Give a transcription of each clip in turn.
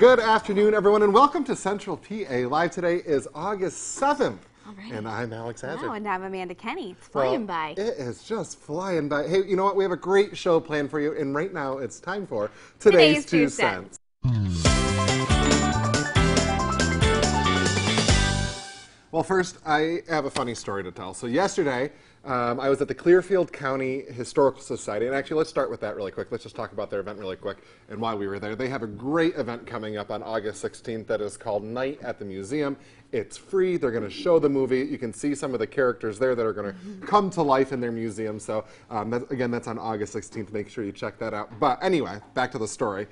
Good afternoon, everyone, and welcome to Central PA Live. Today is August 7th, and I'm Alex Hazard. Oh, and I'm Amanda Kenny. It's flying by. It is just flying by. Hey, you know what? We have a great show planned for you, and right now it's time for Today's 2 Cents. Well, first, I have a funny story to tell. So yesterday, I was at the Clearfield County Historical Society, and actually, let's start with that really quick. Let's just talk about their event really quick and why we were there. They have a great event coming up on August 16th that is called Night at the Museum. It's free. They're going to show the movie. You can see some of the characters there that are going to come to life in their museum. So, again, that's on August 16th. Make sure you check that out. But anyway, back to the story.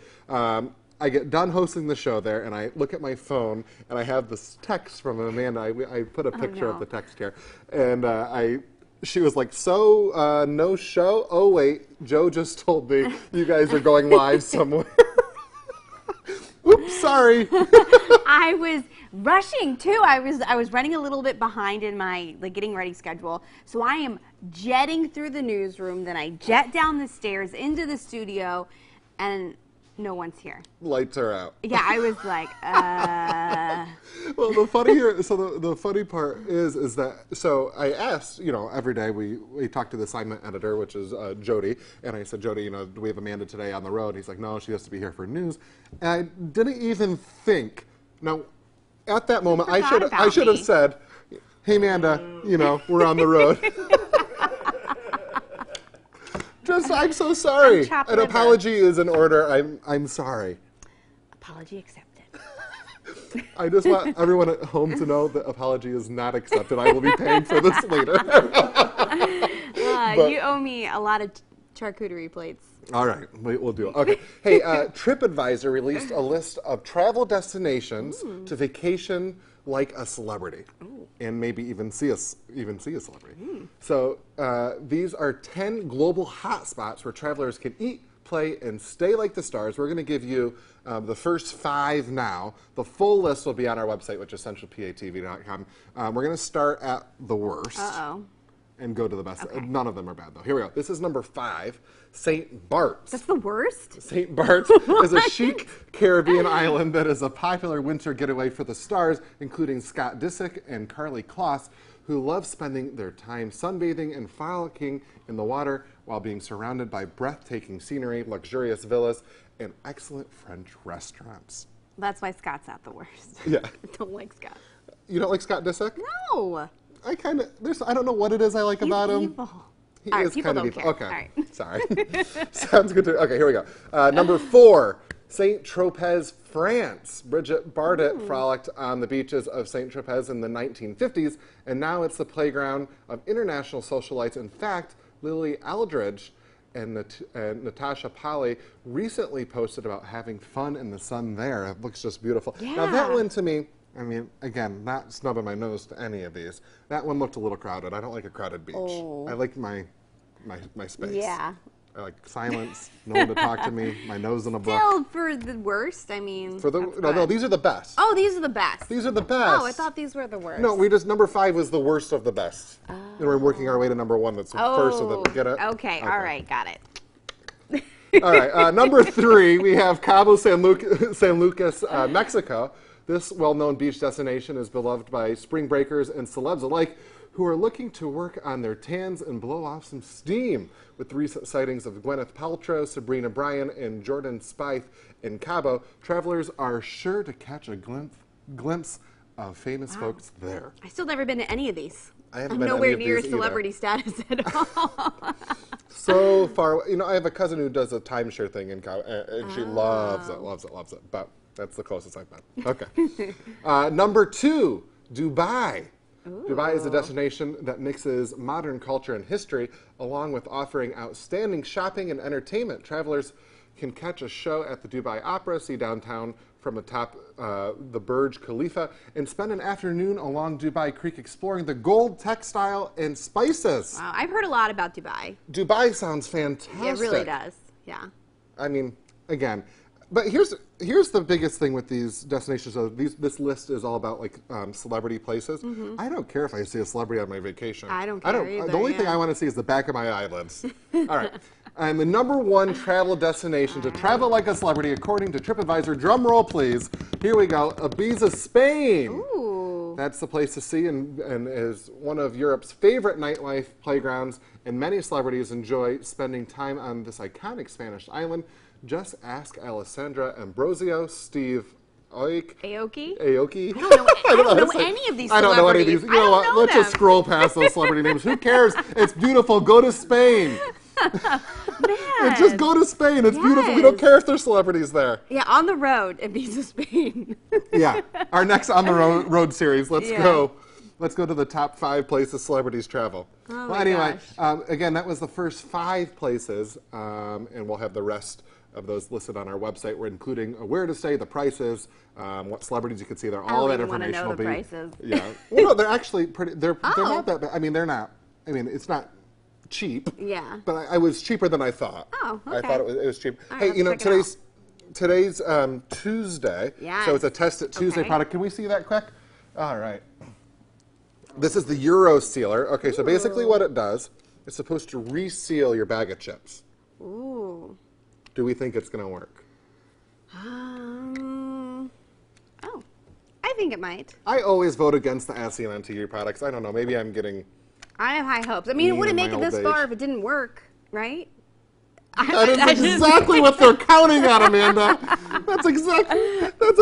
I get done hosting the show there, and I look at my phone, and I have this text from Amanda. I put a picture of the text here, and she was like, so, no show? Oh, wait, Joe just told me you guys are going live somewhere. Oops, sorry. I was rushing, too. I was running a little bit behind in my getting ready schedule, so I am jetting through the newsroom, then I jet down the stairs into the studio, and no one's here. Lights are out. Yeah, I was like, Well, the funny here, so the funny part is that, so I asked, you know, every day we talk to the assignment editor, which is Jody, and I said, Jody, you know, do we have Amanda today on the road? And he's like, no, she has to be here for news. And I didn't even think. Now, at that moment, I should have said, hey, Amanda, you know, we're on the road. I'm so sorry. An apology is in order. I'm sorry. Apology accepted. I just want everyone at home to know that apology is not accepted. I will be paying for this later. You owe me a lot of charcuterie plates. All right, we'll do it. Okay. Hey, TripAdvisor released a list of travel destinations to vacation like a celebrity, and maybe even see a celebrity. So these are 10 global hotspots where travelers can eat, play, and stay like the stars. We're going to give you the first 5 now. The full list will be on our website, which is centralpatv.com. We're going to start at the worst. And go to the best. Okay. None of them are bad, though. Here we go. This is number 5, St. Bart's. That's the worst? St. Bart's is a chic Caribbean island that is a popular winter getaway for the stars, including Scott Disick and Carly Kloss, who love spending their time sunbathing and frolicking in the water while being surrounded by breathtaking scenery, luxurious villas, and excellent French restaurants. That's why Scott's not the worst. Yeah. I don't like Scott. You don't like Scott Disick? No. I don't know what it is I like about him. Evil. He All right, is people kind of don't evil. care. Okay, All right. Sorry. Sounds good to me. Okay, here we go. Number 4, St. Tropez, France. Bridget Bardot frolicked on the beaches of St. Tropez in the 1950s, and now it's the playground of international socialites. In fact, Lily Aldridge and Natasha Polly recently posted about having fun in the sun there. It looks just beautiful. Yeah. Now that one to me, I mean, again, not snubbing my nose to any of these. That one looked a little crowded. I don't like a crowded beach. I like my space. Yeah. I like silence, no one to talk to me, my nose in a book. Still for the worst, I mean. No, these are the best. Oh, these are the best. These are the best. Oh, I thought these were the worst. No, number 5 was the worst of the best. And we're working our way to number 1. That's the first of them. Get it? Okay, all right, got it. All right, number 3, we have Cabo San Lucas, Mexico. This well-known beach destination is beloved by spring breakers and celebs alike who are looking to work on their tans and blow off some steam. With recent sightings of Gwyneth Paltrow, Sabrina Bryan, and Jordan Spieth in Cabo, travelers are sure to catch a glimpse of famous folks there. I've still never been to any of these. I'm nowhere near celebrity status at all. So far, you know, I have a cousin who does a timeshare thing in Cabo, and she loves it. But that's the closest I've been. Okay. Number 2, Dubai. Ooh. Dubai is a destination that mixes modern culture and history, along with offering outstanding shopping and entertainment. Travelers can catch a show at the Dubai Opera, see downtown from atop the Burj Khalifa, and spend an afternoon along Dubai Creek exploring the gold, textile, and spices. Wow, I've heard a lot about Dubai. Dubai sounds fantastic. It really does, yeah. I mean, again, but here's the biggest thing with these destinations. This list is all about like celebrity places. I don't care if I see a celebrity on my vacation. I don't care either, The only thing I want to see is the back of my eyelids. All right. I'm the #1 travel destination to travel like a celebrity according to TripAdvisor. Drum roll, please. Here we go. Ibiza, Spain. Ooh. That's the place to see and is one of Europe's favorite nightlife playgrounds, and many celebrities enjoy spending time on this iconic Spanish island. Just ask Alessandra Ambrosio, Steve Aoki? I don't know any of these celebrities. I don't know any of these. You know what? Let's just scroll past those celebrity names. Who cares? It's beautiful. Go to Spain. Man. Just go to Spain. It's beautiful. We don't care if there's celebrities there. Yeah, on the road, Ibiza, Spain. Yeah. Our next On the Road series. Let's go. Let's go to the top 5 places celebrities travel. Oh well, anyway, again, that was the first 5 places, and we'll have the rest of those listed on our website. We're including where to stay, the prices, what celebrities you can see there. All that information will be. Prices. Yeah. Well, no, they're actually pretty. They're not that bad. I mean, they're not. I mean, it's not cheap. Yeah. But I was cheaper than I thought. Oh, okay. I thought it was cheap. All Hey, right, you know, today's Tuesday. Yes. So it's a Test It Tuesday Okay. product. Can we see that quick? All right. This is the Euro Sealer. Okay, so basically what it does, it's supposed to reseal your bag of chips. Ooh. Do we think it's going to work? Oh, I think it might. I always vote against the ASEAN on TV products. I don't know. Maybe I'm getting... I have high hopes. I mean, it wouldn't make it this far if it didn't work, right? That is exactly what they're counting on, Amanda. That's exactly what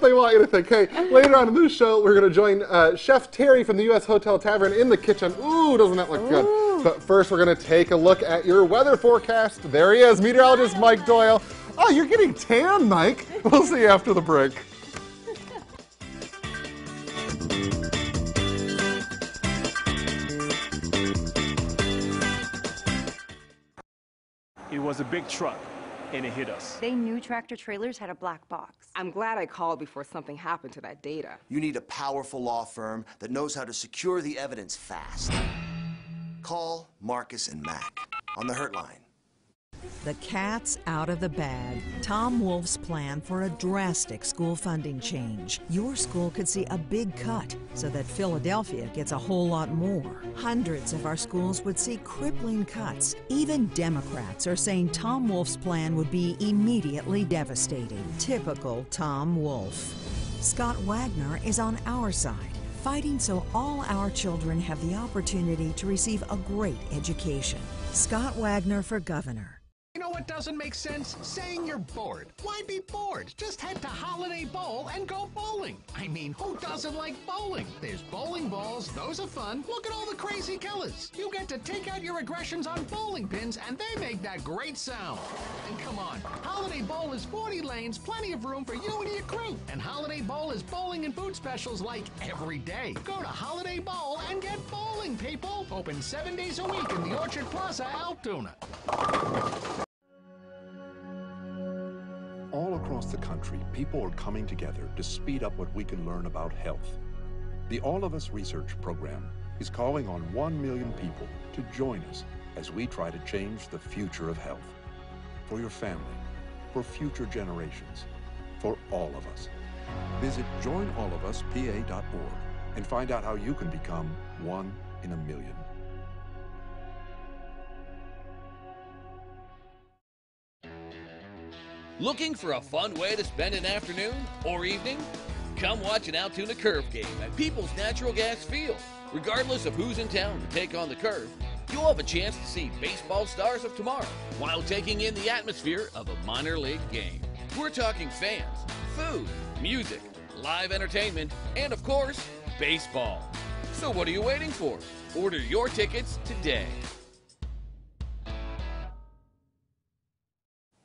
they want you to think. Hey, later on in this show, we're going to join Chef Terry from the U.S. Hotel Tavern in the kitchen. Ooh, doesn't that look good? But first, we're going to take a look at your weather forecast. There he is, meteorologist Mike Doyle. Oh, you're getting tan, Mike. We'll see you after the break. It was a big truck, and it hit us. They knew tractor trailers had a black box. I'm glad I called before something happened to that data. You need a powerful law firm that knows how to secure the evidence fast. Call Marcus and Mack on the Hurt line. The cat's out of the bag. Tom Wolf's plan for a drastic school funding change. Your school could see a big cut so that Philadelphia gets a whole lot more. Hundreds of our schools would see crippling cuts. Even Democrats are saying Tom Wolf's plan would be immediately devastating. Typical Tom Wolf. Scott Wagner is on our side, fighting so all our children have the opportunity to receive a great education. Scott Wagner for governor. You know what doesn't make sense? Saying you're bored. Why be bored? Just head to Holiday Bowl and go bowling. I mean, who doesn't like bowling? There's bowling balls. Those are fun. Look at all the crazy killers. You get to take out your aggressions on bowling pins, and they make that great sound. And come on, Holiday Bowl is 40 lanes, plenty of room for you and your crew. And Holiday Bowl is bowling and food specials like every day. Go to Holiday Bowl and get bowling, people. Open 7 days a week in the Orchard Plaza, Altoona. All across the country, people are coming together to speed up what we can learn about health. The All of Us Research Program is calling on 1 million people to join us as we try to change the future of health. For your family, for future generations, for all of us. Visit joinallofuspa.org and find out how you can become 1 in a million. Looking for a fun way to spend an afternoon or evening? Come watch an Altoona Curve game at People's Natural Gas Field. Regardless of who's in town to take on the Curve, you'll have a chance to see baseball stars of tomorrow while taking in the atmosphere of a minor league game. We're talking fans, food, music, live entertainment, and of course, baseball. So what are you waiting for? Order your tickets today.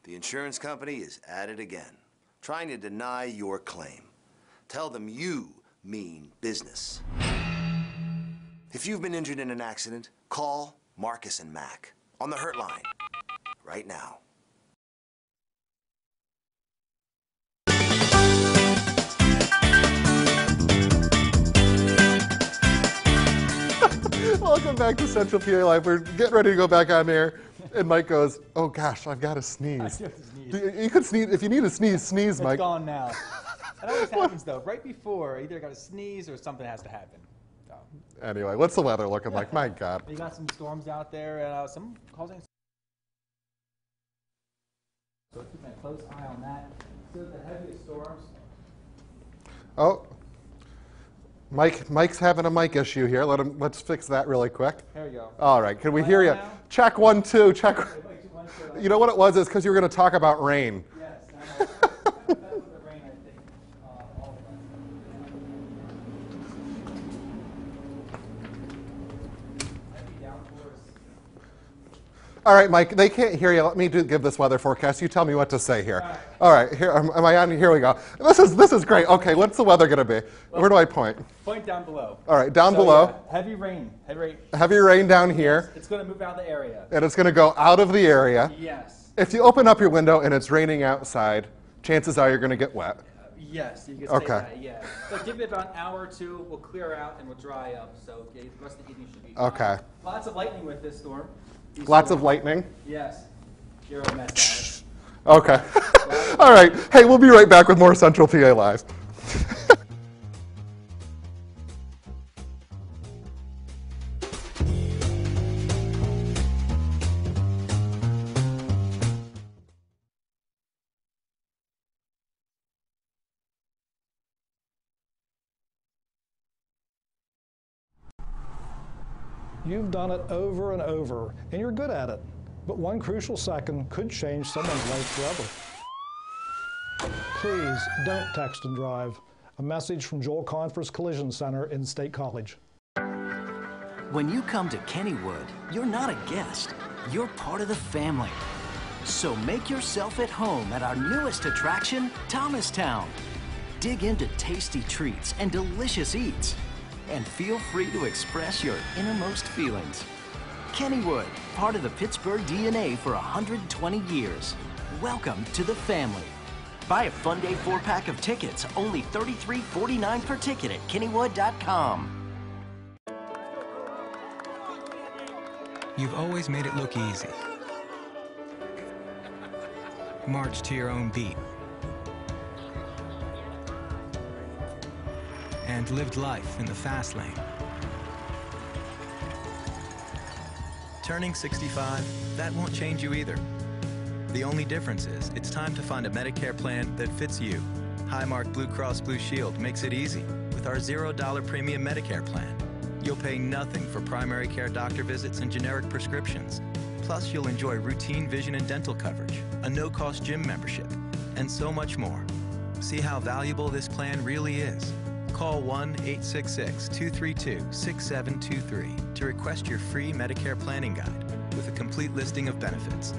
The insurance company is at it again, trying to deny your claim. Tell them you mean business. If you've been injured in an accident, call Marcus and Mack on the Hurt line right now. Welcome back to Central PA Live. We're getting ready to go back on air, and Mike goes, "Oh gosh, I've got to sneeze." You could sneeze if you need to sneeze, Mike. It's gone now. That always happens though. Right before, either I got to sneeze or something has to happen. So. Anyway, what's the weather looking like? My God. We got some storms out there, some causing. So keeping a close eye on that. So the heaviest storms. Oh, Mike's having a mic issue here. Let's fix that really quick. There we go. All right, can we hear you? Now? Check 1, 2, check. You know what it was? Is because you were going to talk about rain. Yes, I know. That was the rain, I think. All All right, Mike, they can't hear you. Let me give this weather forecast. You tell me what to say here. All right, here, am I on? Here we go. This is great. Okay, what's the weather going to be? Where do I point? Point down below. All right, down below. Yeah, heavy rain. Heavy rain down here. It's going to move out of the area. And it's going to go out of the area. Yes. If you open up your window and it's raining outside, chances are you're going to get wet. Yes, you can say that, yeah. But give it about an hour or two, we'll clear out and we'll dry up. So the rest of the evening should be fine. Okay. Lots of lightning with this storm. Lots of lightning? Yes. Zero mess Okay. All right. Hey, we'll be right back with more Central PA Live. You've done it over and over, and you're good at it. But one crucial second could change someone's life forever. Please don't text and drive. A message from Joel Confer's Collision Center in State College. When you come to Kennywood, you're not a guest. You're part of the family. So make yourself at home at our newest attraction, Thomastown. Dig into tasty treats and delicious eats. And feel free to express your innermost feelings. Kennywood, part of the Pittsburgh DNA for 120 years. Welcome to the family. Buy a Fun Day 4-pack of tickets, only $33.49 per ticket at Kennywood.com. You've always made it look easy. March to your own beat. And lived life in the fast lane. Turning 65, that won't change you either. The only difference is it's time to find a Medicare plan that fits you. Highmark Blue Cross Blue Shield makes it easy with our $0 premium Medicare plan. You'll pay nothing for primary care doctor visits and generic prescriptions. Plus, you'll enjoy routine vision and dental coverage, a no-cost gym membership, and so much more. See how valuable this plan really is. Call 1-866-232-6723 to request your free Medicare planning guide with a complete listing of benefits.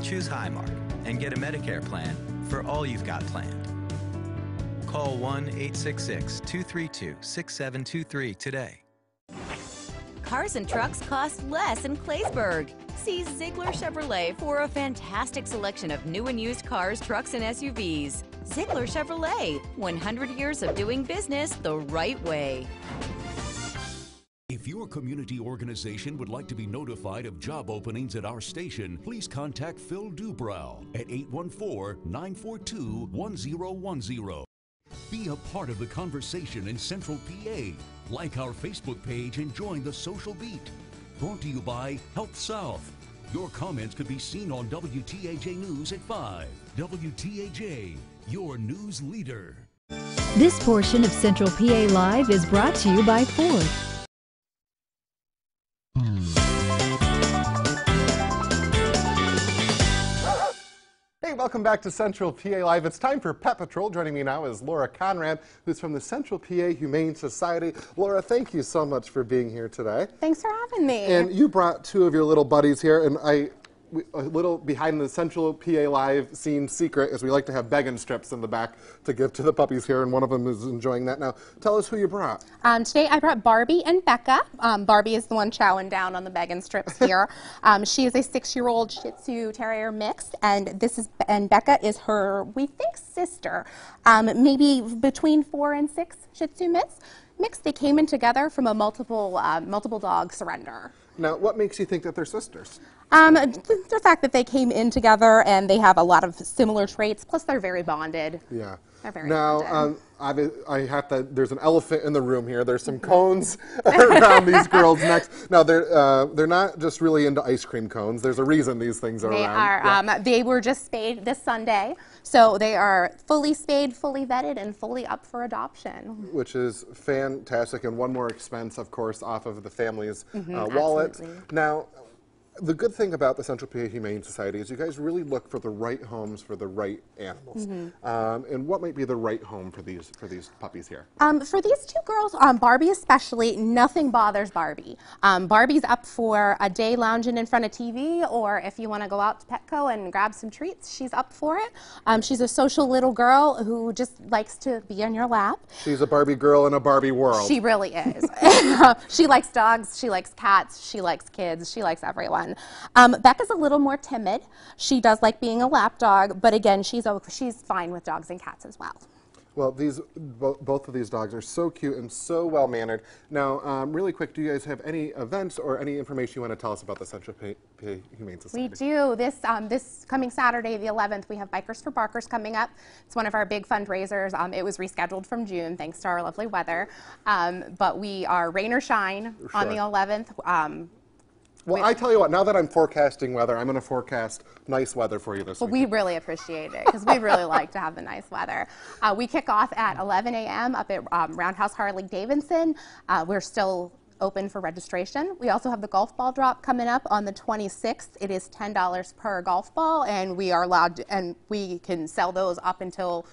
Choose Highmark and get a Medicare plan for all you've got planned. Call 1-866-232-6723 today. Cars and trucks cost less in Claysburg. See Ziegler Chevrolet for a fantastic selection of new and used cars, trucks, and SUVs. Ziegler Chevrolet, 100 years of doing business the right way. If your community organization would like to be notified of job openings at our station, please contact Phil Dubrow at 814-942-1010. Be a part of the conversation in Central PA. Like our Facebook page and join the social beat. Brought to you by Health South. Your comments could be seen on WTAJ News at 5. WTAJ, your news leader. This portion of Central PA Live is brought to you by Ford. Hey, welcome back to Central PA Live. It's time for Pet Patrol. Joining me now is Laura Conrad, who's from the Central PA Humane Society. Laura, thank you so much for being here today. Thanks for having me. And you brought two of your little buddies here, and a little behind the Central PA Live scene secret is we like to have begging strips in the back to give to the puppies here, and one of them is enjoying that now. Tell us who you brought. Today I brought Barbie and Becca. Barbie is the one chowing down on the begging strips here. She is a 6-year-old Shih Tzu Terrier mix, and Becca is her, we think, sister. Maybe between 4 and 6 Shih Tzu mix. They came in together from a multiple dog surrender. Now, what makes you think that they're sisters? The fact that they came in together and they have a lot of similar traits, plus they're very bonded. Yeah. They're very now, I have to. There's an elephant in the room here. There's some cones around these girls' necks. Now they're not just really into ice cream cones. There's a reason these things are around. They are. They were just spayed this Sunday, so they are fully spayed, fully vetted, and fully up for adoption. Which is fantastic, and one more expense, of course, off of the family's wallet. Absolutely. Now, the good thing about the Central PA Humane Society is you guys really look for the right homes for the right animals. And what might be the right home for these puppies here? For these two girls, Barbie especially, nothing bothers Barbie. Barbie's up for a day lounging in front of TV, or if you want to go out to Petco and grab some treats, she's up for it. She's a social little girl who just likes to be on your lap. She's a Barbie girl in a Barbie world. She really is. She likes dogs, she likes cats, she likes kids, she likes everyone. Becca's a little more timid. She does like being a lap dog, but again, she's fine with dogs and cats as well. Well, both of these dogs are so cute and so well mannered. Now, really quick, do you guys have any events or any information you want to tell us about the Central PA Humane Society? We do. This coming Saturday, the 11th, we have Bikers for Barkers coming up. It's one of our big fundraisers. It was rescheduled from June thanks to our lovely weather, but we are rain or shine on the 11th. Well, I tell you what, now that I'm forecasting weather, I'm going to forecast nice weather for you this week. We really appreciate it because we really like to have the nice weather. We kick off at 11 a.m. up at Roundhouse Harley-Davidson. We're still open for registration. We also have the golf ball drop coming up on the 26th. It is $10 per golf ball, and we are allowed and we can sell those up until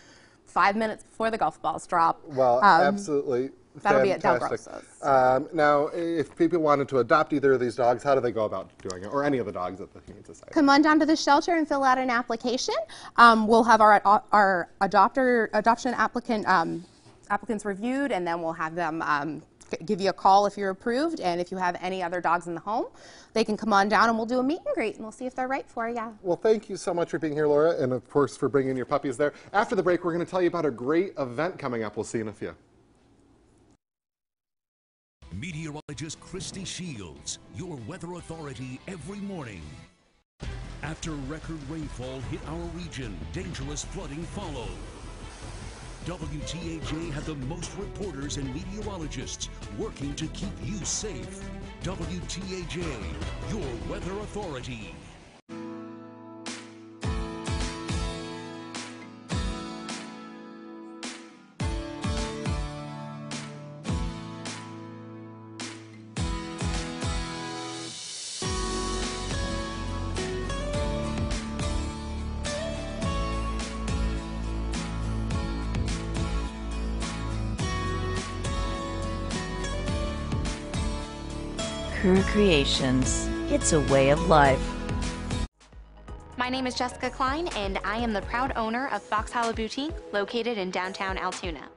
5 minutes before the golf balls drop. Well, absolutely. That'll fantastic. be at Del Grosso's. Now, if people wanted to adopt either of these dogs, how do they go about doing it, or any of the dogs at the Humane Society? Come on down to the shelter and fill out an application. We'll have our adoption applicants reviewed, and then we'll have them give you a call if you're approved. And if you have any other dogs in the home, they can come on down and we'll do a meet and greet, and we'll see if they're right for you. Well, thank you so much for being here, Laura, and of course for bringing your puppies there. After the break, we're going to tell you about a great event coming up. We'll see you in a few. Meteorologist Christy Shields, your weather authority every morning. After record rainfall hit our region, dangerous flooding followed. WTAJ had the most reporters and meteorologists working to keep you safe. WTAJ, your weather authority. Crew Creations. It's a way of life. My name is Jessica Klein, and I am the proud owner of Fox Hollow Boutique, located in downtown Altoona.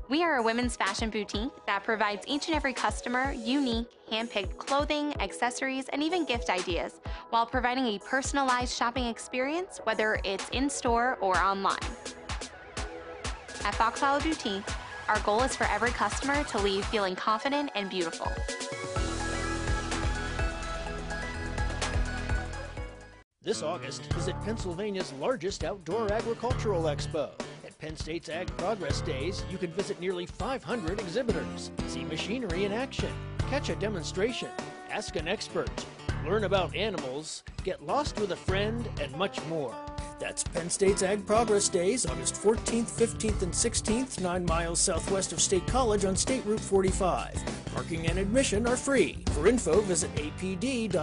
We are a women's fashion boutique that provides each and every customer unique, hand-picked clothing, accessories, and even gift ideas, while providing a personalized shopping experience, whether it's in-store or online. At Fox Hollow Boutique, our goal is for every customer to leave feeling confident and beautiful. This August, visit Pennsylvania's largest outdoor agricultural expo. At Penn State's Ag Progress Days, you can visit nearly 500 exhibitors, see machinery in action, catch a demonstration, ask an expert, learn about animals, get lost with a friend, and much more. That's Penn State's Ag Progress Days, August 14th, 15th, and 16th, 9 miles southwest of State College on State Route 45. Parking and admission are free. For info, visit apd.psu.edu.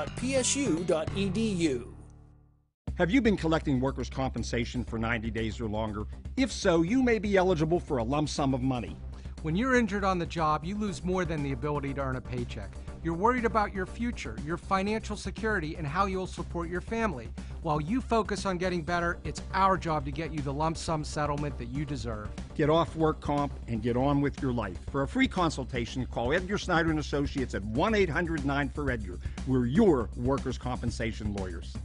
Have you been collecting workers' compensation for 90 days or longer? If so, you may be eligible for a lump sum of money. When you're injured on the job, you lose more than the ability to earn a paycheck. You're worried about your future, your financial security, and how you'll support your family. While you focus on getting better, it's our job to get you the lump sum settlement that you deserve. Get off work comp and get on with your life. For a free consultation, call Edgar Snyder & Associates at 1-800-9-4-EDGAR. We're your workers' compensation lawyers.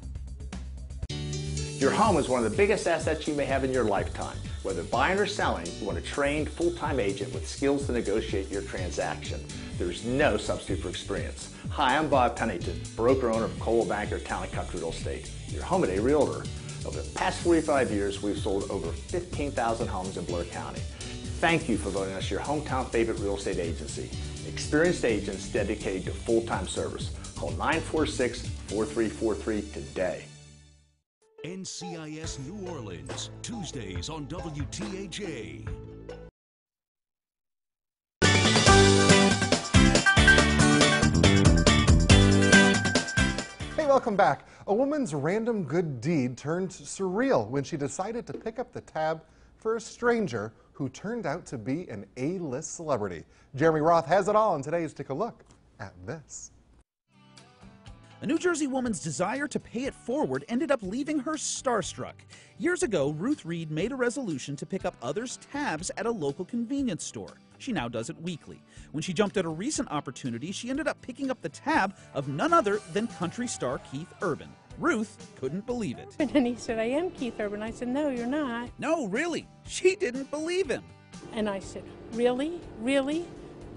Your home is one of the biggest assets you may have in your lifetime. Whether buying or selling, you want a trained, full-time agent with skills to negotiate your transaction. There's no substitute for experience. Hi, I'm Bob Pennington, broker-owner of Coldwell Banker Town & Country Real Estate, your home and a realtor. Over the past 45 years, we've sold over 15,000 homes in Blair County. Thank you for voting us your hometown favorite real estate agency. Experienced agents dedicated to full-time service. Call 946-4343 today. NCIS New Orleans, Tuesdays on WTAJ. Hey, welcome back. A woman's random good deed turned surreal when she decided to pick up the tab for a stranger who turned out to be an A-list celebrity. Jeremy Roth has it all, and today's Take a Look at this. A New Jersey woman's desire to pay it forward ended up leaving her starstruck. Years ago, Ruth Reed made a resolution to pick up others' tabs at a local convenience store. She now does it weekly. When she jumped at a recent opportunity, she ended up picking up the tab of none other than country star Keith Urban. Ruth couldn't believe it. And then he said, "I am Keith Urban." I said, "No, you're not." No, really. She didn't believe him. And I said, "Really? Really?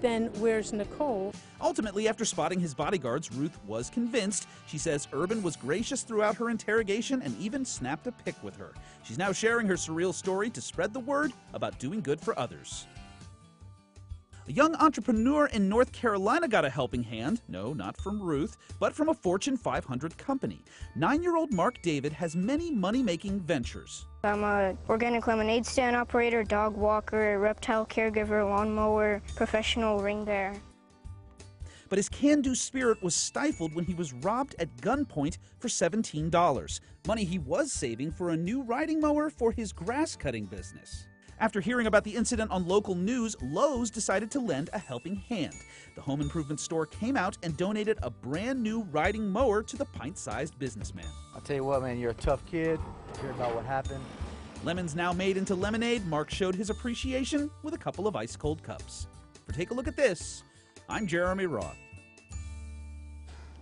Then where's Nicole?" Ultimately, after spotting his bodyguards, Ruth was convinced. She says Urban was gracious throughout her interrogation and even snapped a pic with her. She's now sharing her surreal story to spread the word about doing good for others. A young entrepreneur in North Carolina got a helping hand. No, not from Ruth, but from a Fortune 500 company. 9-year-old Mark David has many money-making ventures. I'm an organic lemonade stand operator, dog walker, reptile caregiver, lawnmower, professional ring bearer. But his can-do spirit was stifled when he was robbed at gunpoint for $17. Money he was saving for a new riding mower for his grass-cutting business. After hearing about the incident on local news, Lowe's decided to lend a helping hand. The home improvement store came out and donated a brand new riding mower to the pint-sized businessman. I'll tell you what, man, you're a tough kid. Hear about what happened. Lemons now made into lemonade, Mark showed his appreciation with a couple of ice-cold cups. For Take a Look at This, I'm Jeremy Roth.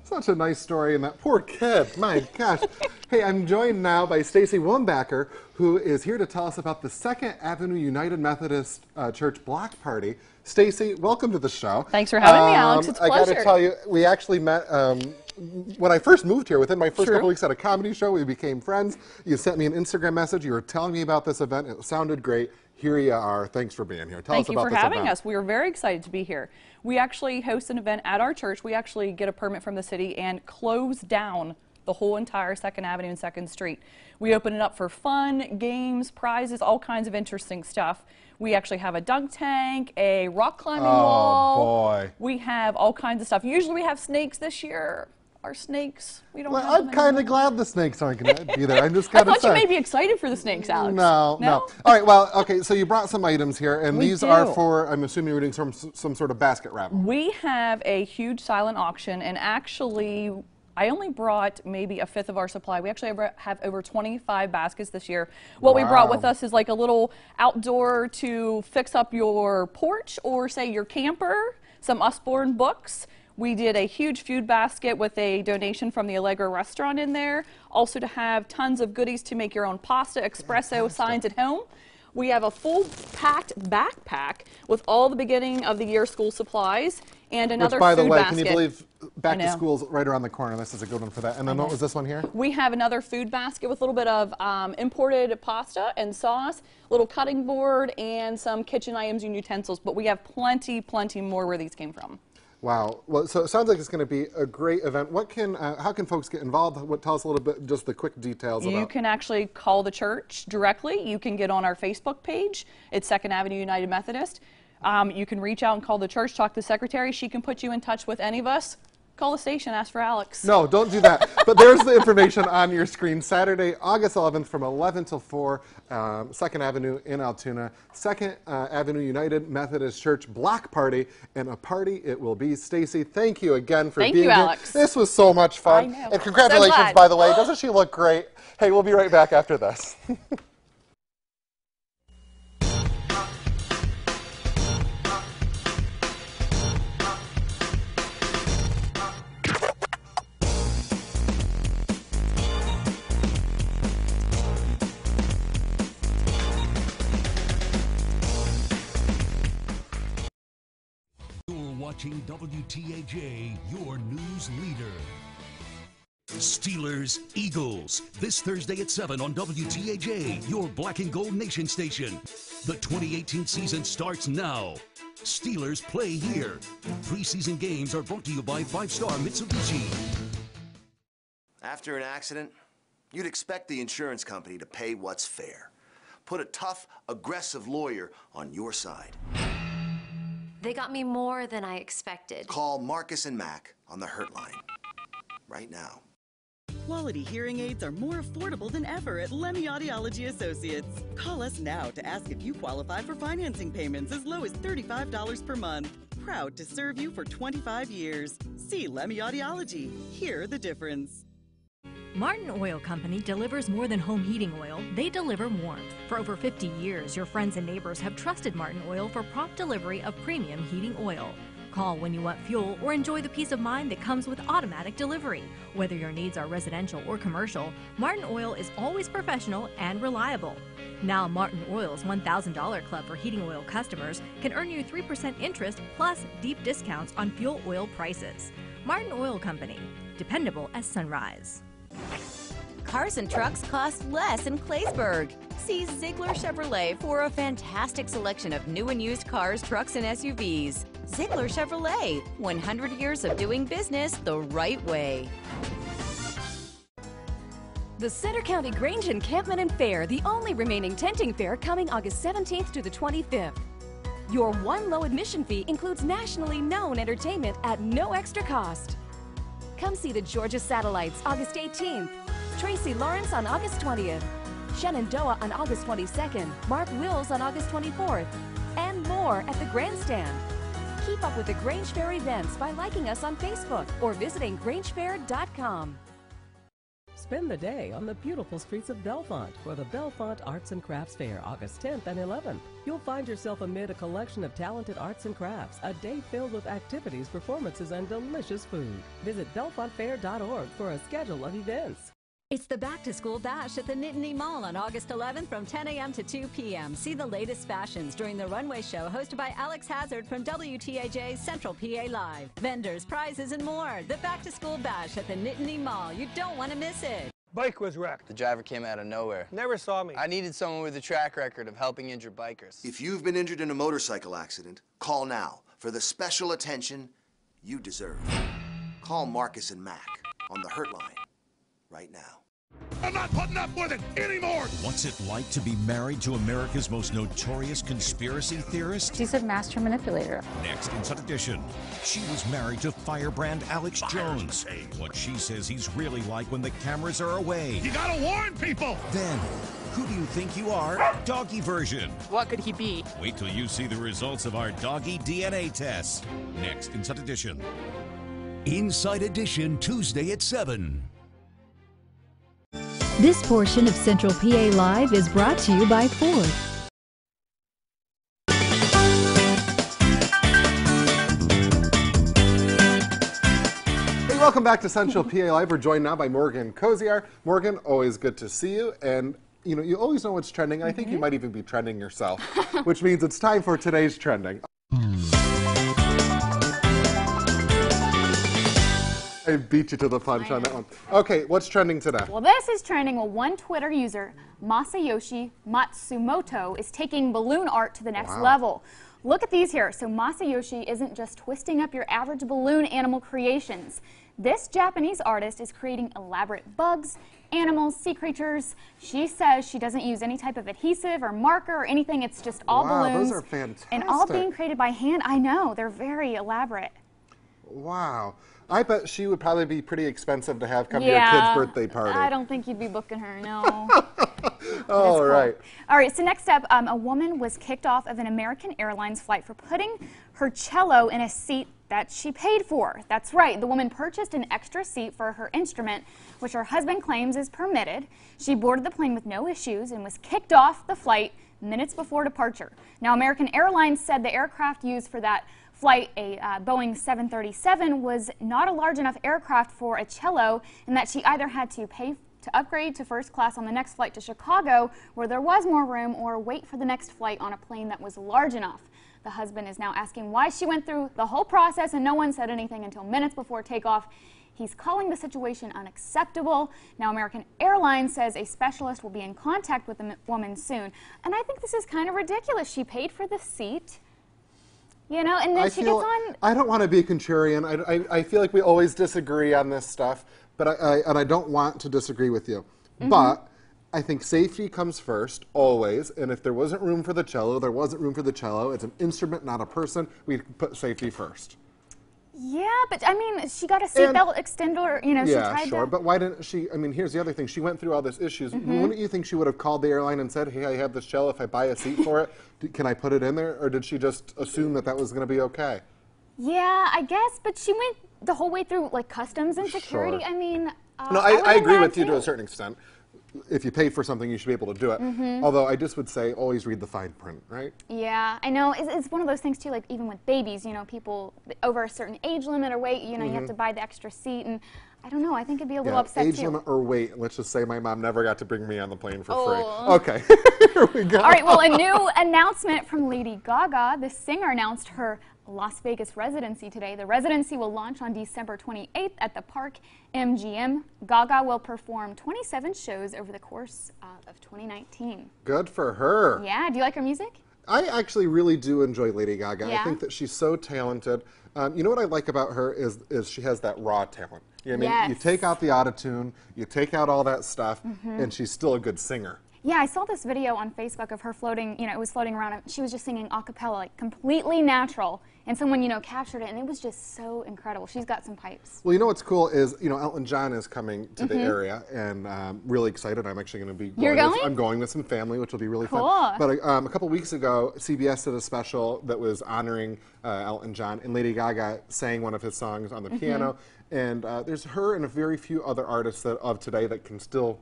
Such a nice story, and that poor kid, my gosh. Hey, I'm joined now by Stacy Wombacher, who is here to tell us about the 2nd Avenue United Methodist Church Block Party. Stacy, welcome to the show. Thanks for having me, Alex. It's a pleasure. I got to tell you, we actually met when I first moved here. Within my first couple weeks at a comedy show, we became friends. You sent me an Instagram message. You were telling me about this event. It sounded great. Here you are. Thanks for being here. Tell us about this event. Thank you for having us. We are very excited to be here. We actually host an event at our church. We actually get a permit from the city and close down the whole entire 2nd Avenue and 2nd Street. We open it up for fun, games, prizes, all kinds of interesting stuff. We actually have a dunk tank, a rock climbing wall. Oh, boy. We have all kinds of stuff. Usually we have snakes this year. Our snakes, we don't have them I'm kind of glad the snakes aren't going to be there. I'm just kind of I thought you may be excited for the snakes, Alex. No. All right, well, okay, so you brought some items here, and these are for, I'm assuming you're doing some sort of basket raffle. We have a huge silent auction, and actually, I only brought maybe a fifth of our supply. We actually have over 25 baskets this year. What we brought with us is like a little outdoor to fix up your porch or say your camper, some Usborne books. We did a huge food basket with a donation from the Allegro restaurant in there. Also to have tons of goodies to make your own pasta, espresso, signs at home. We have a full packed backpack with all the beginning of the year school supplies and another food basket. Which, by the way, can you believe back to school's right around the corner? This is a good one for that. And then what was this one here? We have another food basket with a little bit of imported pasta and sauce, little cutting board, and some kitchen items and utensils. But we have plenty more where these came from. Wow. Well, so it sounds like it's going to be a great event. What can, how can folks get involved? Tell us a little bit, just the quick details about it. You can actually call the church directly. You can get on our Facebook page. It's 2nd Avenue United Methodist. You can reach out and call the church, talk to the secretary. She can put you in touch with any of us. Call the station, ask for Alex. No, don't do that. But there's the information on your screen. Saturday, August 11th from 11 till 4, 2nd Avenue in Altoona. 2nd Avenue United Methodist Church Block Party, and a party it will be. Stacy, thank you again for being here. Thank you, Alex. This was so much fun. I know. And congratulations, So by the way. Doesn't she look great? Hey, we'll be right back after this. Watching WTAJ, your news leader. Steelers, Eagles, this Thursday at 7 on WTAJ, your black and gold nation station. The 2018 season starts now. Steelers play here. Preseason games are brought to you by 5-Star Mitsubishi. After an accident, you'd expect the insurance company to pay what's fair. Put a tough, aggressive lawyer on your side. They got me more than I expected. Call Marcus and Mac on the Hurt Line right now. Quality hearing aids are more affordable than ever at Lemmy Audiology Associates. Call us now to ask if you qualify for financing payments as low as $35 per month. Proud to serve you for 25 years. See Lemmy Audiology. Hear the difference. Martin Oil Company delivers more than home heating oil. They deliver warmth. For over 50 years, your friends and neighbors have trusted Martin Oil for prompt delivery of premium heating oil. Call when you want fuel or enjoy the peace of mind that comes with automatic delivery. Whether your needs are residential or commercial, Martin Oil is always professional and reliable. Now, Martin Oil's $1,000 club for heating oil customers can earn you 3% interest plus deep discounts on fuel oil prices. Martin Oil Company, dependable as sunrise. Cars and trucks cost less in Claysburg. See Ziegler Chevrolet for a fantastic selection of new and used cars, trucks, and SUVs. Ziegler Chevrolet, 100 years of doing business the right way. The Center County Grange Encampment and Fair, the only remaining tenting fair, coming August 17th to the 25th. Your one low admission fee includes nationally known entertainment at no extra cost. Come see the Georgia Satellites August 18th, Tracy Lawrence on August 20th, Shenandoah on August 22nd, Mark Wills on August 24th, and more at the Grandstand. Keep up with the Grange Fair events by liking us on Facebook or visiting grangefair.com. Spend the day on the beautiful streets of Bellefonte for the Bellefonte Arts and Crafts Fair, August 10th and 11th. You'll find yourself amid a collection of talented arts and crafts, a day filled with activities, performances, and delicious food. Visit bellefontefair.org for a schedule of events. It's the Back to School Bash at the Nittany Mall on August 11th from 10 a.m. to 2 p.m. See the latest fashions during the runway show hosted by Alex Hazard from WTAJ Central PA Live. Vendors, prizes, and more. The Back to School Bash at the Nittany Mall. You don't want to miss it. Bike was wrecked. The driver came out of nowhere. Never saw me. I needed someone with a track record of helping injured bikers. If you've been injured in a motorcycle accident, call now for the special attention you deserve. Call Marcus and Mac on the Hurt Line right now. I'm not putting up with it anymore! What's it like to be married to America's most notorious conspiracy theorist? She's a master manipulator. Next Inside Edition, she was married to firebrand Alex Jones. What she says he's really like when the cameras are away. You gotta warn people! Then, who do you think you are? Doggy version. What could he be? Wait till you see the results of our doggy DNA tests. Next Inside Edition. Inside Edition, Tuesday at 7. This portion of Central PA Live is brought to you by Ford. Hey, welcome back to Central PA Live. We're joined now by Morgan Koziar. Morgan, always good to see you. And you know, you always know what's trending. And I think you might even be trending yourself, which means it's time for today's trending. I beat you to the punch on that one. Okay, what's trending today? Well, this is trending. Well, one Twitter user, Masayoshi Matsumoto, is taking balloon art to the next level. Look at these here. So Masayoshi isn't just twisting up your average balloon animal creations. This Japanese artist is creating elaborate bugs, animals, sea creatures. She says she doesn't use any type of adhesive or marker or anything. It's just all balloons. Those are fantastic. And all being created by hand. I know, they're very elaborate. Wow. I bet she would probably be pretty expensive to have come to your kid's birthday party. I don't think you'd be booking her, no. All right. All right, so next up, a woman was kicked off of an American Airlines flight for putting her cello in a seat that she paid for. That's right, the woman purchased an extra seat for her instrument, which her husband claims is permitted. She boarded the plane with no issues and was kicked off the flight minutes before departure. Now, American Airlines said the aircraft used for that flight, a Boeing 737, was not a large enough aircraft for a cello, and that she either had to pay to upgrade to first class on the next flight to Chicago, where there was more room, or wait for the next flight on a plane that was large enough. The husband is now asking why she went through the whole process and no one said anything until minutes before takeoff. He's calling the situation unacceptable. Now, American Airlines says a specialist will be in contact with the woman soon. And I think this is kind of ridiculous. She paid for the seat, you know, and then she gets on. I don't want to be a contrarian. I feel like we always disagree on this stuff, but I don't want to disagree with you. But I think safety comes first, always, and if there wasn't room for the cello, there wasn't room for the cello. It's an instrument, not a person. We'd put safety first. Yeah, but I mean, she got a seatbelt extender, you know, she tried Yeah, sure, to. but why didn't she, I mean, here's the other thing. She went through all these issues. Wouldn't you think she would have called the airline and said, hey, I have this cello, if I buy a seat for it, can I put it in there? Or did she just assume that that was going to be okay? Yeah, I guess, but she went the whole way through, like, customs and security. Sure. I mean, No, I agree with you too. to a certain extent. If you pay for something, you should be able to do it. Although I just would say, always read the fine print, right? Yeah, I know. It's one of those things, too, like, even with babies, you know, people over a certain age limit or weight, you know, you have to buy the extra seat, and I don't know, I think it'd be a little upset, age too. limit or weight. Let's just say my mom never got to bring me on the plane for Oh. free. Okay, here we go. All right, well, a new announcement from Lady Gaga. The singer announced her Las Vegas residency today. The residency will launch on December 28th at the Park MGM. Gaga will perform 27 shows over the course of 2019. Good for her. Yeah, do you like her music? I actually really do enjoy Lady Gaga. Yeah? I think that she's so talented. You know what I like about her is she has that raw talent. You know what I mean? You Yes. take out the autotune, you take out all that stuff, and she's still a good singer. Yeah, I saw this video on Facebook of her floating, you know, it was floating around, and she was just singing a cappella, like completely natural, and someone, you know, captured it, and it was just so incredible. She's got some pipes. Well, you know what's cool is, you know, Elton John is coming to the area, and really excited. I'm actually going to be going. You're going? I'm going with some family, which will be really Cool. fun. But a couple weeks ago, CBS did a special that was honoring Elton John, and Lady Gaga sang one of his songs on the piano, and there's her and a very few other artists of today that can still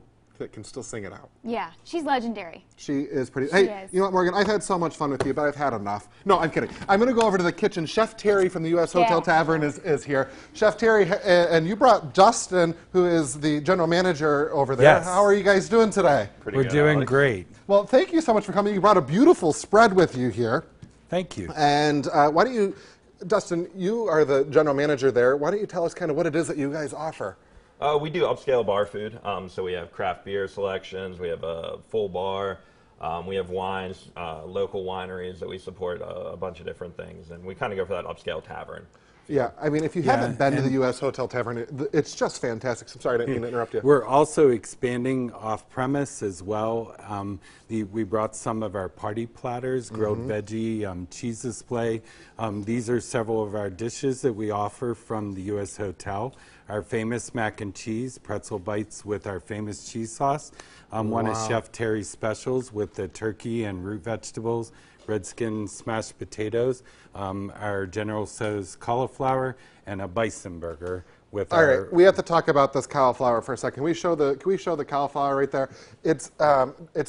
sing it out. Yeah, she's legendary. She is pretty. She Hey, is. you know what, Morgan? I've had so much fun with you, but I've had enough. No, I'm kidding. I'm going to go over to the kitchen. Chef Terry from the U.S. Hotel Tavern is here. Chef Terry, and you brought Dustin, who is the general manager over there. Yes. How are you guys doing today? We're doing great. Well, thank you so much for coming. You brought a beautiful spread with you here. Thank you. And why don't you, Dustin, you are the general manager there. Why don't you tell us kind of what it is that you guys offer? We do upscale bar food, so we have craft beer selections, we have a full bar, we have wines, local wineries that we support, a bunch of different things, and we kind of go for that upscale tavern. Yeah, I mean, if you haven't been to the U.S. Hotel Tavern, it's just fantastic. I'm sorry, I didn't mean to interrupt you. We're also expanding off-premise as well. We brought some of our party platters, grilled veggie, cheese display. These are several of our dishes that we offer from the U.S. Hotel. Our famous mac and cheese, pretzel bites with our famous cheese sauce. One is Chef Terry's specials with the turkey and root vegetables, red skin smashed potatoes, our General Tso's cauliflower, and a bison burger with All right, we have to talk about this cauliflower for a second. Can we show the cauliflower right there? It's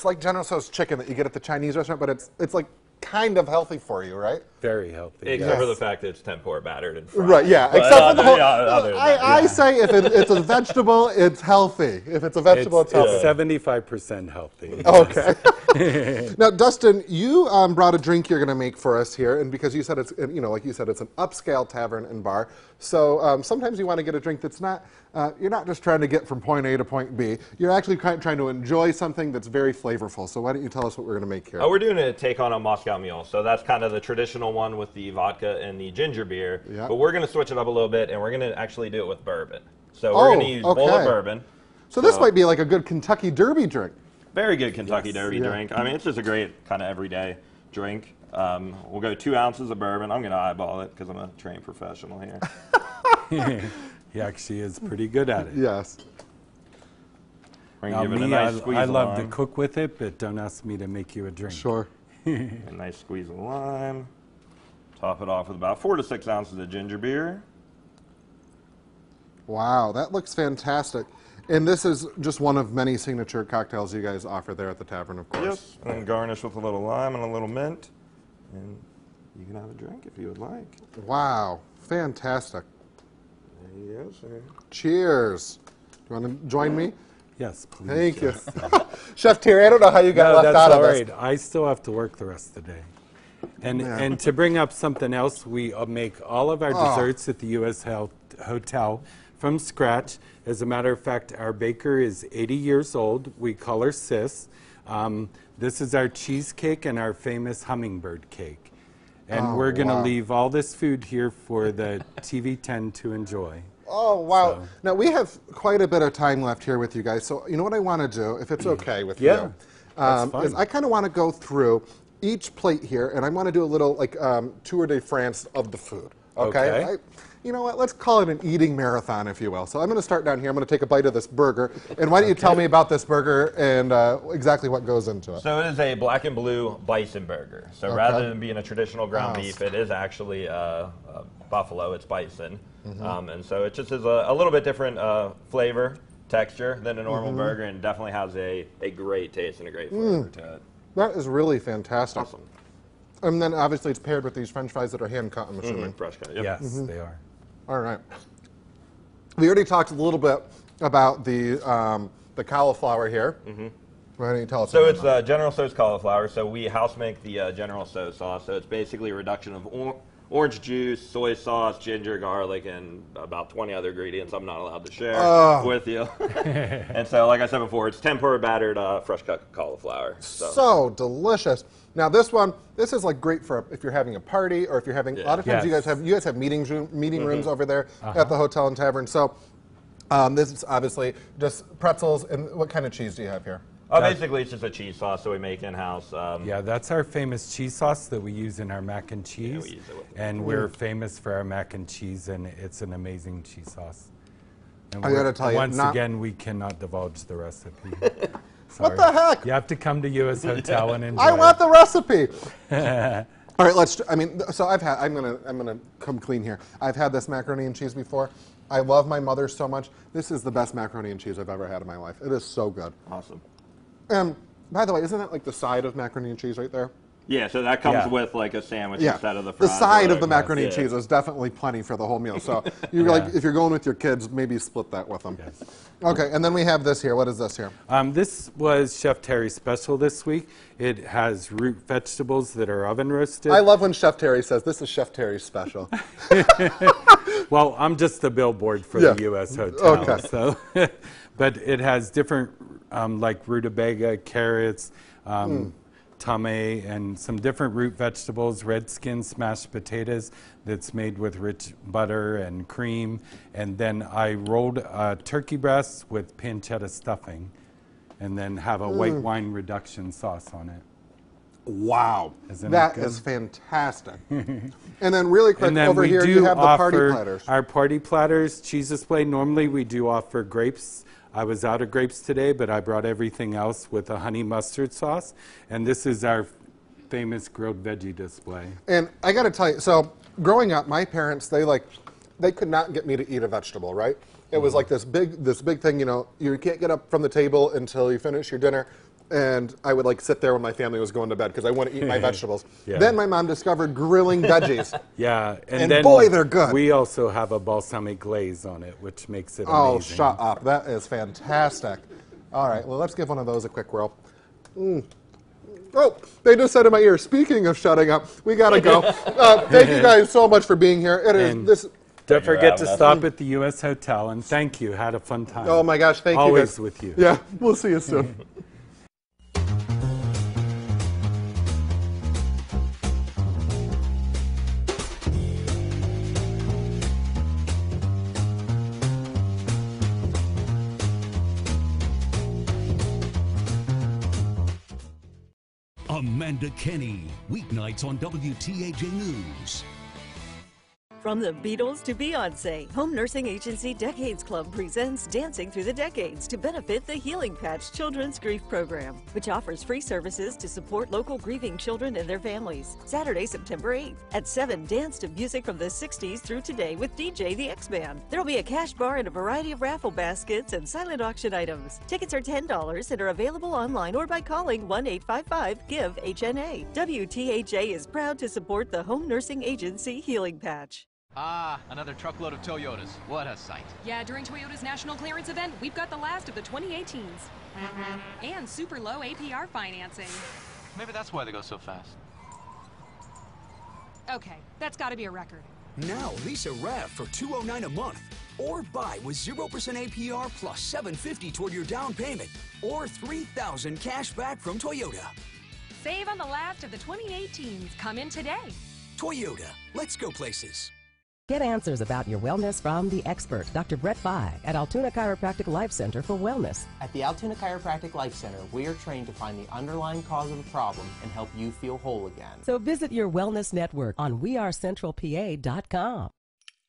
like General Tso's chicken that you get at the Chinese restaurant, but it's like kind of healthy for you, right? Very healthy. Except for the fact that it's tempura battered and fried. Right, yeah. But Except for the whole. other than that, I say if it's a vegetable, it's healthy. If it's a vegetable, it's healthy. 75% healthy. Okay. Now, Dustin, you brought a drink you're going to make for us here, and because you said it's, you know, like you said, it's an upscale tavern and bar. So sometimes you want to get a drink that's not. You're not just trying to get from point A to point B. You're actually trying to enjoy something that's very flavorful. So why don't you tell us what we're going to make here? We're doing a take on a Moscow Mule. So that's kind of the traditional one with the vodka and the ginger beer. Yeah. But we're going to switch it up a little bit, and we're going to actually do it with bourbon. So we're going to use Bulleit bourbon. So this might be like a good Kentucky Derby drink. Very good Kentucky Derby drink. I mean, it's just a great kind of everyday drink. We'll go 2 ounces of bourbon. I'm going to eyeball it because I'm a trained professional here. He actually is pretty good at it. Yes. We're going to give it a nice squeeze I of love to lime. cook with it, but don't ask me to make you a drink. Sure. A nice squeeze of lime. Top it off with about 4 to 6 ounces of ginger beer. Wow, that looks fantastic. And this is just one of many signature cocktails you guys offer there at the tavern, of course. Yes, and then garnish with a little lime and a little mint. And you can have a drink if you would like. Wow, fantastic. There you go, sir. Cheers. Do you want to join me? Yes, please. Thank you. Chef Terry, I don't know how you got left out of this. That's all right. I still have to work the rest of the day. And to bring up something else, we make all of our desserts at the U.S. Hotel from scratch. As a matter of fact, our baker is 80 years old. We call her Sis. This is our cheesecake and our famous hummingbird cake. And we're going to leave all this food here for the TV 10 to enjoy. Oh, wow. So. Now, we have quite a bit of time left here with you guys. So, you know what I want to do, if it's okay with you, is I kind of want to go through each plate here, and I want to do a little, like, tour de France of the food. Okay? You know what? Let's call it an eating marathon, if you will. So I'm going to start down here. I'm going to take a bite of this burger. And why don't you tell me about this burger and exactly what goes into it? So it is a black and blue bison burger. So rather than being a traditional ground beef, it is actually buffalo. It's bison. And so it just is a little bit different flavor, texture than a normal burger, and definitely has a great taste and a great flavor to it. That is really fantastic. Awesome. And then obviously it's paired with these French fries that are hand cut, I'm assuming. Fresh cut, Yes, they are. All right. We already talked a little bit about the cauliflower here. Why don't you tell us? So it's General Tso's cauliflower. So we house make the General Tso sauce. So it's basically a reduction of orange juice, soy sauce, ginger, garlic, and about 20 other ingredients I'm not allowed to share with you. And so, like I said before, it's tempura battered fresh cut cauliflower. So delicious. Now this one, this is like great for if you're having a party or if you're having. A lot of times you guys have meeting rooms over there at the hotel and tavern. So this is obviously just pretzels. And what kind of cheese do you have here? Basically, it's just a cheese sauce that we make in-house. Yeah, that's our famous cheese sauce that we use in our mac and cheese. We use it and we're famous for our mac and cheese, and it's an amazing cheese sauce. And I got to tell you, once again, we cannot divulge the recipe. What the heck? You have to come to US Hotel and enjoy. I want the recipe. All right, let's. I mean, so I'm gonna come clean here. I've had this macaroni and cheese before. I love my mother so much. This is the best macaroni and cheese I've ever had in my life. It is so good. Awesome. By the way, isn't that like the side of macaroni and cheese right there? Yeah, so that comes with like a sandwich instead of the fries. The side of the macaroni and cheese is definitely plenty for the whole meal. So you're like, if you're going with your kids, maybe split that with them. Yes. Okay, and then we have this here. What is this here? This was Chef Terry's special this week. It has root vegetables that are oven roasted. I love when Chef Terry says, this is Chef Terry's special. Well, I'm just the billboard for the US Hotel. Okay. So, but it has different, like rutabaga, carrots, tame, and some different root vegetables, red skin smashed potatoes that's made with rich butter and cream. And then I rolled turkey breasts with pancetta stuffing, and then have a white wine reduction sauce on it. Wow, that is fantastic. And then really quick, over here you have the party platters. Our party platters, cheese display. Normally we do offer grapes. I was out of grapes today, but I brought everything else with a honey mustard sauce. And this is our famous grilled veggie display. And I got to tell you, so growing up, my parents, they could not get me to eat a vegetable, right? It was like this big thing, you know, you can't get up from the table until you finish your dinner. And I would like sit there when my family was going to bed because I want to eat my vegetables. Then my mom discovered grilling veggies. And then boy, they're good. We also have a balsamic glaze on it, which makes it amazing. Oh, shut up. That is fantastic. All right, well, let's give one of those a quick whirl. Oh, they just said in my ear, speaking of shutting up, we got to go. Thank you guys so much for being here. Don't forget to stop at the US Hotel, and thank you. Had a fun time. Oh, my gosh, thank you. Always with you. Yeah, we'll see you soon. Amanda Kenny, weeknights on WTAJ News. From the Beatles to Beyonce, Home Nursing Agency Decades Club presents Dancing Through the Decades to benefit the Healing Patch Children's Grief Program, which offers free services to support local grieving children and their families. Saturday, September 8th at 7, dance to music from the 60s through today with DJ The X-Band. There'll be a cash bar and a variety of raffle baskets and silent auction items. Tickets are $10 and are available online or by calling 1-855-GIVE-HNA. WTAJ is proud to support the Home Nursing Agency Healing Patch. Ah, another truckload of Toyotas. What a sight. Yeah, during Toyota's national clearance event, we've got the last of the 2018s. And super low APR financing. Maybe that's why they go so fast. Okay, that's got to be a record. Now lease a RAV for $209 a month. Or buy with 0% APR plus $750 toward your down payment, or $3,000 cash back from Toyota. Save on the last of the 2018s. Come in today. Toyota, let's go places. Get answers about your wellness from the expert, Dr. Brett Fye at Altoona Chiropractic Life Center for Wellness. At the Altoona Chiropractic Life Center, we are trained to find the underlying cause of the problem and help you feel whole again. So visit your wellness network on wearecentralpa.com.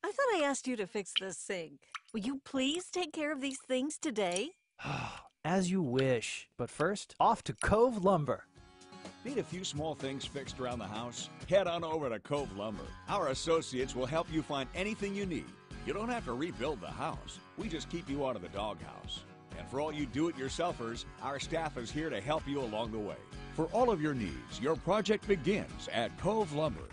I thought I asked you to fix the sink. Will you please take care of these things today? As you wish. But first, off to Cove Lumber. Need a few small things fixed around the house? Head on over to Cove Lumber. Our associates will help you find anything you need. You don't have to rebuild the house. We just keep you out of the doghouse. And for all you do-it-yourselfers, our staff is here to help you along the way. For all of your needs, your project begins at Cove Lumber.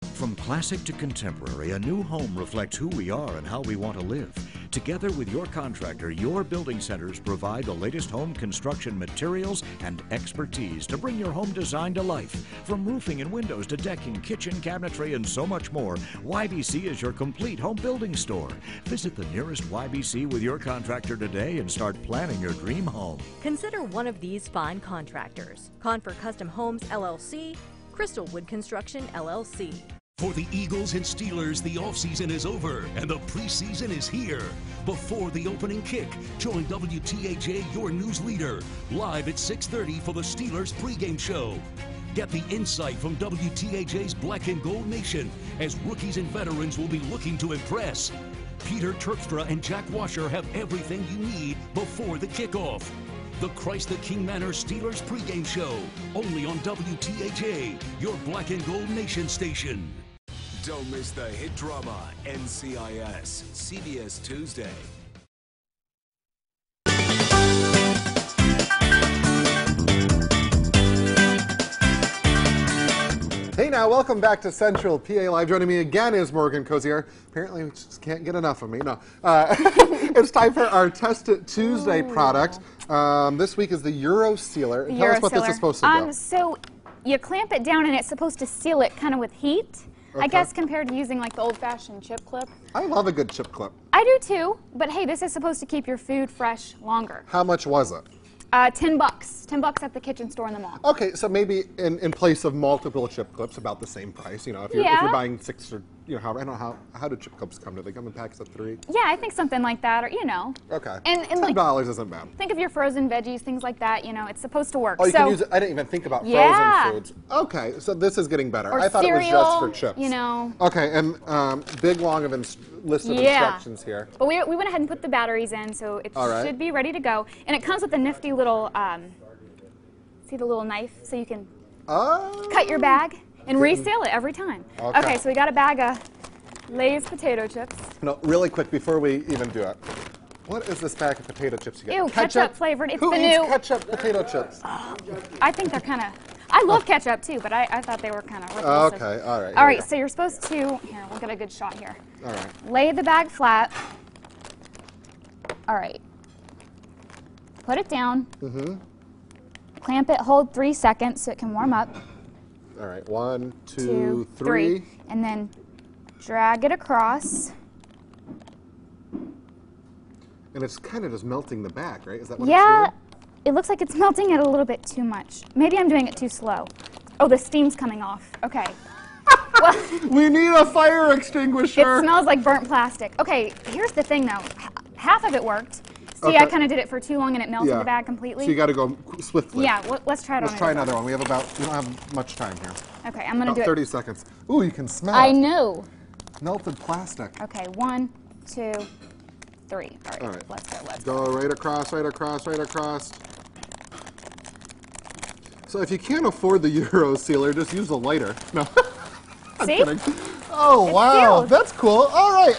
From classic to contemporary, a new home reflects who we are and how we want to live. Together with your contractor, your building centers provide the latest home construction materials and expertise to bring your home design to life. From roofing and windows to decking, kitchen cabinetry, and so much more, YBC is your complete home building store. Visit the nearest YBC with your contractor today and start planning your dream home. Consider one of these fine contractors: Confer Custom Homes LLC, Crystal Wood Construction LLC. For the Eagles and Steelers, the offseason is over and the preseason is here. Before the opening kick, join WTAJ, your news leader, live at 6:30 for the Steelers pregame show. Get the insight from WTAJ's Black and Gold Nation, as rookies and veterans will be looking to impress. Peter Terpstra and Jack Washer have everything you need before the kickoff. The Christ the King Manor Steelers pregame show, only on WTAJ, your Black and Gold Nation station. Don't miss the hit drama, NCIS, CBS Tuesday. Hey now, welcome back to Central PA Live. Joining me again is Morgan Cozier. Apparently we just can't get enough of me. No. It's time for our Test It Tuesday product. This week is the Euro Sealer. Tell us what this is supposed to do. So you clamp it down and it's supposed to seal it kind of with heat. Okay. I guess compared to using like the old-fashioned chip clip. I love a good chip clip. I do too, but hey, this is supposed to keep your food fresh longer. How much was it? $10. $10 at the kitchen store in the mall. Okay, so maybe in place of multiple chip clips, about the same price. You know, if you're buying 6 or I don't know how do chip clips come? Do they come in packs of 3? Yeah, I think something like that, or Okay. And $10 like, isn't bad. Think of your frozen veggies, things like that. It's supposed to work. Oh, you can use it. I didn't even think about frozen foods. Okay, so this is getting better. Or I thought cereal, it was just for chips. Okay, and big long of list of instructions here. But we went ahead and put the batteries in, so it should be ready to go. And it comes with a nifty little, see the little knife, so you can cut your bag and reseal it every time. Okay, so we got a bag of Lay's potato chips. No, really quick before we even do it. What is this pack of potato chips you get? Ew, ketchup flavored. It's Who the eats new ketchup potato chips? I think they're kind of. I love ketchup too, but I thought they were kind of repulsive. Okay, all right. All right, so you're supposed to. Here, we'll get a good shot here. All right. Lay the bag flat. All right. Put it down. Mm-hmm. Clamp it. Hold 3 seconds so it can warm up. All right. 1, 2, 3. And then drag it across. And it's kind of just melting the back, right? Is that what Yeah, it's doing? it looks like it's melting it a little bit too much. Maybe I'm doing it too slow. Oh, the steam's coming off. Okay. Well, we need a fire extinguisher. It smells like burnt plastic. Okay, here's the thing though. Half of it worked. See, I kind of did it for too long and it melted the bag completely. So you got to go swiftly. Yeah, let's try it on. Let's try another one. We don't have much time here. Okay, I'm going to do it. 30 seconds. Ooh, you can smell I it. know. Melted plastic. Okay, 1, 2, 3. All right, let's go. Right across, right across, right across. So if you can't afford the Euro Sealer, just use a lighter. No. I'm See? kidding. Oh, it's wow. sealed. That's cool. All right.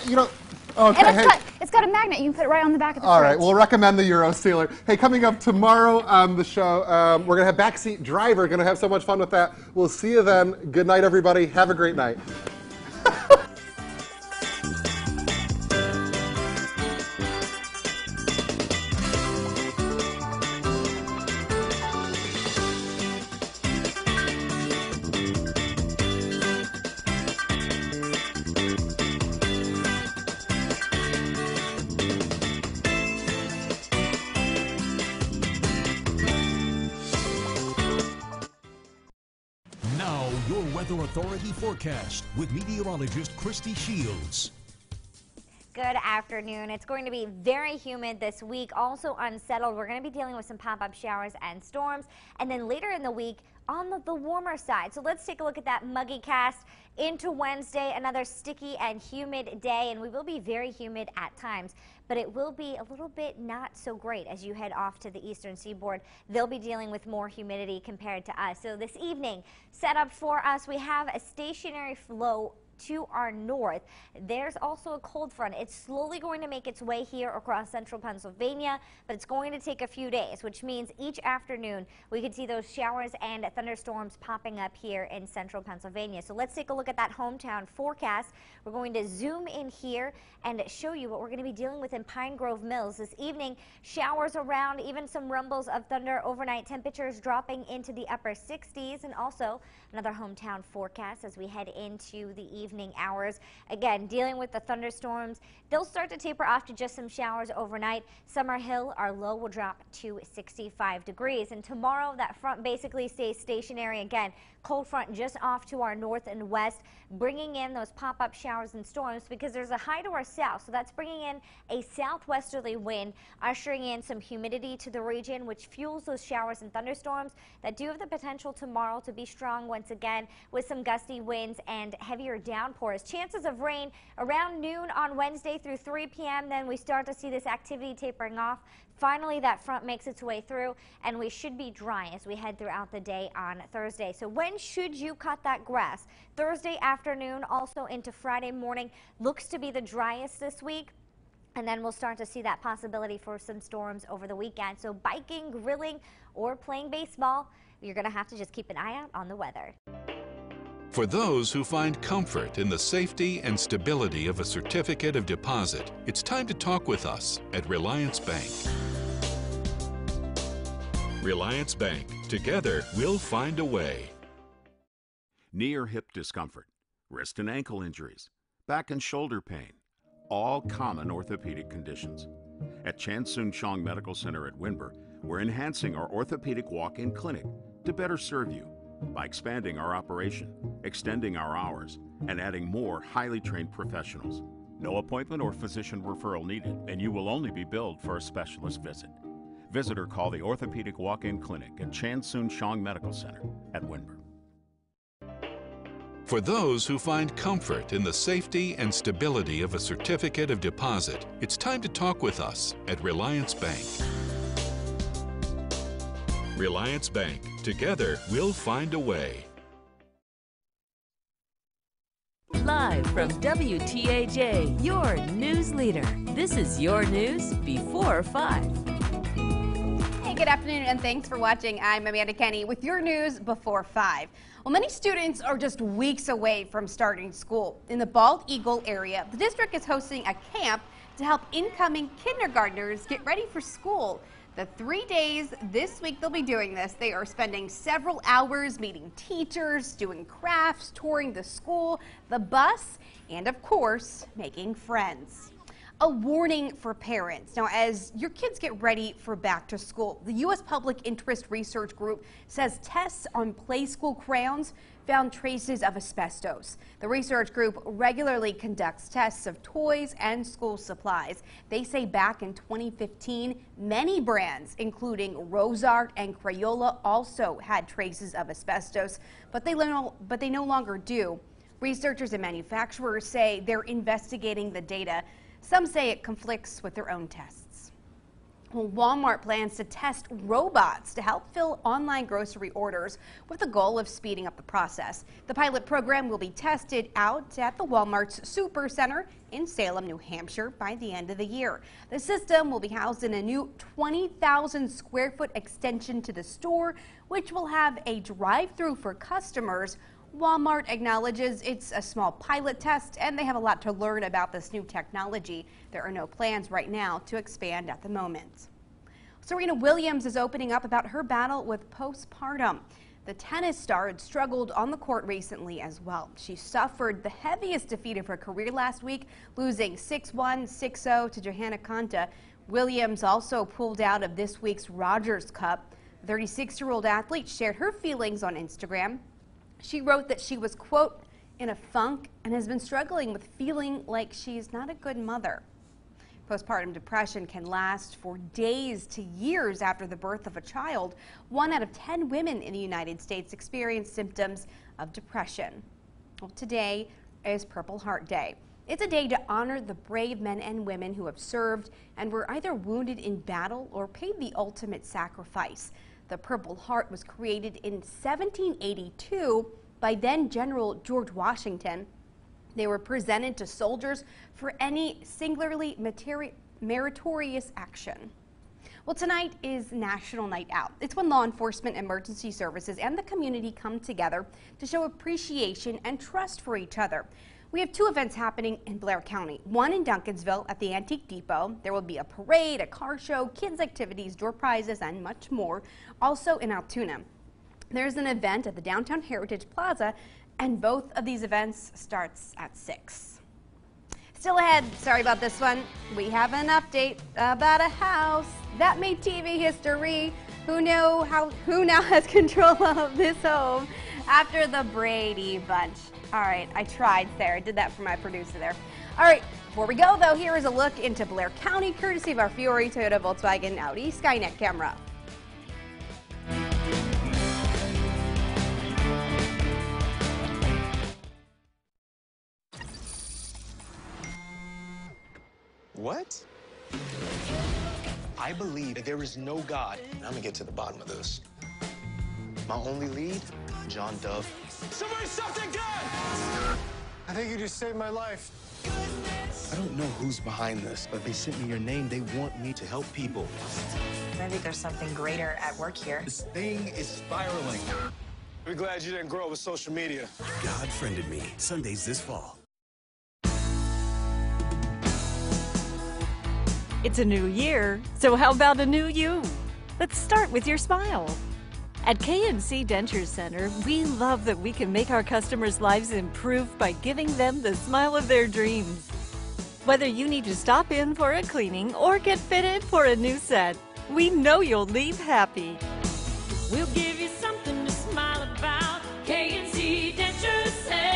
Okay. And it's got a magnet. You can put it right on the back of the All fridge. right, we'll recommend the Euro Sealer. Hey, coming up tomorrow on the show, we're going to have Backseat Driver. Going to have so much fun with that. We'll see you then. Good night, everybody. Have a great night. Your Weather Authority forecast with meteorologist Christy Shields. Good afternoon. It's going to be very humid this week, also unsettled. We're going to be dealing with some pop-up showers and storms, and then later in the week on the warmer side. So let's take a look at that muggy cast into Wednesday, another sticky and humid day, and we will be very humid at times, but it will be a little bit not so great as you head off to the eastern seaboard. They'll be dealing with more humidity compared to us. So this evening, set up for us, we have a stationary flow to our north. There's also a cold front. It's slowly going to make its way here across central Pennsylvania, but it's going to take a few days, which means each afternoon we could see those showers and thunderstorms popping up here in central Pennsylvania. So let's take a look at that hometown forecast. We're going to zoom in here and show you what we're going to be dealing with in Pine Grove Mills this evening. Showers around, even some rumbles of thunder overnight, temperatures dropping into the upper 60s, and also another hometown forecast as we head into the evening hours. Again, dealing with the thunderstorms. They'll start to taper off to just some showers overnight. Summer Hill, our low will drop to 65 degrees. And tomorrow, that front basically stays stationary again. Cold front just off to our north and west, bringing in those pop-up showers and storms because there's a high to our south. So that's bringing in a southwesterly wind, ushering in some humidity to the region, which fuels those showers and thunderstorms that do have the potential tomorrow to be strong once again with some gusty winds and heavier downpours. Chances of rain around noon on Wednesday through 3 p.m. Then we start to see this activity tapering off. Finally, that front makes its way through, and we should be dry as we head throughout the day on Thursday. So when should you cut that grass? Thursday afternoon, also into Friday morning, looks to be the driest this week. And then we'll start to see that possibility for some storms over the weekend. So biking, grilling, or playing baseball, you're going to have to just keep an eye out on the weather. For those who find comfort in the safety and stability of a certificate of deposit, it's time to talk with us at Reliance Bank. Reliance Bank. Together, we'll find a way. Knee or hip discomfort, wrist and ankle injuries, back and shoulder pain, all common orthopedic conditions. At Chan Soon Chong Medical Center at Winber, we're enhancing our orthopedic walk-in clinic to better serve you by expanding our operation, extending our hours, and adding more highly trained professionals. No appointment or physician referral needed, and you will only be billed for a specialist visit. Visit or call the Orthopedic Walk-In Clinic at Chan Soon Chong Medical Center at Winber. For those who find comfort in the safety and stability of a certificate of deposit, it's time to talk with us at Reliance Bank. Reliance Bank. Together, we'll find a way. Live from WTAJ, your news leader. This is your news before 5. Hey, good afternoon, and thanks for watching. I'm Amanda Kenny with your news before 5. Well, many students are just weeks away from starting school. In the Bald Eagle area, the district is hosting a camp to help incoming kindergartners get ready for school. The 3 days this week they'll be doing this, they are spending several hours meeting teachers, doing crafts, touring the school, the bus, and of course, making friends. A warning for parents. Now, as your kids get ready for back to school, the U.S. Public Interest Research Group says tests on play school crayons found traces of asbestos. The research group regularly conducts tests of toys and school supplies. They say back in 2015, many brands, including Rosart and Crayola, also had traces of asbestos, but they no longer do. Researchers and manufacturers say they're investigating the data. Some say it conflicts with their own tests. Well, Walmart plans to test robots to help fill online grocery orders with the goal of speeding up the process. The pilot program will be tested out at the Walmart's Super Center in Salem, New Hampshire by the end of the year. The system will be housed in a new 20,000 square foot extension to the store, which will have a drive-through for customers. Walmart acknowledges it's a small pilot test and they have a lot to learn about this new technology. There are no plans right now to expand at the moment. Serena Williams is opening up about her battle with postpartum. The tennis star had struggled on the court recently as well. She suffered the heaviest defeat of her career last week, losing 6-1, 6-0 to Johanna Konta. Williams also pulled out of this week's Rogers Cup. The 36-year-old athlete shared her feelings on Instagram. She wrote that she was, quote, in a funk and has been struggling with feeling like she's not a good mother. Postpartum depression can last for days to years after the birth of a child. 1 out of 10 women in the United States experience symptoms of depression. Well, today is Purple Heart Day. It's a day to honor the brave men and women who have served and were either wounded in battle or paid the ultimate sacrifice. The Purple Heart was created in 1782 by then General George Washington. They were presented to soldiers for any singularly meritorious action. Well, tonight is National Night Out. It's when law enforcement, emergency services, and the community come together to show appreciation and trust for each other. We have 2 events happening in Blair County. One in Duncansville at the Antique Depot. There will be a parade, a car show, kids' activities, door prizes, and much more. Also in Altoona, there's an event at the Downtown Heritage Plaza, and both of these events starts at 6. Still ahead, sorry about this one, we have an update about a house that made TV history. Who now has control of this home after the Brady Bunch. All right, I tried, Sarah. I did that for my producer there. All right, before we go, though, here is a look into Blair County, courtesy of our Fiore Toyota Volkswagen Audi Skynet camera. What? I believe that there is no God. And I'm gonna get to the bottom of this. My only lead, John Dove. Somebody stop that gun! I think you just saved my life. I don't know who's behind this, but they sent me your name. They want me to help people. Maybe there's something greater at work here. This thing is spiraling. We're glad you didn't grow up with social media. God Friended Me, Sundays this fall. It's a new year, so how about a new you? Let's start with your smile. At KNC Denture Center, we love that we can make our customers' lives improve by giving them the smile of their dreams. Whether you need to stop in for a cleaning or get fitted for a new set, we know you'll leave happy. We'll give you something to smile about. KNC Denture Centers.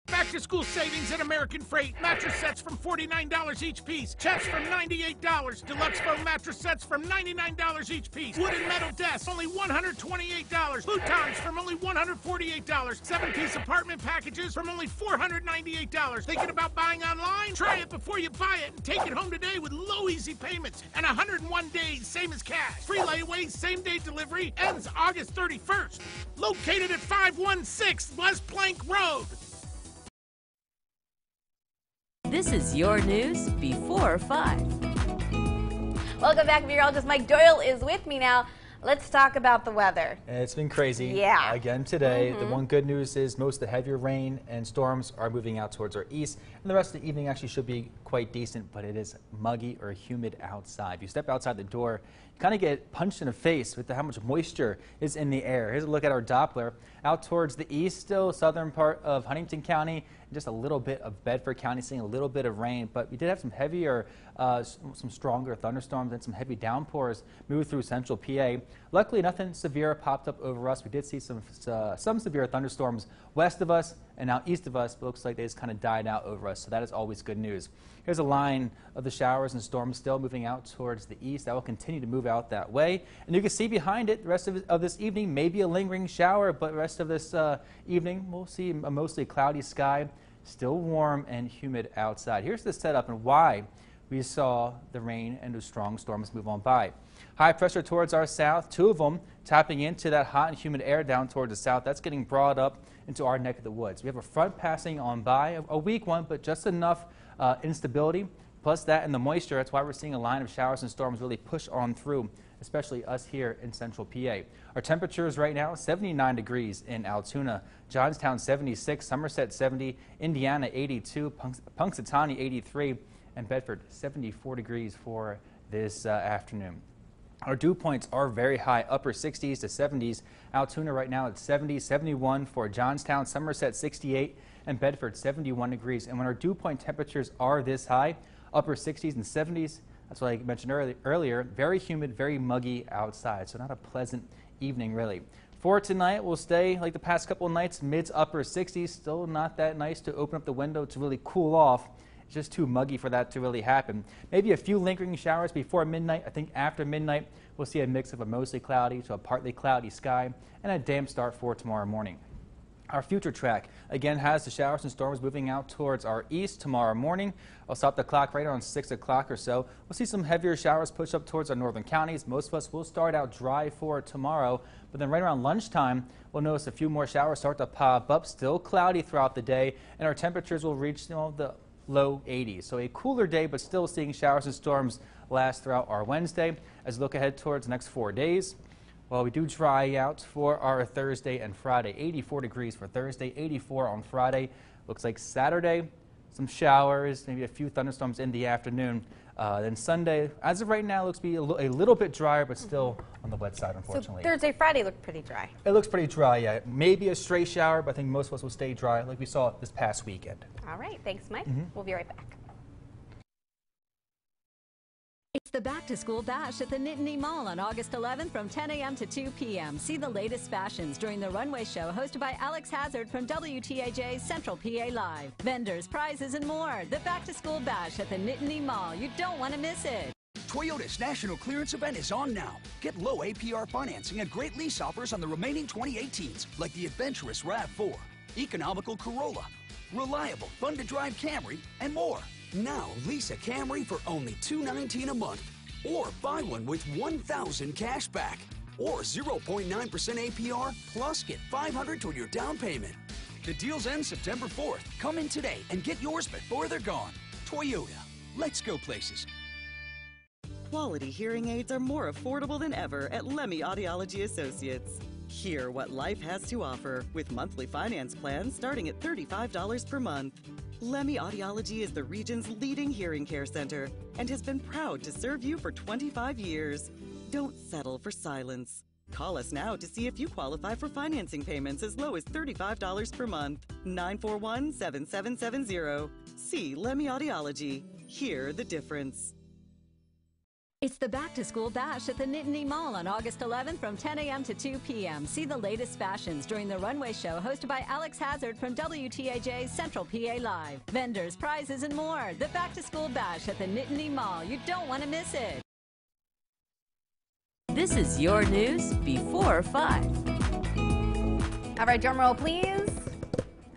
Back to school savings at American Freight. Mattress sets from $49 each piece. Chests from $98. Deluxe foam mattress sets from $99 each piece. Wood and metal desks, only $128. Futons from only $148. 7-piece apartment packages from only $498. Thinking about buying online? Try it before you buy it and take it home today with low easy payments and 101 days, same as cash. Free layaway, same-day delivery, ends August 31st. Located at 516 West Plank Road. This is your news before 5. Welcome back, meteorologist Mike Doyle is with me now. Let's talk about the weather. It's been crazy. Yeah. Again today. The one good news is most of the heavier rain and storms are moving out towards our east, and the rest of the evening actually should be quite decent, but it is muggy or humid outside. If you step outside the door, you kind of get punched in the face with how much moisture is in the air. Here's a look at our Doppler. Out towards the east, still southern part of Huntington County, just a little bit of Bedford County, seeing a little bit of rain, but we did have some heavier, some stronger thunderstorms and some heavy downpours move through central PA. Luckily, nothing severe popped up over us. We did see some severe thunderstorms west of us and now east of us, but looks like they just kind of died out over us, so that is always good news. Here's a line of the showers and storms still moving out towards the east. That will continue to move out that way. And you can see behind it, the rest of this evening, maybe a lingering shower, but the rest of this evening, we'll see a mostly cloudy sky, still warm and humid outside. Here's the setup and why we saw the rain and the strong storms move on by. High pressure towards our south, 2 of them tapping into that hot and humid air down towards the south. That's getting brought up into our neck of the woods. We have a front passing on by, a weak one, but just enough instability. Plus that and the moisture, that's why we're seeing a line of showers and storms really push on through, especially us here in central PA. Our temperatures right now, 79 degrees in Altoona, Johnstown 76, Somerset 70, Indiana 82, Punxsutawney 83, and Bedford 74 degrees for this afternoon. Our dew points are very high, upper 60s to 70s. Altoona right now at 70, 71 for Johnstown, Somerset 68, and Bedford 71 degrees. And when our dew point temperatures are this high, upper 60s and 70s, that's what I mentioned earlier, very humid, very muggy outside, so not a pleasant evening really. For tonight, we'll stay like the past couple of nights, mid to upper 60s. Still not that nice to open up the window to really cool off. It's just too muggy for that to really happen. Maybe a few lingering showers before midnight. I think after midnight, we'll see a mix of a mostly cloudy to a partly cloudy sky and a damp start for tomorrow morning. Our future track, again, has the showers and storms moving out towards our east tomorrow morning. I'll stop the clock right around 6 o'clock or so. We'll see some heavier showers push up towards our northern counties. Most of us will start out dry for tomorrow, but then right around lunchtime, we'll notice a few more showers start to pop up. Still cloudy throughout the day, and our temperatures will reach the low 80s. So a cooler day, but still seeing showers and storms last throughout our Wednesday. As we look ahead towards the next 4 days, well, we do dry out for our Thursday and Friday. 84 degrees for Thursday, 84 on Friday. Looks like Saturday, some showers, maybe a few thunderstorms in the afternoon. Then Sunday, as of right now, looks to be a little bit drier, but still on the wet side, unfortunately. So Thursday, Friday look pretty dry. It looks pretty dry, yeah. Maybe a stray shower, but I think most of us will stay dry like we saw this past weekend. All right, thanks, Mike. We'll be right back. It's the Back to School Bash at the Nittany Mall on August 11th from 10 a.m. to 2 p.m. See the latest fashions during the runway show hosted by Alex Hazard from WTAJ Central PA Live. Vendors, prizes, and more. The Back to School Bash at the Nittany Mall. You don't want to miss it. Toyota's national clearance event is on now. Get low APR financing and great lease offers on the remaining 2018s, like the adventurous RAV4, economical Corolla, reliable, fun-to-drive Camry, and more. Now, lease a Camry for only $219 a month, or buy one with $1,000 cash back, or 0.9% APR, plus get $500 toward your down payment. The deals end September 4th. Come in today and get yours before they're gone. Toyota. Let's go places. Quality hearing aids are more affordable than ever at Lemmy Audiology Associates. Hear what life has to offer with monthly finance plans starting at $35 per month. Lemmy Audiology is the region's leading hearing care center and has been proud to serve you for 25 years. Don't settle for silence. Call us now to see if you qualify for financing payments as low as $35 per month. 941-7770. See Lemmy Audiology. Hear the difference. It's the Back to School Bash at the Nittany Mall on August 11th from 10 a.m. to 2 p.m. See the latest fashions during the runway show hosted by Alex Hazard from WTAJ Central PA Live. Vendors, prizes, and more. The Back to School Bash at the Nittany Mall. You don't want to miss it. This is your news before 5. All right, drum roll, please.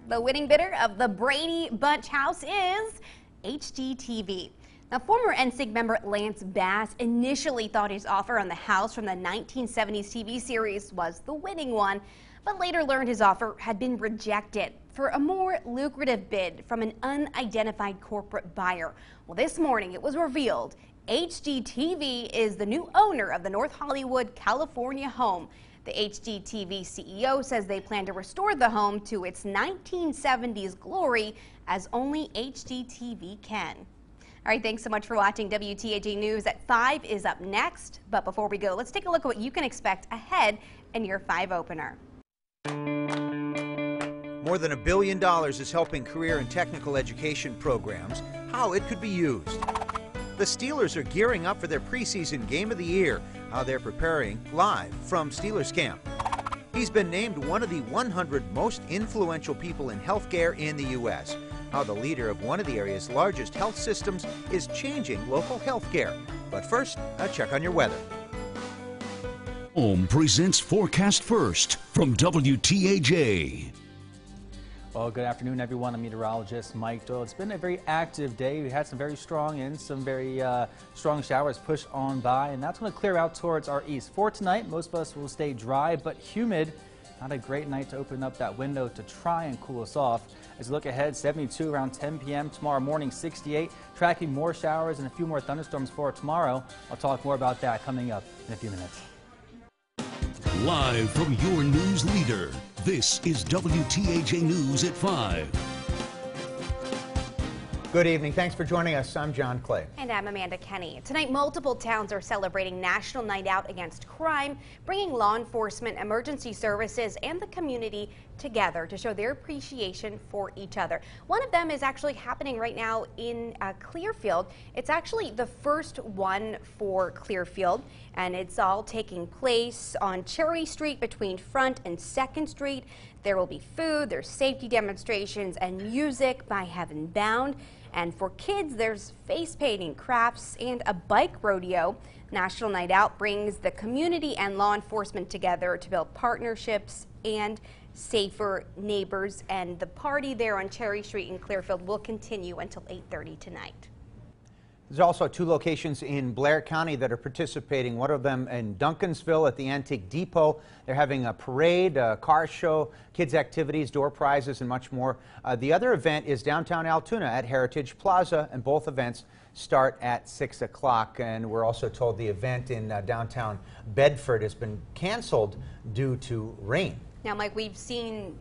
The winning bidder of the Brady Bunch house is HGTV. Now, former NSYNC member Lance Bass initially thought his offer on the house from the 1970s TV series was the winning one, but later learned his offer had been rejected for a more lucrative bid from an unidentified corporate buyer. Well, this morning it was revealed HGTV is the new owner of the North Hollywood, California home. The HGTV CEO says they plan to restore the home to its 1970s glory, as only HGTV can. All right, thanks so much for watching. WTAJ News at 5 is up next. But before we go, let's take a look at what you can expect ahead in your 5 opener. More than $1 billion is helping career and technical education programs. How it could be used. The Steelers are gearing up for their preseason game of the year. How they're preparing, live from Steelers camp. He's been named one of the 100 most influential people in healthcare in the U.S. How the leader of one of the area's largest health systems is changing local health care. But first, a check on your weather. Home presents Forecast First from WTAJ. Well, good afternoon, everyone. I'm meteorologist Mike Doyle. It's been a very active day. We had some very strong and some very strong showers push on by, and that's going to clear out towards our east. For tonight, most of us will stay dry but humid. Not a great night to open up that window to try and cool us off. As we look ahead, 72 around 10 p.m. Tomorrow morning, 68. Tracking more showers and a few more thunderstorms for tomorrow. I'll talk more about that coming up in a few minutes. Live from your news leader, this is WTAJ News at 5. Good evening. Thanks for joining us. I'm John Clay. And I'm Amanda Kenny. Tonight, multiple towns are celebrating National Night Out Against Crime, bringing law enforcement, emergency services, and the community together to show their appreciation for each other. One of them is actually happening right now in Clearfield. It's actually the first one for Clearfield, and it's all taking place on Cherry Street between Front and 2nd Street. There will be food, there's safety demonstrations, and music by Heaven Bound. And for kids, there's face painting, crafts, and a bike rodeo. National Night Out brings the community and law enforcement together to build partnerships and safer neighbors. And the party there on Cherry Street in Clearfield will continue until 8:30 tonight. There's also 2 locations in Blair County that are participating. One of them in Duncansville at the Antique Depot. They're having a parade, a car show, kids activities, door prizes, and much more. The other event is downtown Altoona at Heritage Plaza, and both events start at 6 o'clock. And we're also told the event in downtown Bedford has been canceled due to rain. Now, Mike, we've seen,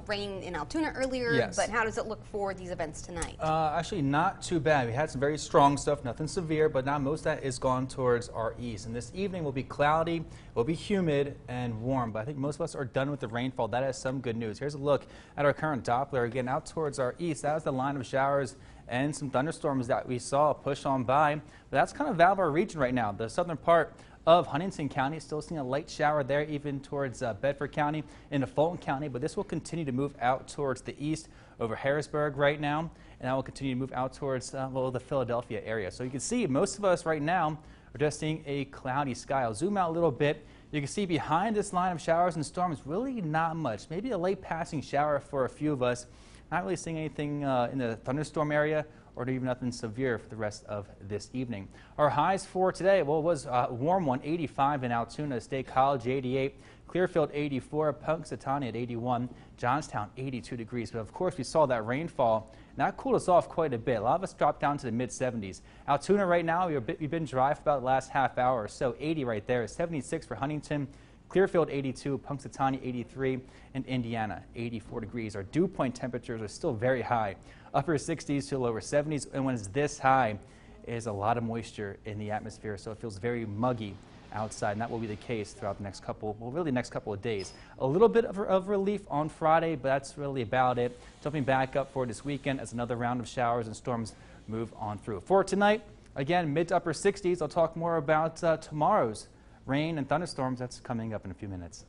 rain in Altoona earlier, Yes. but how does it look for these events tonight? Actually, not too bad. We had some very strong stuff, nothing severe, but now most of that is gone towards our east. And this evening will be cloudy, will be humid and warm, but I think most of us are done with the rainfall. That is some good news. Here's a look at our current Doppler. Again, out towards our east, that was the line of showers and some thunderstorms that we saw push on by. But that's kind of out of our region right now. The southern part of Huntington County, still seeing a light shower there, even towards Bedford County into Fulton County, but this will continue to move out towards the east over Harrisburg right now, and that will continue to move out towards the Philadelphia area. So you can see most of us right now are just seeing a cloudy sky. I'll zoom out a little bit. You can see behind this line of showers and storms, really not much. Maybe a late passing shower for a few of us. Not really seeing anything in the thunderstorm area, or even nothing severe for the rest of this evening. Our highs for today, well, it was a warm one, 85 in Altoona, State College 88, Clearfield 84, Punxsutawney at 81, Johnstown 82 degrees. But of course, we saw that rainfall, and that cooled us off quite a bit. A lot of us dropped down to the mid-70s. Altoona right now, we've been dry for about the last half hour or so. 80 right there, 76 for Huntington, Clearfield 82, Punxsutawney 83, and Indiana 84 degrees. Our dew point temperatures are still very high, upper 60s to lower 70s, and when it's this high, is a lot of moisture in the atmosphere, so it feels very muggy outside, and that will be the case throughout the next couple, well, really next couple of days. A little bit of relief on Friday, but that's really about it. Jumping back up for this weekend as another round of showers and storms move on through. For tonight, again, mid to upper 60s. I'll talk more about tomorrow's rain and thunderstorms. That's coming up in a few minutes.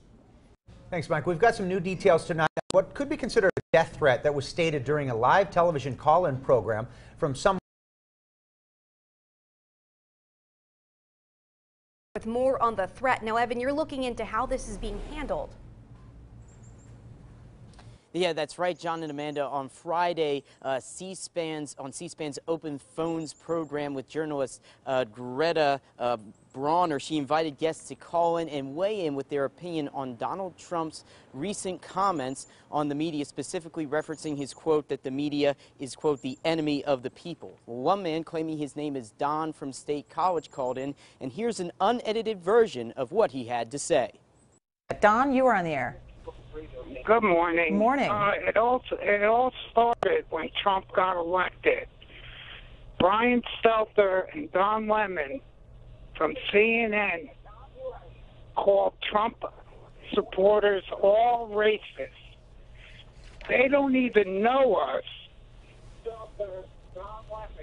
Thanks, Mike. We've got some new details tonight. What could be considered a death threat that was stated during a live television call-in program from some. With more on the threat. Now, Evan, you're looking into how this is being handled. Yeah, that's right, John and Amanda. On Friday, C-SPAN's Open Phones program with journalist Greta Bronner, she invited guests to call in and weigh in with their opinion on Donald Trump's recent comments on the media, specifically referencing his quote that the media is, quote, the enemy of the people. Well, one man claiming his name is Don from State College called in, and here's an unedited version of what he had to say. Don, you are on the air. Good morning. Morning. It all started when Trump got elected. Brian Stelter and Don Lemon from CNN called Trump supporters all racist. They don't even know us.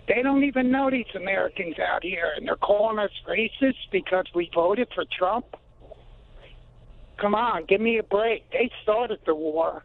They don't even know these Americans out here, and they're calling us racist because we voted for Trump. Come on, give me a break. They started the war.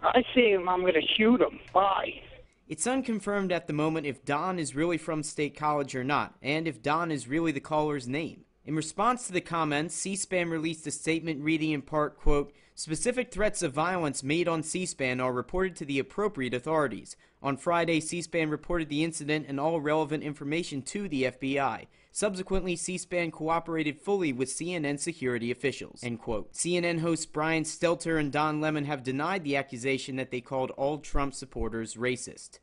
I see him, I'm going to shoot him. Bye. It's unconfirmed at the moment if Don is really from State College or not, and if Don is really the caller's name. In response to the comments, C-SPAN released a statement reading in part, quote, specific threats of violence made on C-SPAN are reported to the appropriate authorities. On Friday, C-SPAN reported the incident and all relevant information to the FBI. Subsequently, C-SPAN cooperated fully with CNN security officials, end quote. CNN hosts Brian Stelter and Don Lemon have denied the accusation that they called all Trump supporters racist.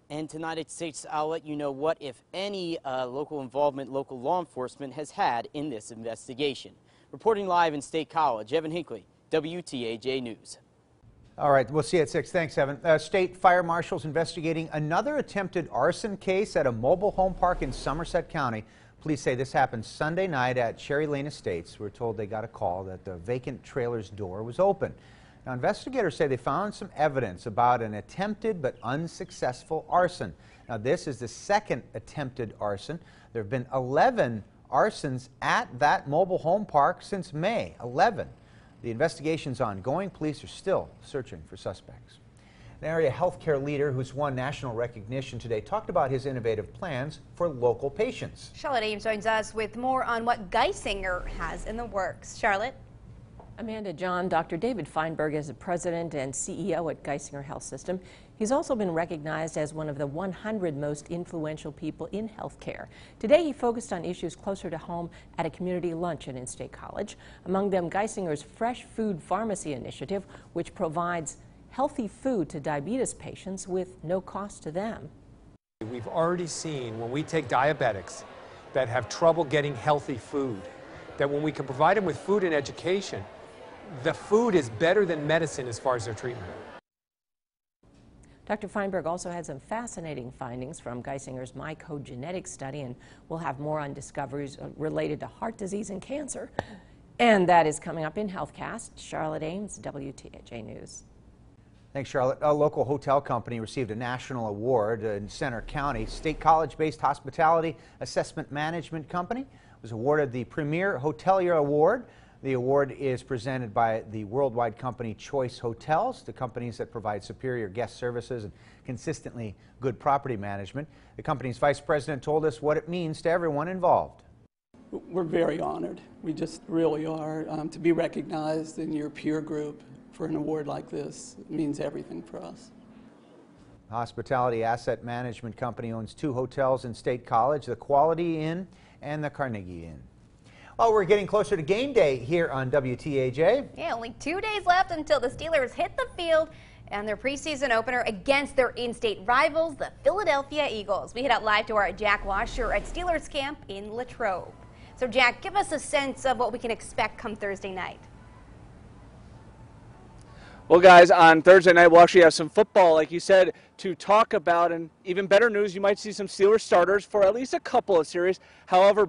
And tonight at 6, I'll let you know what, if any, local involvement local law enforcement has had in this investigation. Reporting live in State College, Evan Hinckley, WTAJ News. All right, we'll see you at 6. Thanks, Evan. State fire marshals investigating another attempted arson case at a mobile home park in Somerset County. Police say this happened Sunday night at Cherry Lane Estates. We're told they got a call that the vacant trailer's door was open. Now, investigators say they found some evidence about an attempted but unsuccessful arson. Now, this is the second attempted arson. There have been 11 arsons at that mobile home park since May. 11. The investigation's ongoing. Police are still searching for suspects. An area healthcare leader who's won national recognition today talked about his innovative plans for local patients. Charlotte Ames joins us with more on what Geisinger has in the works. Charlotte? Amanda, John, Dr. David Feinberg is the president and CEO at Geisinger Health System. He's also been recognized as one of the 100 most influential people in healthcare. Today he focused on issues closer to home at a community luncheon in State College. Among them, Geisinger's Fresh Food Pharmacy initiative, which provides healthy food to diabetes patients with no cost to them. We've already seen when we take diabetics that have trouble getting healthy food, that when we can provide them with food and education, the food is better than medicine as far as their treatment. Dr. Feinberg also had some fascinating findings from Geisinger's MyCode genetics study, and we'll have more on discoveries related to heart disease and cancer. And that is coming up in HealthCast. Charlotte Ames, WTAJ News. Thanks, Charlotte. A local hotel company received a national award in Center County. State College-based hospitality assessment management company was awarded the Premier Hotelier Award. The award is presented by the worldwide company Choice Hotels, the companies that provide superior guest services and consistently good property management. The company's vice president told us what it means to everyone involved. We're very honored. We just really are. To be recognized in your peer group for an award like this means everything for us. The hospitality asset management company owns 2 hotels in State College, the Quality Inn and the Carnegie Inn. Well, we're getting closer to game day here on WTAJ. Yeah, only 2 days left until the Steelers hit the field and their preseason opener against their in-state rivals, the Philadelphia Eagles. We head out live to our Jack Washer at Steelers camp in Latrobe. So, Jack, give us a sense of what we can expect come Thursday night. Well, guys, on Thursday night, we'll actually have some football, like you said, to talk about. And even better news, you might see some Steelers starters for at least a couple of series. However,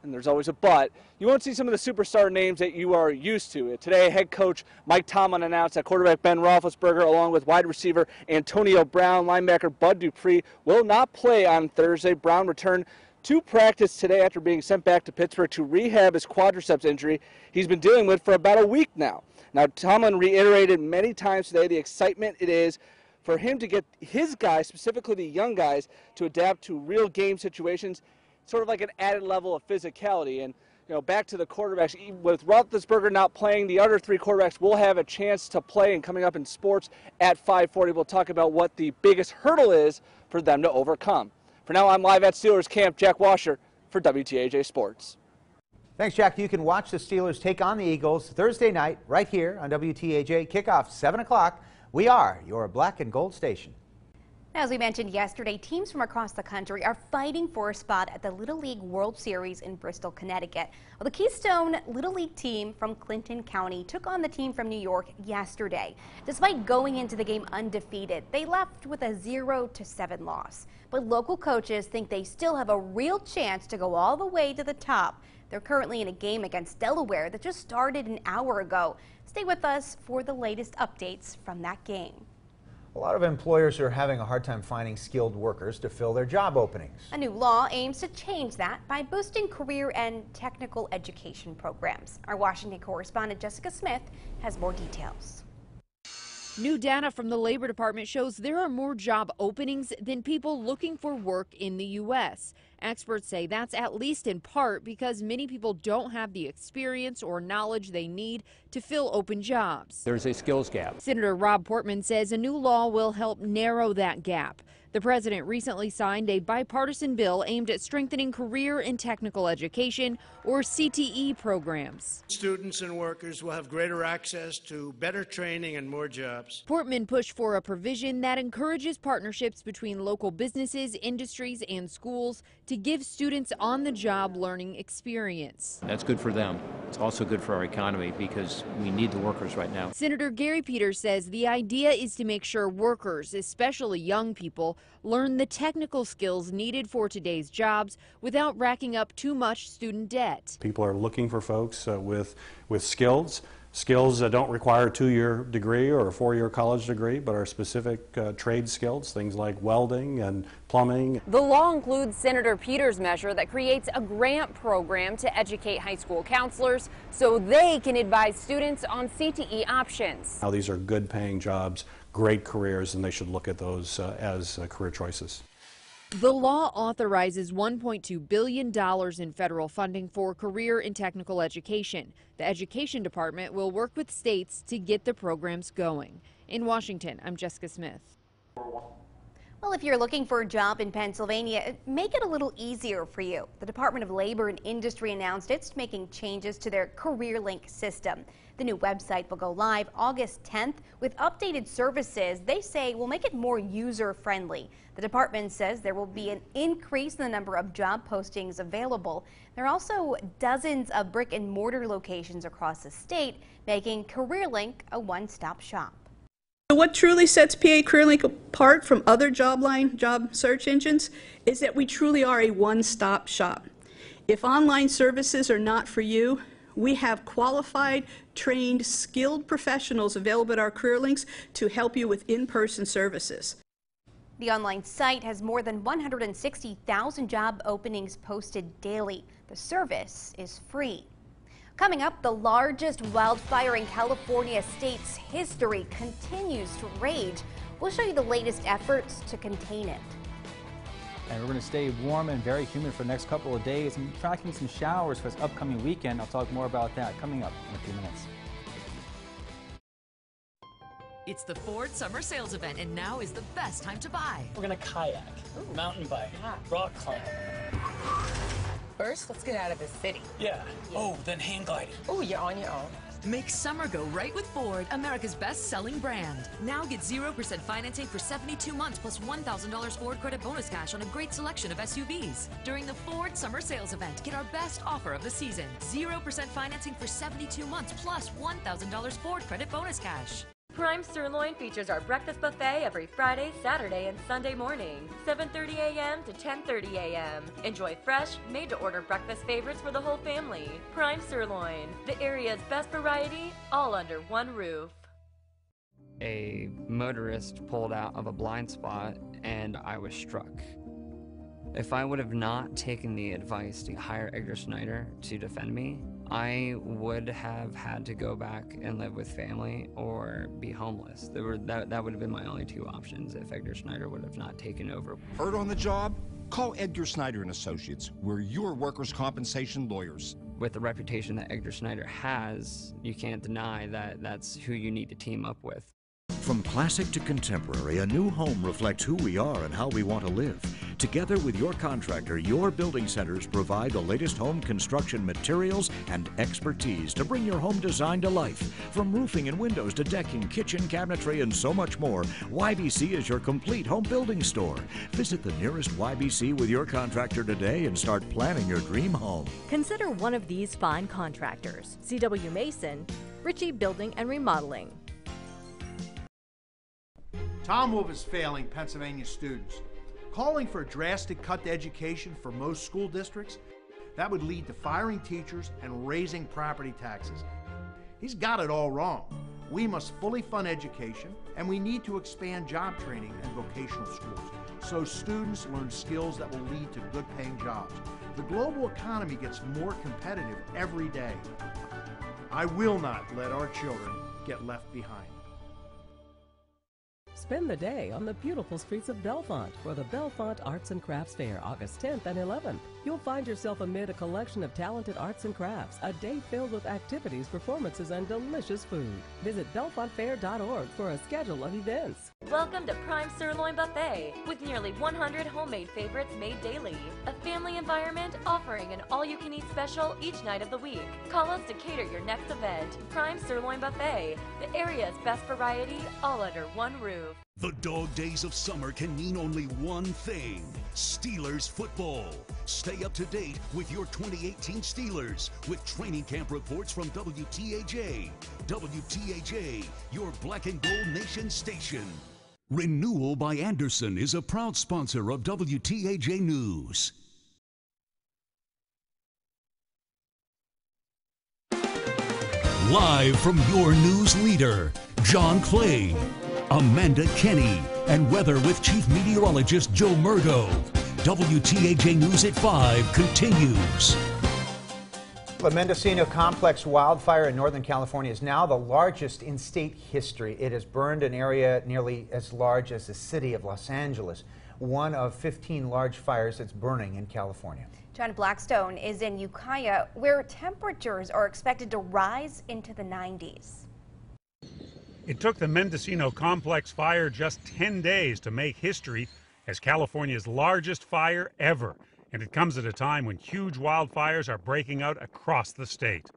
and there's always a but, you won't see some of the superstar names that you are used to. Today, head coach Mike Tomlin announced that quarterback Ben Roethlisberger, along with wide receiver Antonio Brown, linebacker Bud Dupree, will not play on Thursday. Brown returned to practice today after being sent back to Pittsburgh to rehab his quadriceps injury he's been dealing with for about a week now. Now, Tomlin reiterated many times today the excitement it is for him to get his guys, specifically the young guys, to adapt to real game situations, sort of like an added level of physicality. And, you know, back to the quarterbacks, with Roethlisberger not playing, the other 3 quarterbacks will have a chance to play. And coming up in sports at 5:40, we'll talk about what the biggest hurdle is for them to overcome. For now, I'm live at Steelers camp. Jack Washer for WTAJ Sports. Thanks, Jack. You can watch the Steelers take on the Eagles Thursday night right here on WTAJ. Kickoff 7 o'clock. We are your black and gold station. As we mentioned yesterday, teams from across the country are fighting for a spot at the Little League World Series in Bristol, Connecticut. Well, the Keystone Little League team from Clinton County took on the team from New York yesterday. Despite going into the game undefeated, they left with a 0-7 loss. But local coaches think they still have a real chance to go all the way to the top. They're currently in a game against Delaware that just started an hour ago. Stay with us for the latest updates from that game. A lot of employers are having a hard time finding skilled workers to fill their job openings. A new law aims to change that by boosting career and technical education programs. Our Washington correspondent Jessica Smith has more details. New data from the Labor Department shows there are more job openings than people looking for work in the U.S. Experts say that's at least in part because many people don't have the experience or knowledge they need to fill open jobs. There's a skills gap. Senator Rob Portman says a new law will help narrow that gap. The president recently signed a bipartisan bill aimed at strengthening career and technical education, or CTE, programs. Students and workers will have greater access to better training and more jobs. Portman pushed for a provision that encourages partnerships between local businesses, industries, and schools to to give students on-the-job learning experience. That's good for them. It's also good for our economy because we need the workers right now. Senator Gary Peters says the idea is to make sure workers, especially young people, learn the technical skills needed for today's jobs without racking up too much student debt. People are looking for folks with skills. Skills that don't require a 2-year degree or a 4-year college degree, but are specific trade skills, things like welding and plumbing. The law includes Senator Peters' measure that creates a grant program to educate high school counselors so they can advise students on CTE options. Now, these are good paying jobs, great careers, and they should look at those as career choices. The law authorizes $1.2 billion in federal funding for career and technical education. The Education Department will work with states to get the programs going. In Washington, I'm Jessica Smith. Well, if you're looking for a job in Pennsylvania, make it a little easier for you. The Department of Labor and Industry announced it's making changes to their CareerLink system. The new website will go live August 10th with updated services they say will make it more user-friendly. The department says there will be an increase in the number of job postings available. There are also dozens of brick-and-mortar locations across the state, making CareerLink a one-stop shop. What truly sets PA CareerLink apart from other job search engines is that we truly are a one-stop shop. If online services are not for you, we have qualified, trained, skilled professionals available at our CareerLinks to help you with in-person services. The online site has more than 160,000 job openings posted daily. The service is free. Coming up, the largest wildfire in California state's history continues to rage. We'll show you the latest efforts to contain it. And we're going to stay warm and very humid for the next couple of days and tracking some showers for this upcoming weekend. I'll talk more about that coming up in a few minutes. It's the Ford Summer Sales Event, and now is the best time to buy. We're gonna kayak, mountain bike, rock climb. First, let's get out of the city. Yeah. Oh, then hang gliding. Oh, you're on your own. Make summer go right with Ford, America's best-selling brand. Now get 0% financing for 72 months plus $1,000 Ford credit bonus cash on a great selection of SUVs. During the Ford Summer Sales Event, get our best offer of the season. 0% financing for 72 months plus $1,000 Ford credit bonus cash. Prime Sirloin features our breakfast buffet every Friday, Saturday, and Sunday morning, 7:30 a.m. to 10:30 a.m. Enjoy fresh, made-to-order breakfast favorites for the whole family. Prime Sirloin, the area's best variety, all under one roof. A motorist pulled out of a blind spot and I was struck. If I would have not taken the advice to hire Edgar Snyder to defend me, I would have had to go back and live with family or be homeless. That would have been my only two options if Edgar Snyder would have not taken over. Hurt on the job? Call Edgar Snyder & Associates. We're your workers' compensation lawyers. With the reputation that Edgar Snyder has, you can't deny that that's who you need to team up with. From classic to contemporary, a new home reflects who we are and how we want to live. Together with your contractor, your building centers provide the latest home construction materials and expertise to bring your home design to life. From roofing and windows to decking, kitchen cabinetry, and so much more, YBC is your complete home building store. Visit the nearest YBC with your contractor today and start planning your dream home. Consider one of these fine contractors: C.W. Mason, Ritchie Building and Remodeling. Tom Wolf is failing Pennsylvania students. Calling for a drastic cut to education for most school districts, that would lead to firing teachers and raising property taxes. He's got it all wrong. We must fully fund education, and we need to expand job training and vocational schools so students learn skills that will lead to good-paying jobs. The global economy gets more competitive every day. I will not let our children get left behind. Spend the day on the beautiful streets of Bellefonte for the Bellefonte Arts and Crafts Fair, August 10th and 11th. You'll find yourself amid a collection of talented arts and crafts, a day filled with activities, performances, and delicious food. Visit BellefonteFair.org for a schedule of events. Welcome to Prime Sirloin Buffet, with nearly 100 homemade favorites made daily. A family environment offering an all-you-can-eat special each night of the week. Call us to cater your next event. Prime Sirloin Buffet, the area's best variety, all under one roof. The dog days of summer can mean only one thing: Steelers football. Stay up to date with your 2018 Steelers with training camp reports from WTAJ. WTAJ, your black and gold nation station. Renewal by Anderson is a proud sponsor of WTAJ News. Live from your news leader, John Clay, Amanda Kenny, and weather with Chief Meteorologist Joe Murdo. WTAJ News at 5 continues. The Mendocino Complex wildfire in Northern California is now the largest in state history. It has burned an area nearly as large as the city of Los Angeles, one of 15 large fires that's burning in California. John Blackstone is in Ukiah, where temperatures are expected to rise into the 90s. It took the Mendocino Complex fire just 10 days to make history as California's largest fire ever. And it comes at a time when huge wildfires are breaking out across the state.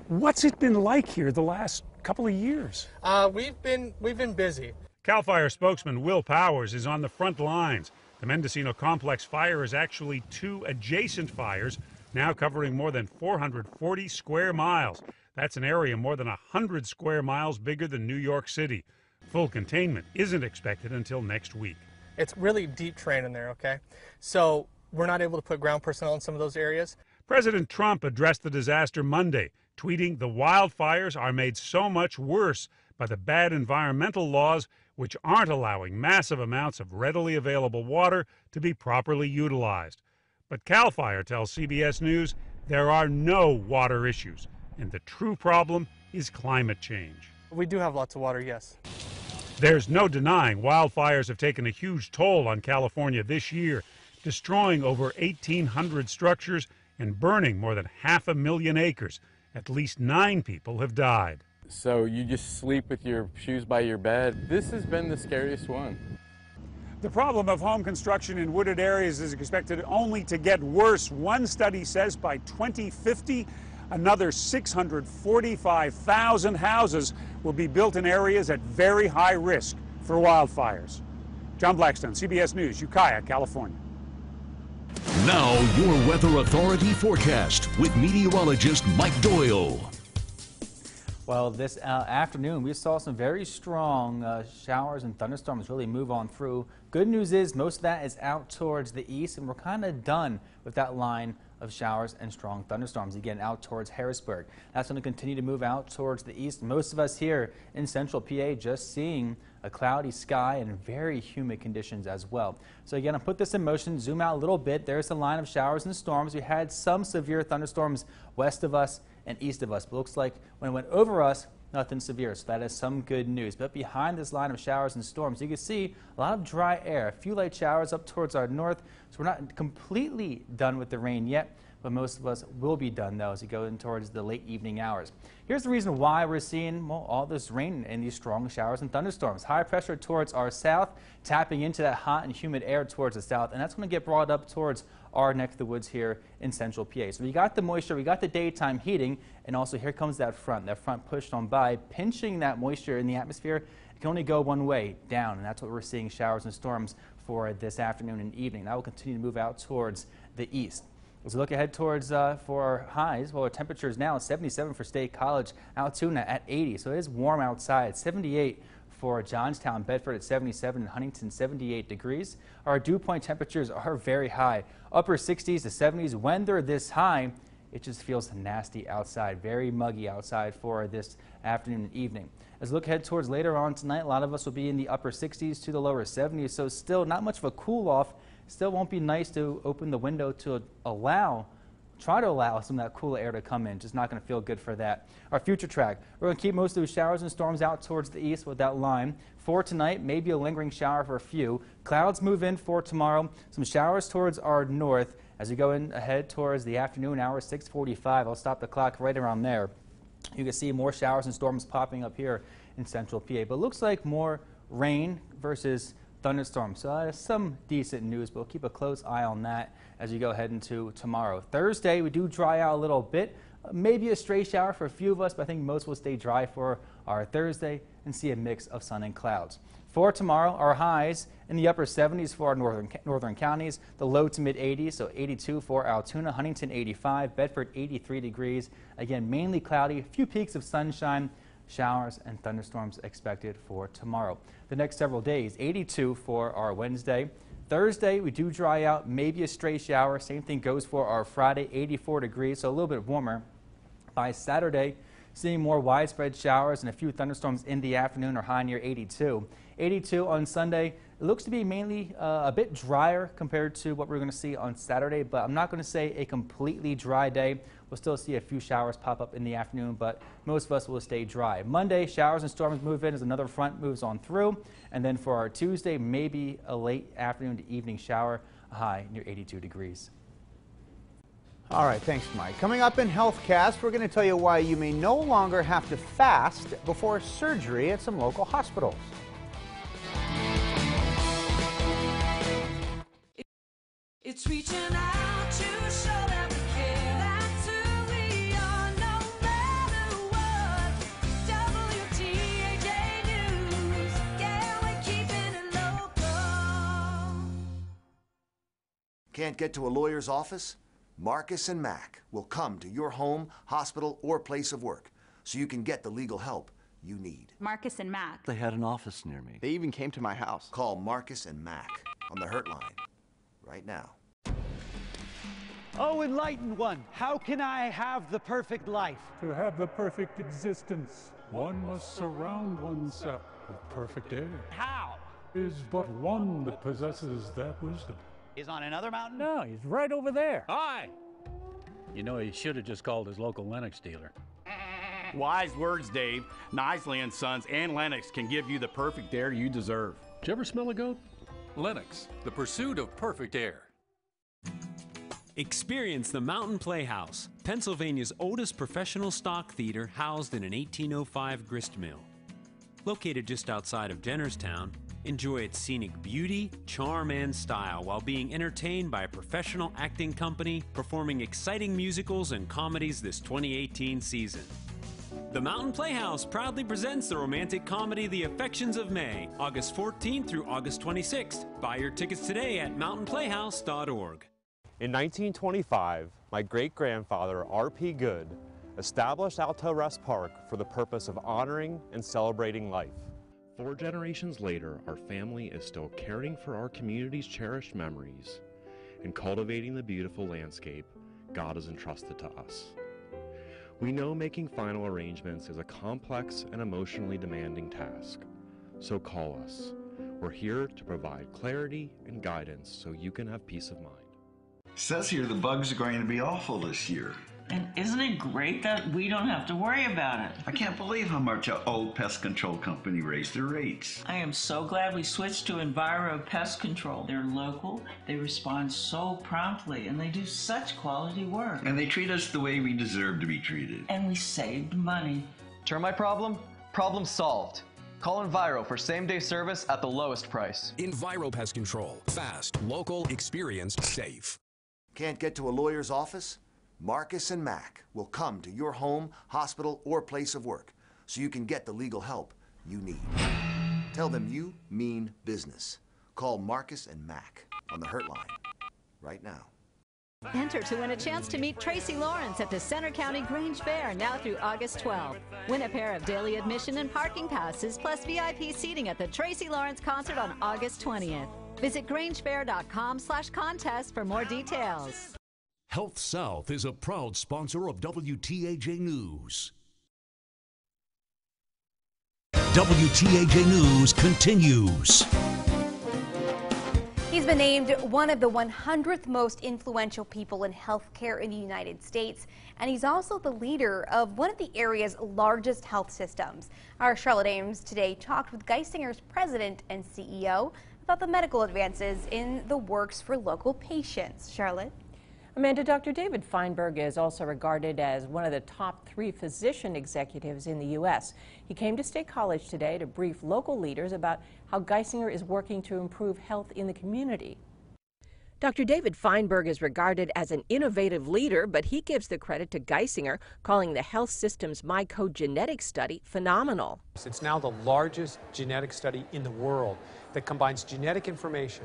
What's it been like here the last couple of years? We've been busy. CAL FIRE spokesman Will Powers is on the front lines. The Mendocino Complex fire is actually two adjacent fires, now covering more than 440 square miles. That's an area more than 100 square miles bigger than New York City. Full containment isn't expected until next week. It's really deep terrain in there, okay? So we're not able to put ground personnel in some of those areas. President Trump addressed the disaster Monday, tweeting the wildfires are made so much worse by the bad environmental laws which aren't allowing massive amounts of readily available water to be properly utilized. But CAL FIRE tells CBS News there are no water issues, and the true problem is climate change. We do have lots of water, yes. There's no denying wildfires have taken a huge toll on California this year, destroying over 1,800 structures and burning more than 500,000 acres. At least 9 people have died. So you just sleep with your shoes by your bed. This has been the scariest one. The problem of home construction in wooded areas is expected only to get worse. One study says by 2050, another 645,000 houses will be built in areas at very high risk for wildfires. John Blackstone, CBS News, Ukiah, California. Now, your Weather Authority forecast with meteorologist Mike Doyle. Well, this afternoon we saw some very strong showers and thunderstorms really move on through. Good news is most of that is out towards the east, and we're kind of done with that line of showers and strong thunderstorms. Again, out towards Harrisburg. That's going to continue to move out towards the east. Most of us here in central PA just seeing a cloudy sky and very humid conditions as well. So again, I'll put this in motion, zoom out a little bit. There's the line of showers and storms. We had some severe thunderstorms west of us and east of us, but looks like when it went over us, nothing severe, so that is some good news. But behind this line of showers and storms, you can see a lot of dry air, a few light showers up towards our north, so we're not completely done with the rain yet, but most of us will be done, though, as we go in towards the late evening hours. Here's the reason why we're seeing, well, all this rain and these strong showers and thunderstorms. High pressure towards our south, tapping into that hot and humid air towards the south, and that's going to get brought up towards our neck of the woods here in central PA. So we got the moisture, we got the daytime heating, and also here comes that front pushed on by, pinching that moisture in the atmosphere. It can only go one way, down, and that's what we're seeing showers and storms for this afternoon and evening. That will continue to move out towards the east. As we look ahead towards for our highs, well, our temperatures now 77 for State College, Altoona at 80, so it is warm outside. 78 for Johnstown, Bedford at 77, and Huntington 78 degrees. Our dew point temperatures are very high, upper 60s to 70s. When they're this high, it just feels nasty outside, very muggy outside for this afternoon and evening. As we look ahead towards later on tonight, a lot of us will be in the upper 60s to the lower 70s, so still not much of a cool off. Still won't be nice to open the window to try to allow some of that cool air to come in. Just not going to feel good for that. Our future track, we're going to keep most of those showers and storms out towards the east with that line. For tonight, maybe a lingering shower for a few. Clouds move in for tomorrow. Some showers towards our north as we go in ahead towards the afternoon hours, 6:45. I'll stop the clock right around there. You can see more showers and storms popping up here in central PA, but it looks like more rain versus thunderstorms. So some decent news, but we'll keep a close eye on that as you go ahead into tomorrow. Thursday, we do dry out a little bit. Maybe a stray shower for a few of us, but I think most will stay dry for our Thursday and see a mix of sun and clouds. For tomorrow, our highs in the upper 70s for our northern counties, the low to mid 80s, so 82 for Altoona, Huntington 85, Bedford 83 degrees. Again, mainly cloudy, a few peaks of sunshine, showers and thunderstorms expected for tomorrow. The next several days, 82 for our Wednesday. Thursday, we do dry out, maybe a stray shower. Same thing goes for our Friday, 84 degrees, so a little bit warmer. By Saturday, seeing more widespread showers and a few thunderstorms in the afternoon, or high near 82. 82 on Sunday. It looks to be mainly a bit drier compared to what we're going to see on Saturday, but I'm not going to say a completely dry day. We'll still see a few showers pop up in the afternoon, but most of us will stay dry. Monday, showers and storms move in as another front moves on through. And then for our Tuesday, maybe a late afternoon to evening shower, a high near 82 degrees. All right, thanks, Mike. Coming up in HealthCast, we're going to tell you why you may no longer have to fast before surgery at some local hospitals. It's reaching out to show that we care. That's who we are, no matter what. WTAJ News, yeah, we're keeping it local. Can't get to a lawyer's office? Marcus and Mack will come to your home, hospital, or place of work so you can get the legal help you need. Marcus and Mack. They had an office near me. They even came to my house. Call Marcus and Mack on the Hurt line right now. Oh, enlightened one, how can I have the perfect life? To have the perfect existence, one must surround oneself with perfect air. How? Is but one that possesses that wisdom. He's on another mountain? No, he's right over there. Hi. You know, he should have just called his local Lennox dealer. Wise words, Dave. Nisley & Sons and Lennox can give you the perfect air you deserve. Did you ever smell a goat? Lennox, the pursuit of perfect air. Experience the Mountain Playhouse, Pennsylvania's oldest professional stock theater housed in an 1805 grist mill. Located just outside of Jennerstown, enjoy its scenic beauty, charm, and style while being entertained by a professional acting company performing exciting musicals and comedies this 2018 season. The Mountain Playhouse proudly presents the romantic comedy The Affections of May, August 14th through August 26th. Buy your tickets today at mountainplayhouse.org. In 1925, my great-grandfather, R.P. Good, established Alto Rest Park for the purpose of honoring and celebrating life. 4 generations later, our family is still caring for our community's cherished memories and cultivating the beautiful landscape God has entrusted to us. We know making final arrangements is a complex and emotionally demanding task, so call us. We're here to provide clarity and guidance so you can have peace of mind. Says here the bugs are going to be awful this year. And isn't it great that we don't have to worry about it? I can't believe how much our old pest control company raised their rates. I am so glad we switched to Enviro Pest Control. They're local, they respond so promptly, and they do such quality work. And they treat us the way we deserve to be treated. And we saved money. Termite problem? Problem solved. Call Enviro for same-day service at the lowest price. Enviro Pest Control. Fast, local, experienced, safe. Can't get to a lawyer's office? Marcus and Mack will come to your home, hospital, or place of work so you can get the legal help you need. Tell them you mean business. Call Marcus and Mack on the Hurt line right now. Enter to win a chance to meet Tracy Lawrence at the Center County Grange Fair now through August 12th. Win a pair of daily admission and parking passes plus VIP seating at the Tracy Lawrence concert on August 20th. Visit grangefair.com/contest for more details. Health South is a proud sponsor of WTAJ News. WTAJ News continues. He's been named one of the 100th most influential people in healthcare in the United States, and he's also the leader of one of the area's largest health systems. Our Charlotte Ames today talked with Geisinger's president and CEO about the medical advances in the works for local patients. Charlotte? Amanda, Dr. David Feinberg is also regarded as one of the top 3 physician executives in the U.S. He came to State College today to brief local leaders about how Geisinger is working to improve health in the community. Dr. David Feinberg is regarded as an innovative leader, but he gives the credit to Geisinger, calling the health system's MyCode genetic study phenomenal. It's now the largest genetic study in the world that combines genetic information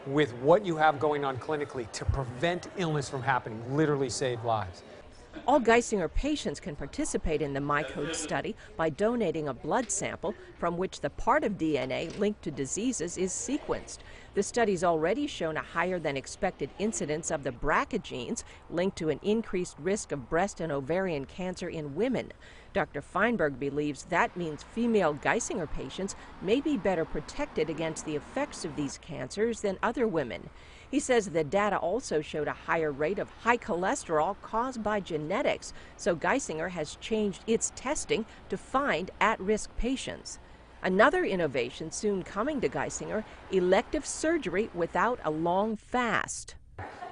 with what you have going on clinically to prevent illness from happening, literally save lives. All Geisinger patients can participate in the MyCode study by donating a blood sample from which the part of DNA linked to diseases is sequenced. The study's already shown a higher than expected incidence of the BRCA genes linked to an increased risk of breast and ovarian cancer in women. Dr. Feinberg believes that means female Geisinger patients may be better protected against the effects of these cancers than other women. He says the data also showed a higher rate of high cholesterol caused by genetics, so Geisinger has changed its testing to find at-risk patients. Another innovation soon coming to Geisinger, elective surgery without a long fast.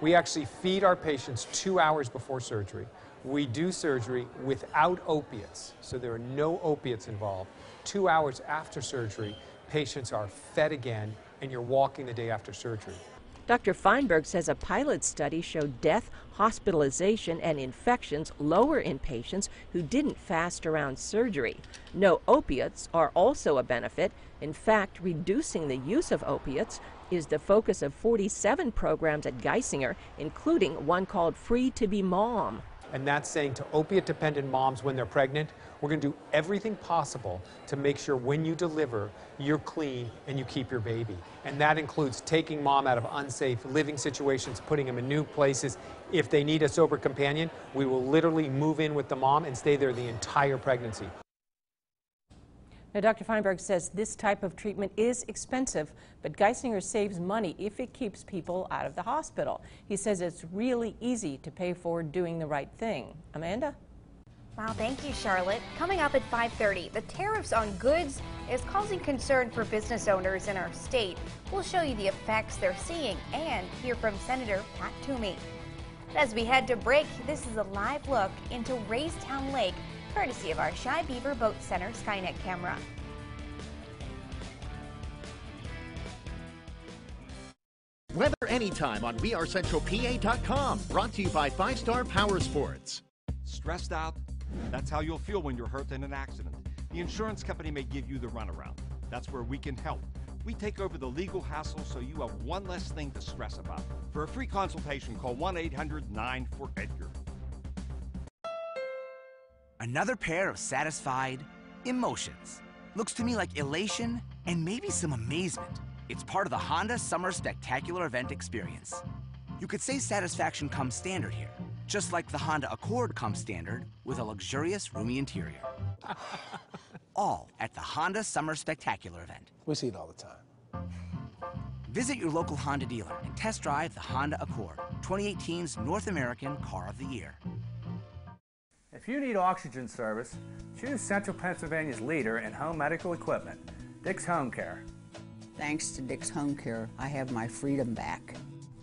We actually feed our patients 2 hours before surgery. We do surgery without opiates, so there are no opiates involved. 2 hours after surgery, patients are fed again, and you're walking the day after surgery. Dr. Feinberg says a pilot study showed death, hospitalization, and infections lower in patients who didn't fast around surgery. No opiates are also a benefit. In fact, reducing the use of opiates is the focus of 47 programs at Geisinger, including one called Free to be Mom. And that's saying to opiate-dependent moms when they're pregnant, we're going to do everything possible to make sure when you deliver, you're clean and you keep your baby. And that includes taking mom out of unsafe living situations, putting them in new places. If they need a sober companion, we will literally move in with the mom and stay there the entire pregnancy. Now, Dr. Feinberg says this type of treatment is expensive, but Geisinger saves money if it keeps people out of the hospital. He says it's really easy to pay for doing the right thing. Amanda? Wow, thank you, Charlotte. Coming up at 5:30, the tariffs on goods is causing concern for business owners in our state. We'll show you the effects they're seeing and hear from Senator Pat Toomey. As we head to break, this is a live look into Raystown Lake, courtesy of our Shy Beaver Boat Center Skynet camera. Weather anytime on WeAreCentralPA.com. Brought to you by 5-Star Power Sports. Stressed out? That's how you'll feel when you're hurt in an accident. The insurance company may give you the runaround. That's where we can help. We take over the legal hassle so you have one less thing to stress about. For a free consultation, call 1-800-9-4-EDGAR. Another pair of satisfied emotions. Looks to me like elation and maybe some amazement. It's part of the Honda Summer Spectacular Event experience. You could say satisfaction comes standard here, just like the Honda Accord comes standard with a luxurious, roomy interior. All at the Honda Summer Spectacular Event. We see it all the time. Visit your local Honda dealer and test drive the Honda Accord, 2018's North American Car of the Year. If you need oxygen service, choose Central Pennsylvania's leader in home medical equipment, Dick's Home Care. Thanks to Dick's Home Care, I have my freedom back.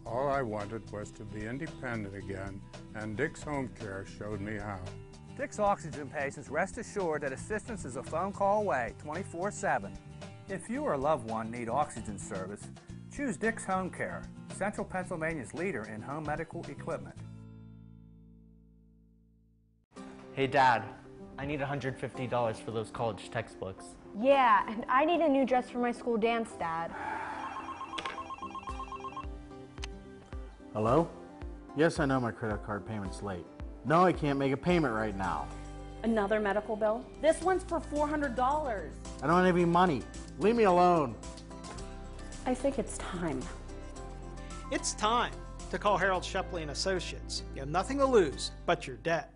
All I wanted was to be independent again, and Dick's Home Care showed me how. Dick's Oxygen patients rest assured that assistance is a phone call away 24/7. If you or a loved one need oxygen service, choose Dick's Home Care, Central Pennsylvania's leader in home medical equipment. Hey Dad, I need $150 for those college textbooks. Yeah, and I need a new dress for my school dance, Dad. Hello? Yes, I know my credit card payment's late. No, I can't make a payment right now. Another medical bill? This one's for $400. I don't have any money. Leave me alone. I think it's time. It's time to call Harold Shepley and Associates. You have nothing to lose but your debt.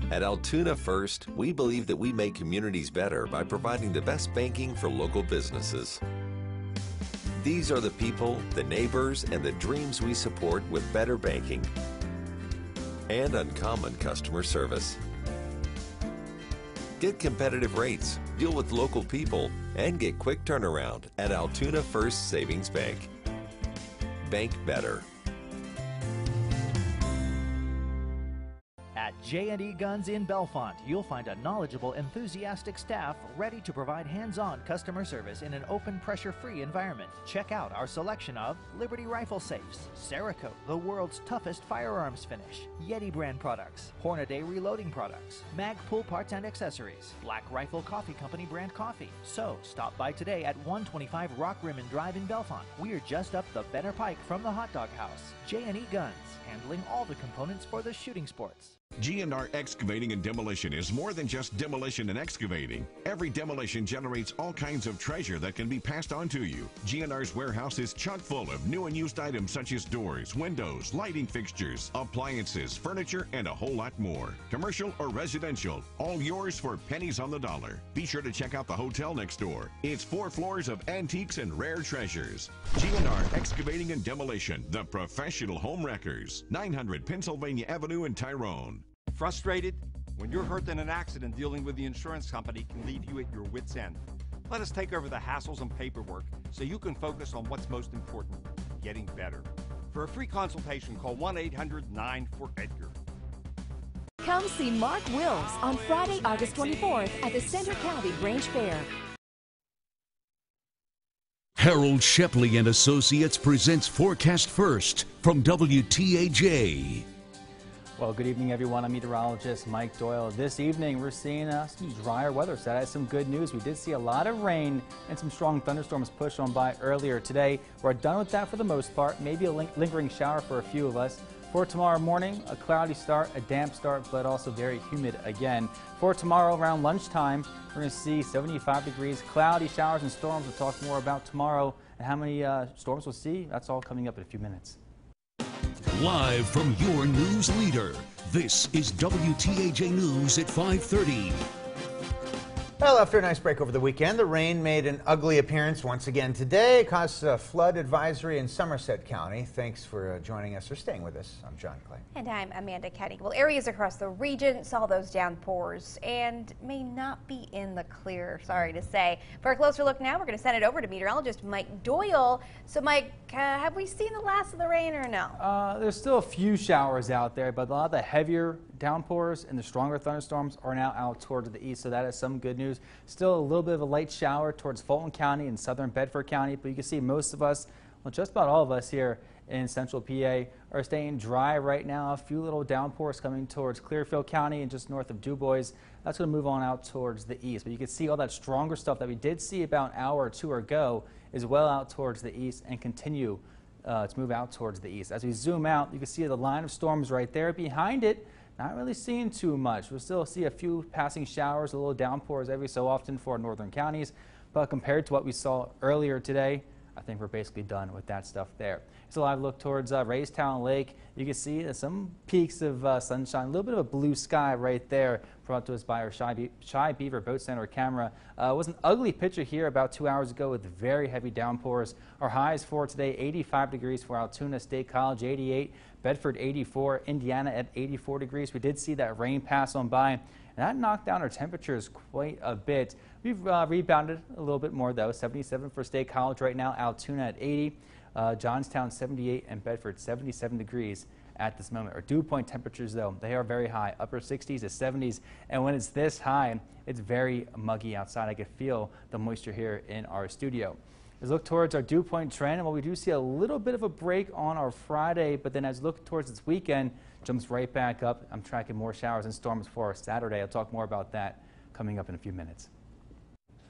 At Altoona First, we believe that we make communities better by providing the best banking for local businesses. These are the people, the neighbors, and the dreams we support with better banking and uncommon customer service. Get competitive rates, deal with local people, and get quick turnaround at Altoona First Savings Bank. Bank better. At J&E Guns in Bellefonte, you'll find a knowledgeable, enthusiastic staff ready to provide hands-on customer service in an open, pressure-free environment. Check out our selection of Liberty rifle safes, Cerakote, the world's toughest firearms finish, Yeti brand products, Hornady reloading products, Mag pull parts and accessories, Black Rifle Coffee Company brand coffee. So stop by today at 125 Rock Rimmon Drive in Bellefonte. We're just up the Benner Pike from the Hot Dog House. J&E Guns, handling all the components for the shooting sports. G&R Excavating and Demolition is more than just demolition and excavating. Every demolition generates all kinds of treasure that can be passed on to you. G&R's warehouse is chock full of new and used items such as doors, windows, lighting fixtures, appliances, furniture, and a whole lot more. Commercial or residential, all yours for pennies on the dollar. Be sure to check out the hotel next door. It's 4 floors of antiques and rare treasures. G&R Excavating and Demolition, the professional home wreckers. 900 Pennsylvania Avenue in Tyrone. Frustrated? When you're hurt in an accident, dealing with the insurance company can leave you at your wit's end. Let us take over the hassles and paperwork so you can focus on what's most important, getting better. For a free consultation, call 1-800-9-4-EDGAR. Come see Mark Wills on Friday, August 24th at the Center County Grange Fair. Harold Shepley and Associates presents Forecast First from WTAJ. Well, good evening, everyone. I'm meteorologist Mike Doyle. This evening, we're seeing some drier weather, so that is some good news. We did see a lot of rain and some strong thunderstorms push on by earlier today. We're done with that for the most part. Maybe a lingering shower for a few of us. For tomorrow morning, a cloudy start, a damp start, but also very humid again. For tomorrow around lunchtime, we're going to see 75 degrees, cloudy showers and storms. We'll talk more about tomorrow and how many storms we'll see. That's all coming up in a few minutes. Live from your news leader, this is WTAJ News at 5:30. Well, after a nice break over the weekend, the rain made an ugly appearance once again today. It caused a flood advisory in Somerset County. Thanks for joining us or staying with us. I'm John Clay. And I'm Amanda Kenny. Well, areas across the region saw those downpours and may not be in the clear, sorry to say. For a closer look now, we're going to send it over to meteorologist Mike Doyle. So, Mike, have we seen the last of the rain or no? There's still a few showers out there, but a lot of the heavier downpours and the stronger thunderstorms are now out towards the east, so that is some good news. Still a little bit of a light shower towards Fulton County and southern Bedford County, but you can see most of us, well, just about all of us here in central PA are staying dry right now. A few little downpours coming towards Clearfield County and just north of DuBois. That's going to move on out towards the east, but you can see all that stronger stuff that we did see about an hour or two ago is well out towards the east and continue to move out towards the east. As we zoom out, you can see the line of storms right there. Behind it, not really seeing too much. We'll still see a few passing showers, a little downpours every so often for northern counties, but compared to what we saw earlier today, I think we're basically done with that stuff there. It's a live look towards Raystown Lake. You can see some peaks of sunshine, a little bit of a blue sky right there brought to us by our Shy Beaver Boat Center camera. It was an ugly picture here about 2 hours ago with very heavy downpours. Our highs for today, 85 degrees for Altoona State College, 88, Bedford 84, Indiana at 84 degrees. We did see that rain pass on by, and that knocked down our temperatures quite a bit. We've rebounded a little bit more though, 77 for State College right now, Altoona at 80, Johnstown 78, and Bedford 77 degrees at this moment. Our dew point temperatures though, they are very high, upper 60s to 70s, and when it's this high, it's very muggy outside. I can feel the moisture here in our studio. Let's look towards our dew point trend, and while we do see a little bit of a break on our Friday, but then as we look towards this weekend, jumps right back up. I'm tracking more showers and storms for our Saturday. I'll talk more about that coming up in a few minutes.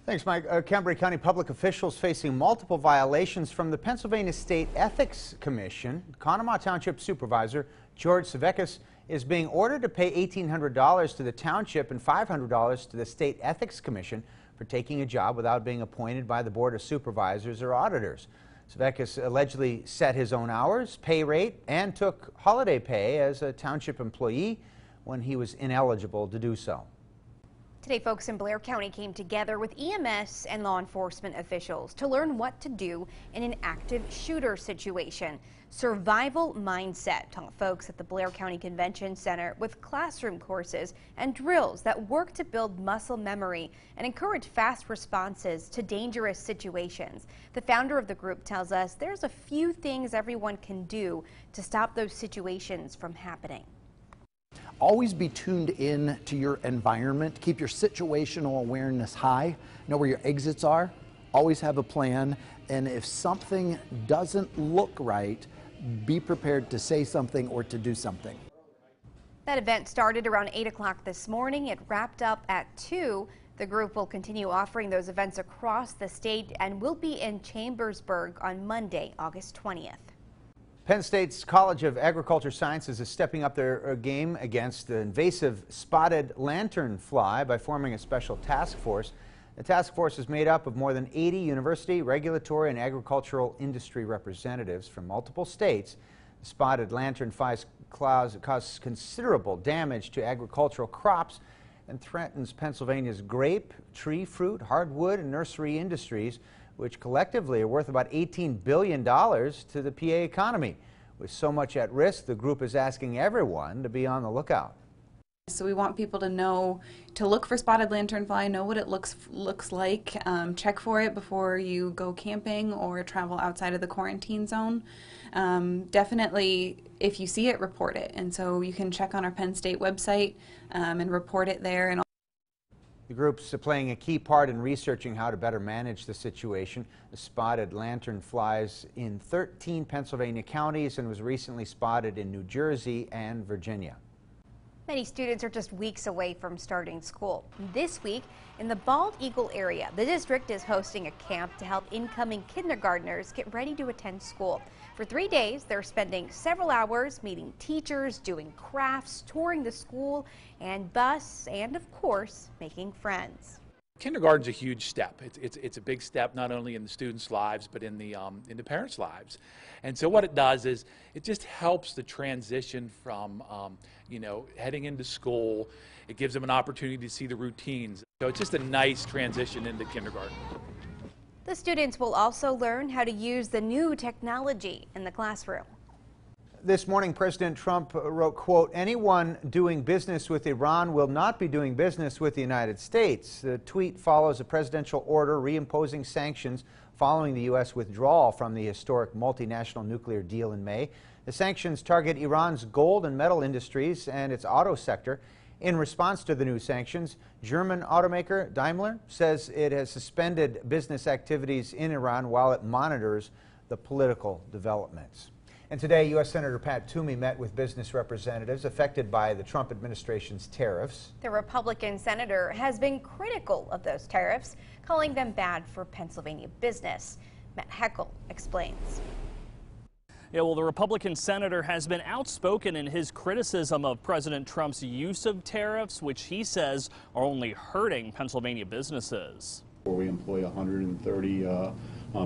Thanks, Mike. Cambria County public officials facing multiple violations from the Pennsylvania State Ethics Commission. Conemaugh Township Supervisor George Savekis is being ordered to pay $1,800 to the township and $500 to the State Ethics Commission for taking a job without being appointed by the Board of Supervisors or auditors. Savekis allegedly set his own hours, pay rate, and took holiday pay as a township employee when he was ineligible to do so. Today, folks in Blair County came together with EMS and law enforcement officials to learn what to do in an active shooter situation. Survival mindset taught folks at the Blair County Convention Center with classroom courses and drills that work to build muscle memory and encourage fast responses to dangerous situations. The founder of the group tells us there's a few things everyone can do to stop those situations from happening. Always be tuned in to your environment. Keep your situational awareness high. Know where your exits are. Always have a plan. And if something doesn't look right, be prepared to say something or to do something. That event started around 8 o'clock this morning. It wrapped up at 2. The group will continue offering those events across the state and will be in Chambersburg on Monday, August 20th. Penn State's College of Agriculture Sciences is stepping up their game against the invasive spotted lanternfly by forming a special task force. The task force is made up of more than 80 university, regulatory, and agricultural industry representatives from multiple states. The spotted lanternfly causes considerable damage to agricultural crops and threatens Pennsylvania's grape, tree fruit, hardwood, and nursery industries, which collectively are worth about $18 billion to the PA economy. With so much at risk, the group is asking everyone to be on the lookout. So we want people to know to look for spotted lanternfly, know what it looks like, check for it before you go camping or travel outside of the quarantine zone. Definitely, if you see it, report it. And so you can check on our Penn State website and report it there. And the group's playing a key part in researching how to better manage the situation. The spotted lantern flies in 13 Pennsylvania counties and was recently spotted in New Jersey and Virginia. Many students are just weeks away from starting school. This week, in the Bald Eagle area, the district is hosting a camp to help incoming kindergartners get ready to attend school. For 3 days, they're spending several hours meeting teachers, doing crafts, touring the school and bus, and of course, making friends. Kindergarten's a huge step. It's a big step not only in the students' lives but in the parents' lives. And so what it does is it just helps the transition from heading into school. It gives them an opportunity to see the routines. So it's just a nice transition into kindergarten. The students will also learn how to use the new technology in the classroom. This morning, President Trump wrote, quote, "Anyone doing business with Iran will not be doing business with the United States." The tweet follows a presidential order reimposing sanctions following the U.S. withdrawal from the historic multinational nuclear deal in May. The sanctions target Iran's gold and metal industries and its auto sector. In response to the new sanctions, German automaker Daimler says it has suspended business activities in Iran while it monitors the political developments. And today, U.S. Senator Pat Toomey met with business representatives affected by the Trump administration's tariffs. The Republican senator has been critical of those tariffs, calling them bad for Pennsylvania business. Matt Heckel explains. Yeah, well, the Republican senator has been outspoken in his criticism of President Trump's use of tariffs, which he says are only hurting Pennsylvania businesses. We employ 130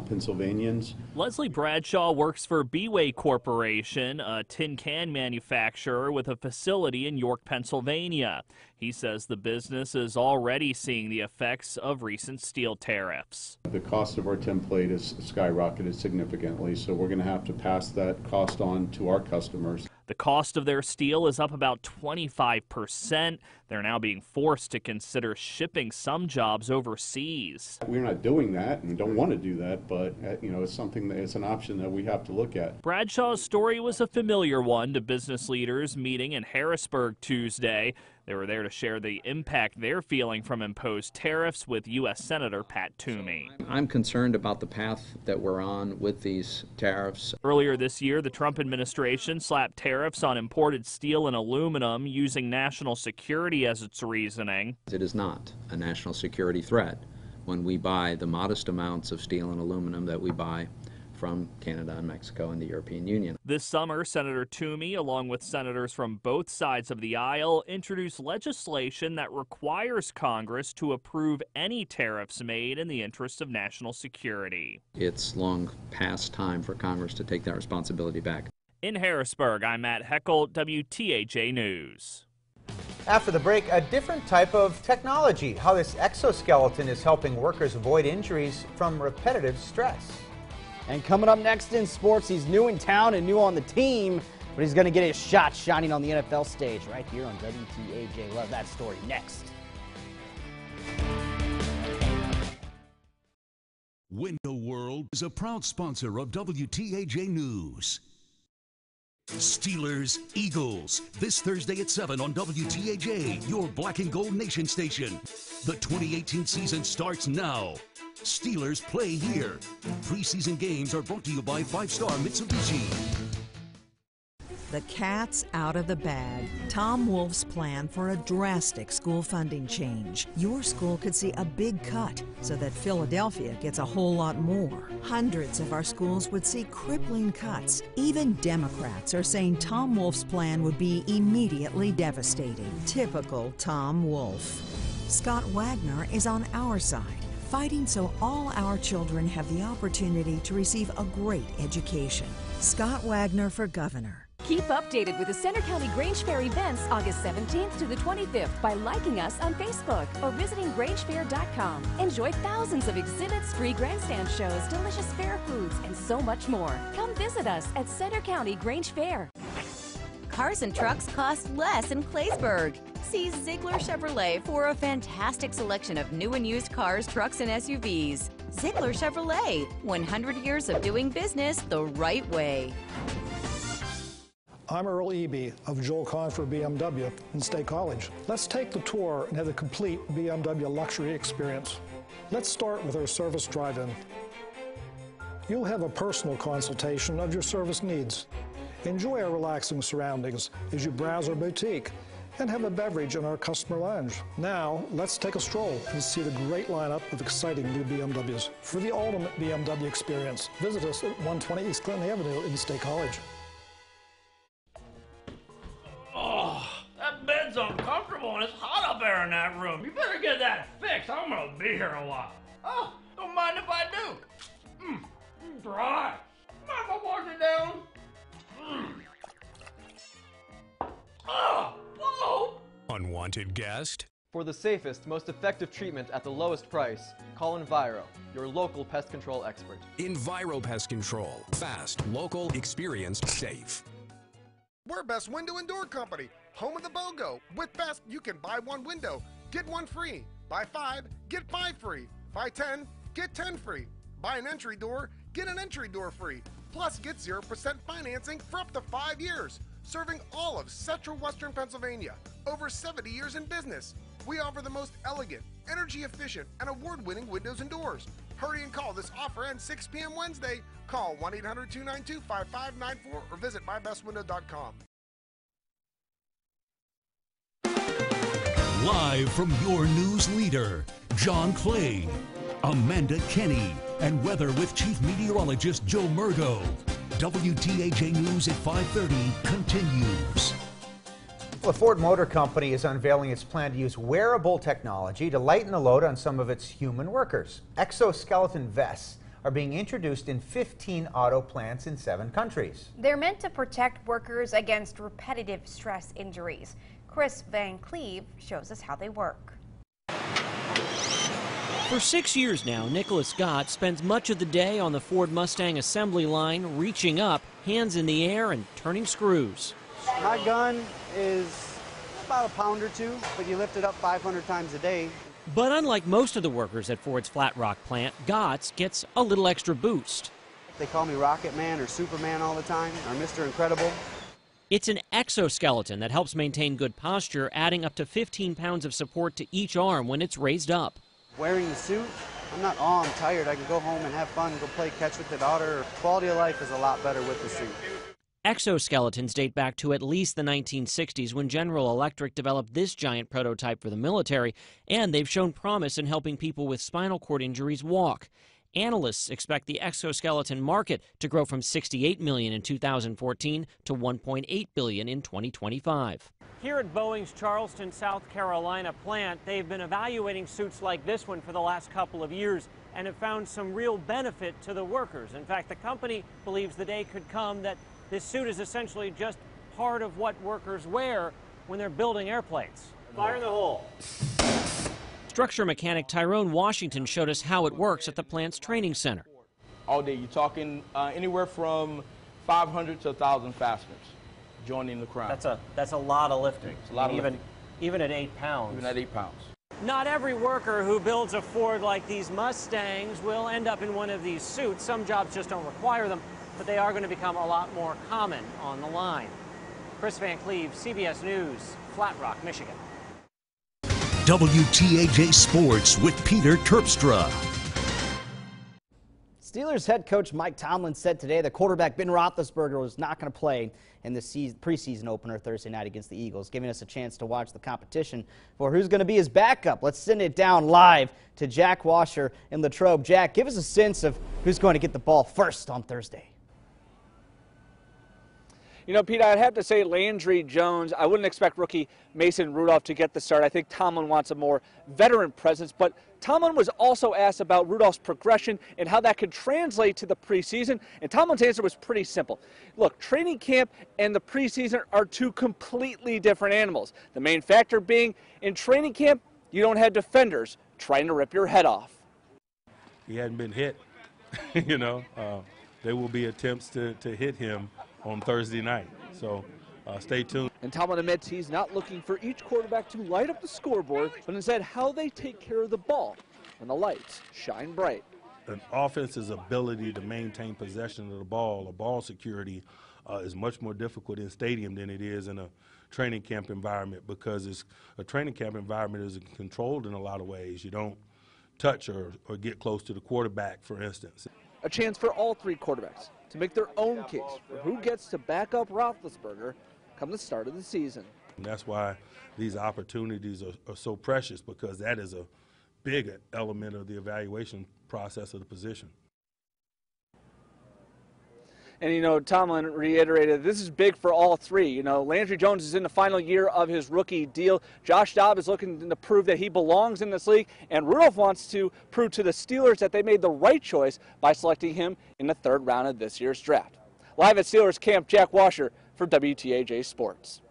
Pennsylvanians. Leslie Bradshaw works for B-Way Corporation, a tin can manufacturer with a facility in York, Pennsylvania. He says the business is already seeing the effects of recent steel tariffs. The cost of our template has skyrocketed significantly, so we're going to have to pass that cost on to our customers. The cost of their steel is up about 25%. They're now being forced to consider shipping some jobs overseas. We're not doing that and don't want to do that, but it's something that it's an option that we have to look at. Bradshaw's story was a familiar one to business leaders meeting in Harrisburg Tuesday. They were there to share the impact they're feeling from imposed tariffs with U.S. Senator Pat Toomey. I'm concerned about the path that we're on with these tariffs. Earlier this year, the Trump administration slapped tariffs on imported steel and aluminum using national security as its reasoning. It is not a national security threat when we buy the modest amounts of steel and aluminum that we buy from Canada and Mexico and the European Union. This summer, Senator Toomey, along with senators from both sides of the aisle, introduced legislation that requires Congress to approve any tariffs made in the interest of national security. It's long past time for Congress to take that responsibility back. In Harrisburg, I'm Matt Heckel, WTAJ News. After the break, a different type of technology, how this exoskeleton is helping workers avoid injuries from repetitive stress. And coming up next in sports, he's new in town and new on the team, but he's going to get his shot shining on the NFL stage right here on WTAJ. Love that story next. Window World is a proud sponsor of WTAJ News. Steelers, Eagles, this Thursday at 7 on WTAJ, your Black and Gold Nation station. The 2018 season starts now. Steelers play here. Preseason games are brought to you by 5-Star Mitsubishi. The cat's out of the bag. Tom Wolf's plan for a drastic school funding change. Your school could see a big cut so that Philadelphia gets a whole lot more. Hundreds of our schools would see crippling cuts. Even Democrats are saying Tom Wolf's plan would be immediately devastating. Typical Tom Wolf. Scott Wagner is on our side, fighting so all our children have the opportunity to receive a great education. Scott Wagner for governor. Keep updated with the Center County Grange Fair events August 17th to the 25th by liking us on Facebook or visiting grangefair.com. Enjoy thousands of exhibits, free grandstand shows, delicious fair foods, and so much more. Come visit us at Center County Grange Fair. Cars and trucks cost less in Claysburg. See Ziegler Chevrolet for a fantastic selection of new and used cars, trucks, and SUVs. Ziegler Chevrolet, 100 years of doing business the right way. I'm Earl Eby of Joel Confer BMW in State College. Let's take the tour and have the complete BMW luxury experience. Let's start with our service drive-in. You'll have a personal consultation of your service needs. Enjoy our relaxing surroundings as you browse our boutique and have a beverage in our customer lounge. Now, let's take a stroll and see the great lineup of exciting new BMWs. For the ultimate BMW experience, visit us at 120 East Clinton Avenue in State College. Oh, that bed's uncomfortable and it's hot up there in that room. You better get that fixed. I'm gonna be here a while. Oh, don't mind if I do. Dry. Mind if I wash it down? Oh! Unwanted guest? For the safest, most effective treatment at the lowest price, call Enviro, your local pest control expert. Enviro Pest Control. Fast, local, experienced, safe. We're Best Window and Door Company, home of the BOGO. With Best, you can buy one window, get one free. Buy 5, get 5 free. Buy 10, get 10 free. Buy an entry door, get an entry door free. Plus, get 0% financing for up to 5 years. Serving all of Central Western Pennsylvania. Over 70 years in business. We offer the most elegant, energy efficient, and award-winning windows and doors. Hurry and call. This offer ends 6 p.m. Wednesday. Call 1-800-292-5594 or visit mybestwindow.com. Live from your news leader, John Clay, Amanda Kenny, and weather with Chief Meteorologist Joe Murgo. WTAJ News at 5:30 continues. The Ford Motor Company is unveiling its plan to use wearable technology to lighten the load on some of its human workers. Exoskeleton vests are being introduced in 15 auto plants in 7 countries. They're meant to protect workers against repetitive stress injuries. Chris Van Cleve shows us how they work. For 6 years now, Nicholas Scott spends much of the day on the Ford Mustang assembly line, reaching up, hands in the air, and turning screws. My gun is about a pound or 2, but you lift it up 500 times a day. But unlike most of the workers at Ford's Flat Rock plant, Gotts gets a little extra boost. They call me Rocket Man or Superman all the time, or Mr. Incredible. It's an exoskeleton that helps maintain good posture, adding up to 15 pounds of support to each arm when it's raised up. Wearing the suit, I'm not, I'm tired. I can go home and have fun, go play catch with the daughter. Quality of life is a lot better with the suit. Exoskeletons date back to at least the 1960s when General Electric developed this giant prototype for the military, and they've shown promise in helping people with spinal cord injuries walk. Analysts expect the exoskeleton market to grow from $68 million in 2014 to $1.8 billion in 2025. Here at Boeing's Charleston, South Carolina plant, they've been evaluating suits like this one for the last couple of years and have found some real benefit to the workers. In fact, the company believes the day could come that this suit is essentially just part of what workers wear when they're building airplanes. Fire in the hole. Structure mechanic Tyrone Washington showed us how it works at the plant's training center. All day, you're talking anywhere from 500 to 1,000 fasteners joining the crown. That's a lot of lifting. It's a lot of lifting. Even at 8 pounds. Even at 8 pounds. Not every worker who builds a Ford like these Mustangs will end up in one of these suits. Some jobs just don't require them. but they are going to become a lot more common on the line. Chris Van Cleve, CBS News, Flat Rock, Michigan. WTAJ Sports with Peter Terpstra. Steelers head coach Mike Tomlin said today that quarterback Ben Roethlisberger was not going to play in the preseason opener Thursday night against the Eagles, giving us a chance to watch the competition for who's going to be his backup. Let's send it down live to Jack Washer in Latrobe. Jack, give us a sense of who's going to get the ball first on Thursday. You know, Pete, I'd have to say Landry Jones. I wouldn't expect rookie Mason Rudolph to get the start. I think Tomlin wants a more veteran presence, but Tomlin was also asked about Rudolph's progression and how that could translate to the preseason, and Tomlin's answer was pretty simple. Look, training camp and the preseason are two completely different animals. The main factor being, in training camp, you don't have defenders trying to rip your head off. He hadn't been hit, you know. There will be attempts to hit him on Thursday night, so stay tuned. And Tomlin admits he's not looking for each quarterback to light up the scoreboard, but instead how they take care of the ball when the lights shine bright. An offense's ability to maintain possession of the ball, or ball security, is much more difficult in stadium than it is in a training camp environment, because a training camp environment is controlled in a lot of ways. You don't touch or get close to the quarterback, for instance. A chance for all three quarterbacks to make their own case for who gets to back up Roethlisberger come the start of the season. And that's why these opportunities are so precious, because that is a big element of the evaluation process of the position. And, you know, Tomlin reiterated this is big for all three. You know, Landry Jones is in the final year of his rookie deal. Josh Dobbs is looking to prove that he belongs in this league. And Rudolph wants to prove to the Steelers that they made the right choice by selecting him in the third round of this year's draft. Live at Steelers camp, Jack Washer for WTAJ Sports.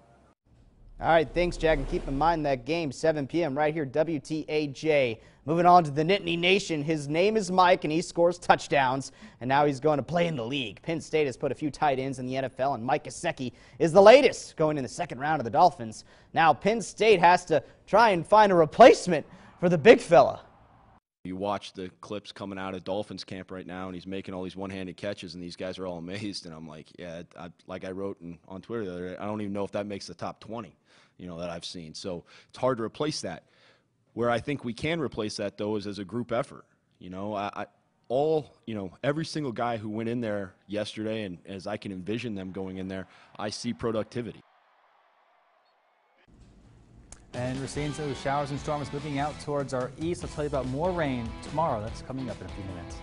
All right, thanks, Jack. And keep in mind that game, 7 p.m. right here, WTAJ. Moving on to the Nittany Nation. His name is Mike, and he scores touchdowns, and now he's going to play in the league. Penn State has put a few tight ends in the NFL, and Mike Gesicki is the latest, going in the second round of the Dolphins. Now Penn State has to try and find a replacement for the big fella. You watch the clips coming out of Dolphins camp right now, and he's making all these one-handed catches, and these guys are all amazed. And I'm like, yeah, like I wrote on Twitter the other day, I don't even know if that makes the top 20, you know, that I've seen. So it's hard to replace that. Where I think we can replace that, though, is as a group effort. You know, every single guy who went in there yesterday, and as I can envision them going in there, I see productivity. And we're seeing some showers and storms moving out towards our east. I'll tell you about more rain tomorrow. That's coming up in a few minutes.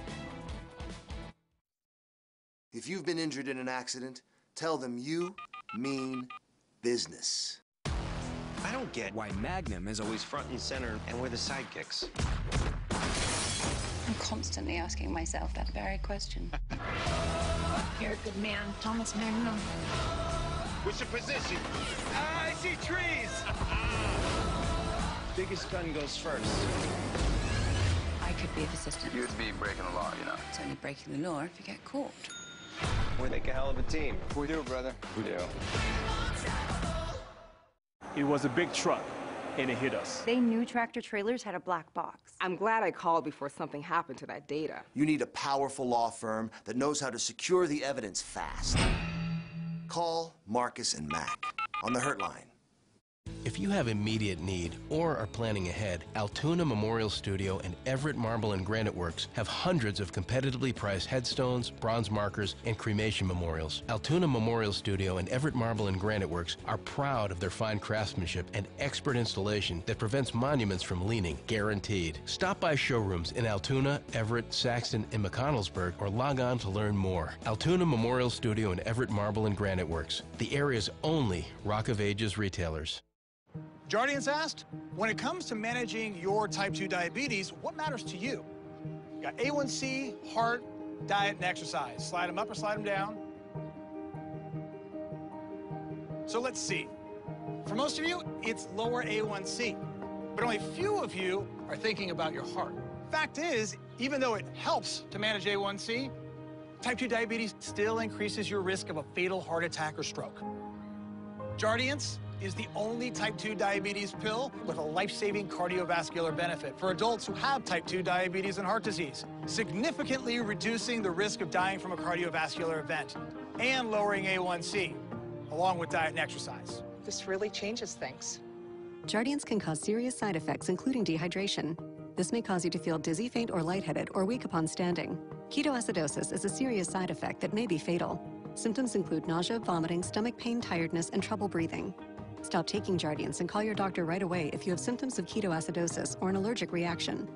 If you've been injured in an accident, tell them you mean business. I don't get why Magnum is always front and center and we're the sidekicks. I'm constantly asking myself that very question. You're a good man, Thomas Magnum. What's your position? I see trees! Biggest gun goes first. I could be his assistant. You'd be breaking the law, you know. It's only breaking the law if you get caught. We make a hell of a team. We do, brother. We do. It was a big truck, and it hit us. They knew tractor trailers had a black box. I'm glad I called before something happened to that data. You need a powerful law firm that knows how to secure the evidence fast. Call Marcus and Mac on the Hurt Line. If you have immediate need or are planning ahead, Altoona Memorial Studio and Everett Marble and Granite Works have hundreds of competitively priced headstones, bronze markers, and cremation memorials. Altoona Memorial Studio and Everett Marble and Granite Works are proud of their fine craftsmanship and expert installation that prevents monuments from leaning, guaranteed. Stop by showrooms in Altoona, Everett, Saxton, and McConnellsburg, or log on to learn more. Altoona Memorial Studio and Everett Marble and Granite Works, the area's only Rock of Ages retailers. Jardians asked, when it comes to managing your type 2 diabetes, what matters to you? You got A1C, heart, diet, and exercise. Slide them up or slide them down. So let's see. For most of you, it's lower A1C, but only few of you are thinking about your heart. Fact is, even though it helps to manage A1C, type 2 diabetes still increases your risk of a fatal heart attack or stroke. Jardians, is the only type 2 diabetes pill with a life-saving cardiovascular benefit for adults who have type 2 diabetes and heart disease, significantly reducing the risk of dying from a cardiovascular event and lowering A1C, along with diet and exercise. This really changes things. Jardiance can cause serious side effects, including dehydration. This may cause you to feel dizzy, faint, or lightheaded, or weak upon standing. Ketoacidosis is a serious side effect that may be fatal. Symptoms include nausea, vomiting, stomach pain, tiredness, and trouble breathing. Stop taking Jardiance and call your doctor right away if you have symptoms of ketoacidosis or an allergic reaction.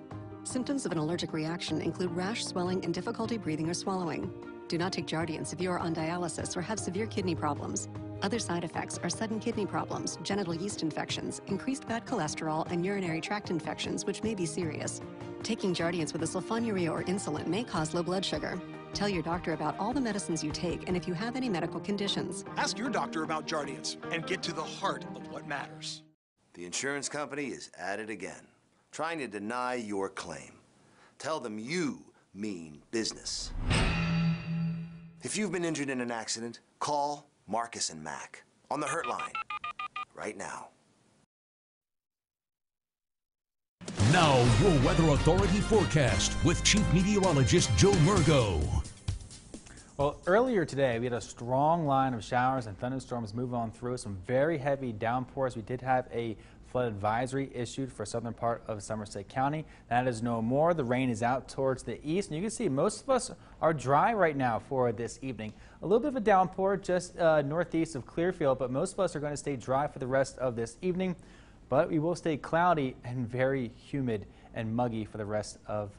Symptoms of an allergic reaction include rash, swelling, and difficulty breathing or swallowing. Do not take Jardiance if you are on dialysis or have severe kidney problems. Other side effects are sudden kidney problems, genital yeast infections, increased bad cholesterol, and urinary tract infections, which may be serious. Taking Jardiance with a sulfonylurea or insulin may cause low blood sugar. Tell your doctor about all the medicines you take and if you have any medical conditions. Ask your doctor about Jardiance and get to the heart of what matters. The insurance company is at it again, trying to deny your claim. Tell them you mean business. If you've been injured in an accident, call Marcus and Mac on the Hurt Line right now. Now, your Weather Authority forecast with Chief Meteorologist Joe Murgo. Well, earlier today, we had a strong line of showers and thunderstorms move on through. Some very heavy downpours. We did have a flood advisory issued for southern part of Somerset County. That is no more. The rain is out towards the east, and you can see most of us are dry right now for this evening. A little bit of a downpour just northeast of Clearfield, but most of us are going to stay dry for the rest of this evening. But we will stay cloudy and very humid and muggy for the rest of,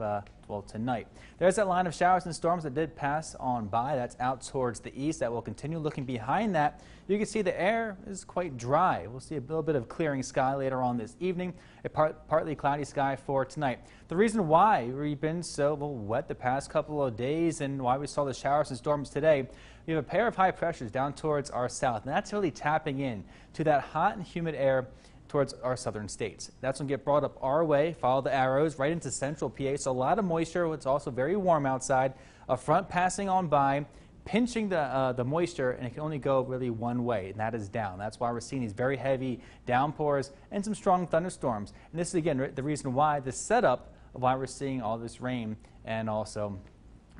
well, tonight. There's that line of showers and storms that did pass on by. That's out towards the east. That will continue. Looking behind that, you can see the air is quite dry. We'll see a little bit of clearing sky later on this evening, a partly cloudy sky for tonight. The reason why we've been so wet the past couple of days and why we saw the showers and storms today, we have a pair of high pressures down towards our south, and that's really tapping in to that hot and humid air towards our southern states. That's going to get brought up our way, follow the arrows right into central PA. So a lot of moisture. It's also very warm outside. A front passing on by, pinching the moisture, and it can only go really one way, and that is down. That's why we're seeing these very heavy downpours and some strong thunderstorms. And this is, again, the reason why, the setup of why we're seeing all this rain and also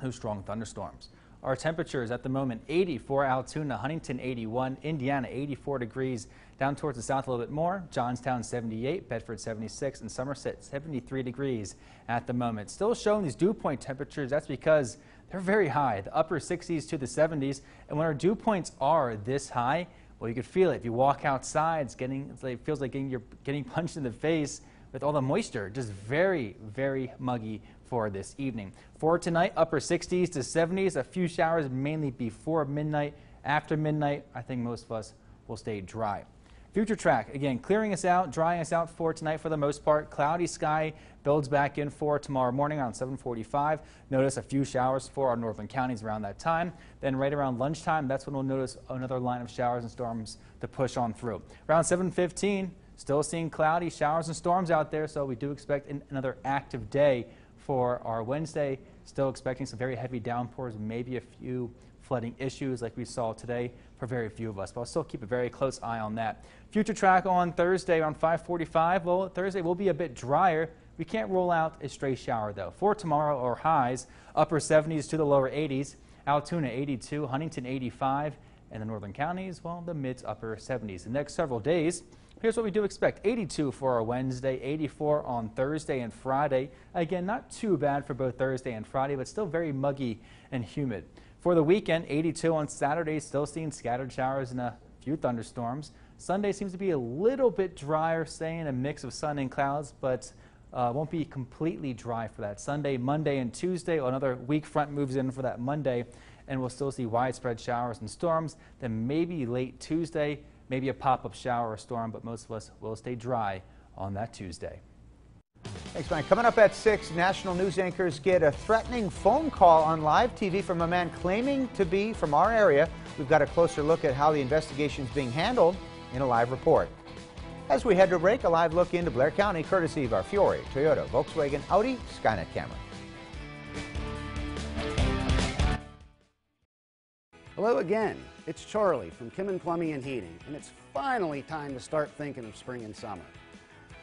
those strong thunderstorms. Our temperatures at the moment, 80 for Altoona, Huntington 81, Indiana 84 degrees, down towards the south a little bit more, Johnstown 78, Bedford 76, and Somerset 73 degrees at the moment. Still showing these dew point temperatures. That's because they're very high, the upper 60s to the 70s. And when our dew points are this high, well, you could feel it. If you walk outside, it feels like you're getting punched in the face with all the moisture. Just very, very muggy for this evening. For tonight, upper 60s to 70s, a few showers mainly before midnight. After midnight, I think most of us will stay dry. Future track, again, clearing us out, drying us out for tonight for the most part. Cloudy sky builds back in for tomorrow morning around 7:45. Notice a few showers for our northern counties around that time. Then right around lunchtime, that's when we'll notice another line of showers and storms to push on through. Around 7:15, still seeing cloudy showers and storms out there, so we do expect another active day for our Wednesday. Still expecting some very heavy downpours, maybe a few flooding issues like we saw today for very few of us, but I'll still keep a very close eye on that. Future track on Thursday around 5:45. Well, Thursday will be a bit drier. We can't rule out a stray shower though. For tomorrow, our highs, upper 70s to the lower 80s, Altoona 82, Huntington 85, and the northern counties, well, the mid upper 70s. The next several days, here's what we do expect. 82 for our Wednesday, 84 on Thursday and Friday. Again, not too bad for both Thursday and Friday, but still very muggy and humid. For the weekend, 82 on Saturday, still seeing scattered showers and a few thunderstorms. Sunday seems to be a little bit drier, staying a mix of sun and clouds, but won't be completely dry for that. Sunday, Monday, and Tuesday, another weak front moves in for that Monday, and we'll still see widespread showers and storms. Then maybe late Tuesday, maybe a pop-up shower or storm, but most of us will stay dry on that Tuesday. Thanks, Mike. Coming up at 6, national news anchors get a threatening phone call on live TV from a man claiming to be from our area. We've got a closer look at how the investigation is being handled in a live report. As we head to break, a live look into Blair County, courtesy of our Fiore, Toyota, Volkswagen, Audi, Skynet camera. Hello again. It's Charlie from Kim Plumbing and Heating, and it's finally time to start thinking of spring and summer.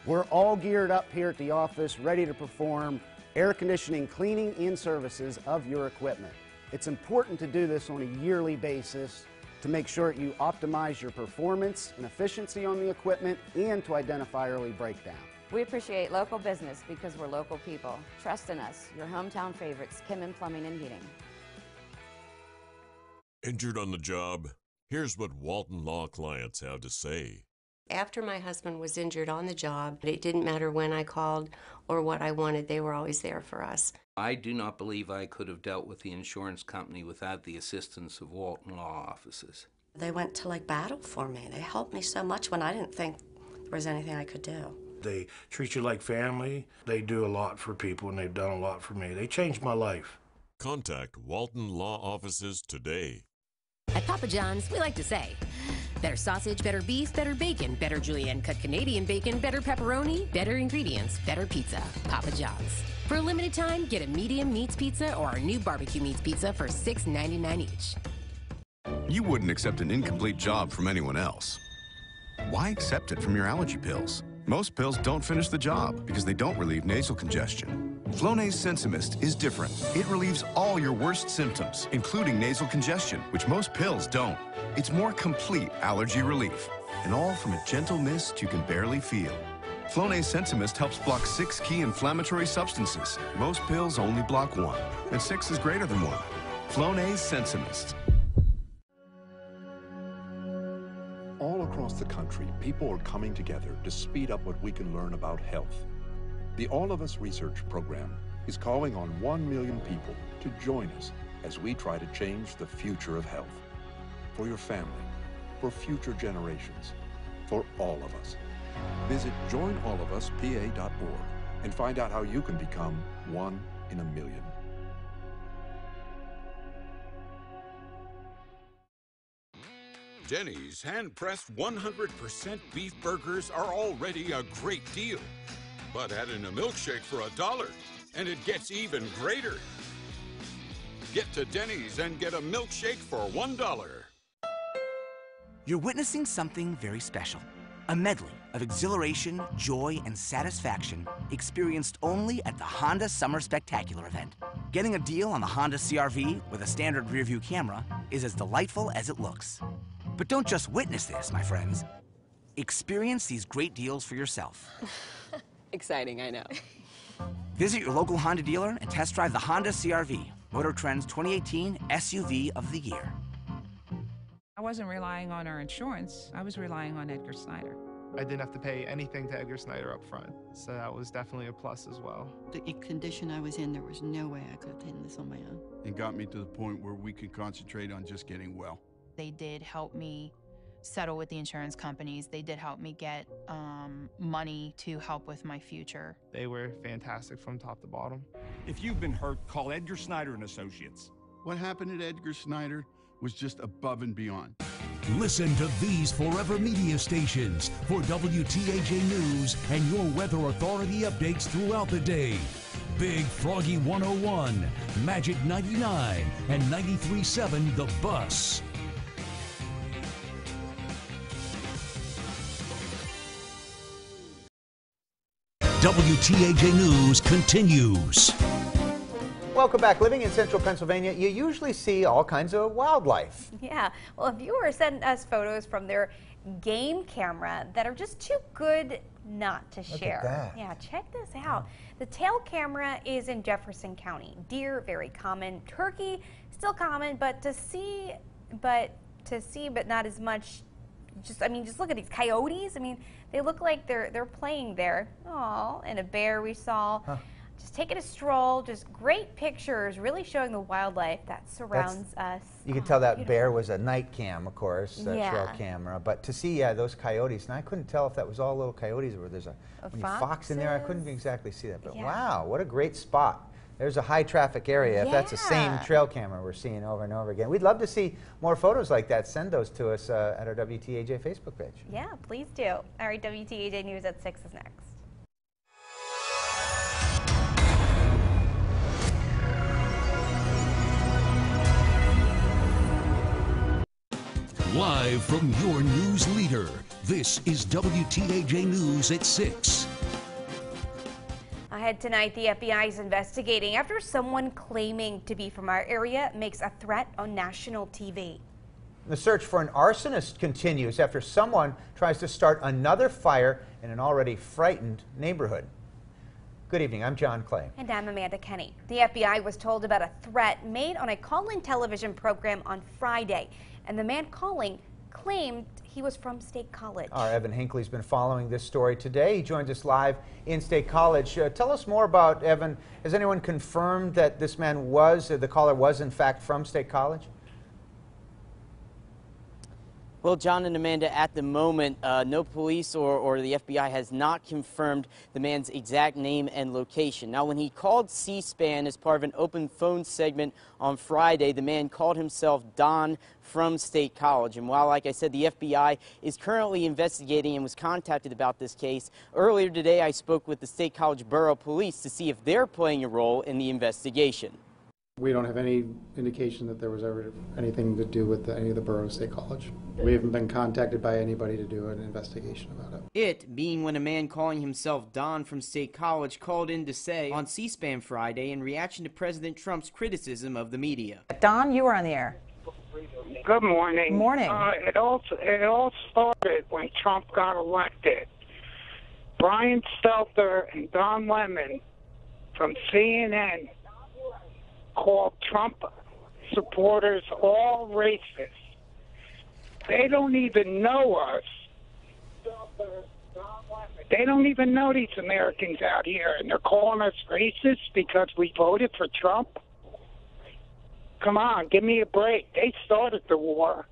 We're all geared up here at the office, ready to perform air conditioning, cleaning, and services of your equipment. It's important to do this on a yearly basis to make sure you optimize your performance and efficiency on the equipment and to identify early breakdown. We appreciate local business because we're local people. Trust in us, your hometown favorites, Kim Plumbing and Heating. Injured on the job? Here's what Walton Law clients have to say. After my husband was injured on the job, it didn't matter when I called or what I wanted, they were always there for us. I do not believe I could have dealt with the insurance company without the assistance of Walton Law offices. They went to battle for me. They helped me so much when I didn't think there was anything I could do. They treat you like family. They do a lot for people, and they've done a lot for me. They changed my life. Contact Walton Law offices today. At Papa John's, we like to say, better sausage, better beef, better bacon, better julienne cut Canadian bacon, better pepperoni, better ingredients, better pizza. Papa John's. For a limited time, get a medium meats pizza or our new barbecue meats pizza for $6.99 each. You wouldn't accept an incomplete job from anyone else. Why accept it from your allergy pills? Most pills don't finish the job because they don't relieve nasal congestion. Flonase Sensimist is different. It relieves all your worst symptoms, including nasal congestion, which most pills don't. It's more complete allergy relief, and all from a gentle mist you can barely feel. Flonase Sensimist helps block 6 key inflammatory substances. Most pills only block 1, and 6 is greater than 1. Flonase Sensimist. All across the country, people are coming together to speed up what we can learn about health. The All of Us Research Program is calling on 1 million people to join us as we try to change the future of health. For your family, for future generations, for all of us. Visit joinallofuspa.org and find out how you can become 1 in a million. Denny's hand-pressed 100% beef burgers are already a great deal. But add in a milkshake for $1, and it gets even greater. Get to Denny's and get a milkshake for $1. You're witnessing something very special. A medley of exhilaration, joy, and satisfaction experienced only at the Honda Summer Spectacular event. Getting a deal on the Honda CR-V with a standard rearview camera is as delightful as it looks. But don't just witness this, my friends. Experience these great deals for yourself. Exciting, I know. Visit your local Honda dealer and test drive the Honda CR-V, Motor Trend's 2018 SUV of the Year. I wasn't relying on our insurance. I was relying on Edgar Snyder. I didn't have to pay anything to Edgar Snyder up front, so that was definitely a plus as well. The condition I was in, there was no way I could have taken this on my own. It got me to the point where we could concentrate on just getting well. They did help me settle with the insurance companies. They did help me get money to help with my future. They were fantastic from top to bottom. If you've been hurt, call Edgar Snyder and Associates. What happened at Edgar Snyder was just above and beyond. Listen to these Forever Media stations for WTAJ News and your weather authority updates throughout the day. Big Froggy 101, Magic 99, and 93.7 The Bus. WTAJ News continues. Welcome back. Living in central Pennsylvania, you usually see all kinds of wildlife. Yeah, well, a viewer sent us photos from their game camera that are just too good not to share. Look at that. Yeah, check this out. The tail camera is in Jefferson County. Deer, very common. Turkey, still common, but to see, but not as much. Just look at these coyotes. I mean, they look like they're playing there. Oh, and a bear we saw. Huh. Just taking a stroll, just great pictures, really showing the wildlife that surrounds us. You can tell that beautiful. Bear was a night cam, of course, that trail camera. But to see those coyotes, and I couldn't tell if that was all little coyotes or there's a fox in there. I couldn't exactly see that. But wow, what a great spot. There's a high traffic area if that's the same trail camera we're seeing over and over again. We'd love to see more photos like that. Send those to us at our WTAJ Facebook page. Yeah, please do. All right, WTAJ News at 6 is next. Live from your news leader, this is WTAJ News at 6. Ahead tonight, the FBI is investigating after someone claiming to be from our area makes a threat on national TV. The search for an arsonist continues after someone tries to start another fire in an already frightened neighborhood. Good evening, I'm John Clay. And I'm Amanda Kenny. The FBI was told about a threat made on a call-in television program on Friday, and the man calling claimed he was from State College. Our Evan Hinckley's been following this story today. He joins us live in State College. Tell us more about, Evan, has anyone confirmed that this man the caller was in fact from State College? Well, John and Amanda, at the moment, no police or the FBI has not confirmed the man's exact name and location. Now, when he called C-SPAN as part of an open phone segment on Friday, the man called himself Don from State College. And while, like I said, the FBI is currently investigating and was contacted about this case, earlier today I spoke with the State College Borough Police to see if they're playing a role in the investigation. We don't have any indication that there was ever anything to do with any of the Borough State College. We haven't been contacted by anybody to do an investigation about it. It being when a man calling himself Don from State College called in to say on C-SPAN Friday in reaction to President Trump's criticism of the media. Don, you are on the air. Good morning. Morning. It all started when Trump got elected. Brian Stelter and Don Lemon from CNN called Trump supporters all racist. They don't even know us. They don't even know these Americans out here, and they're calling us racist because we voted for Trump? Come on, give me a break. They started the war.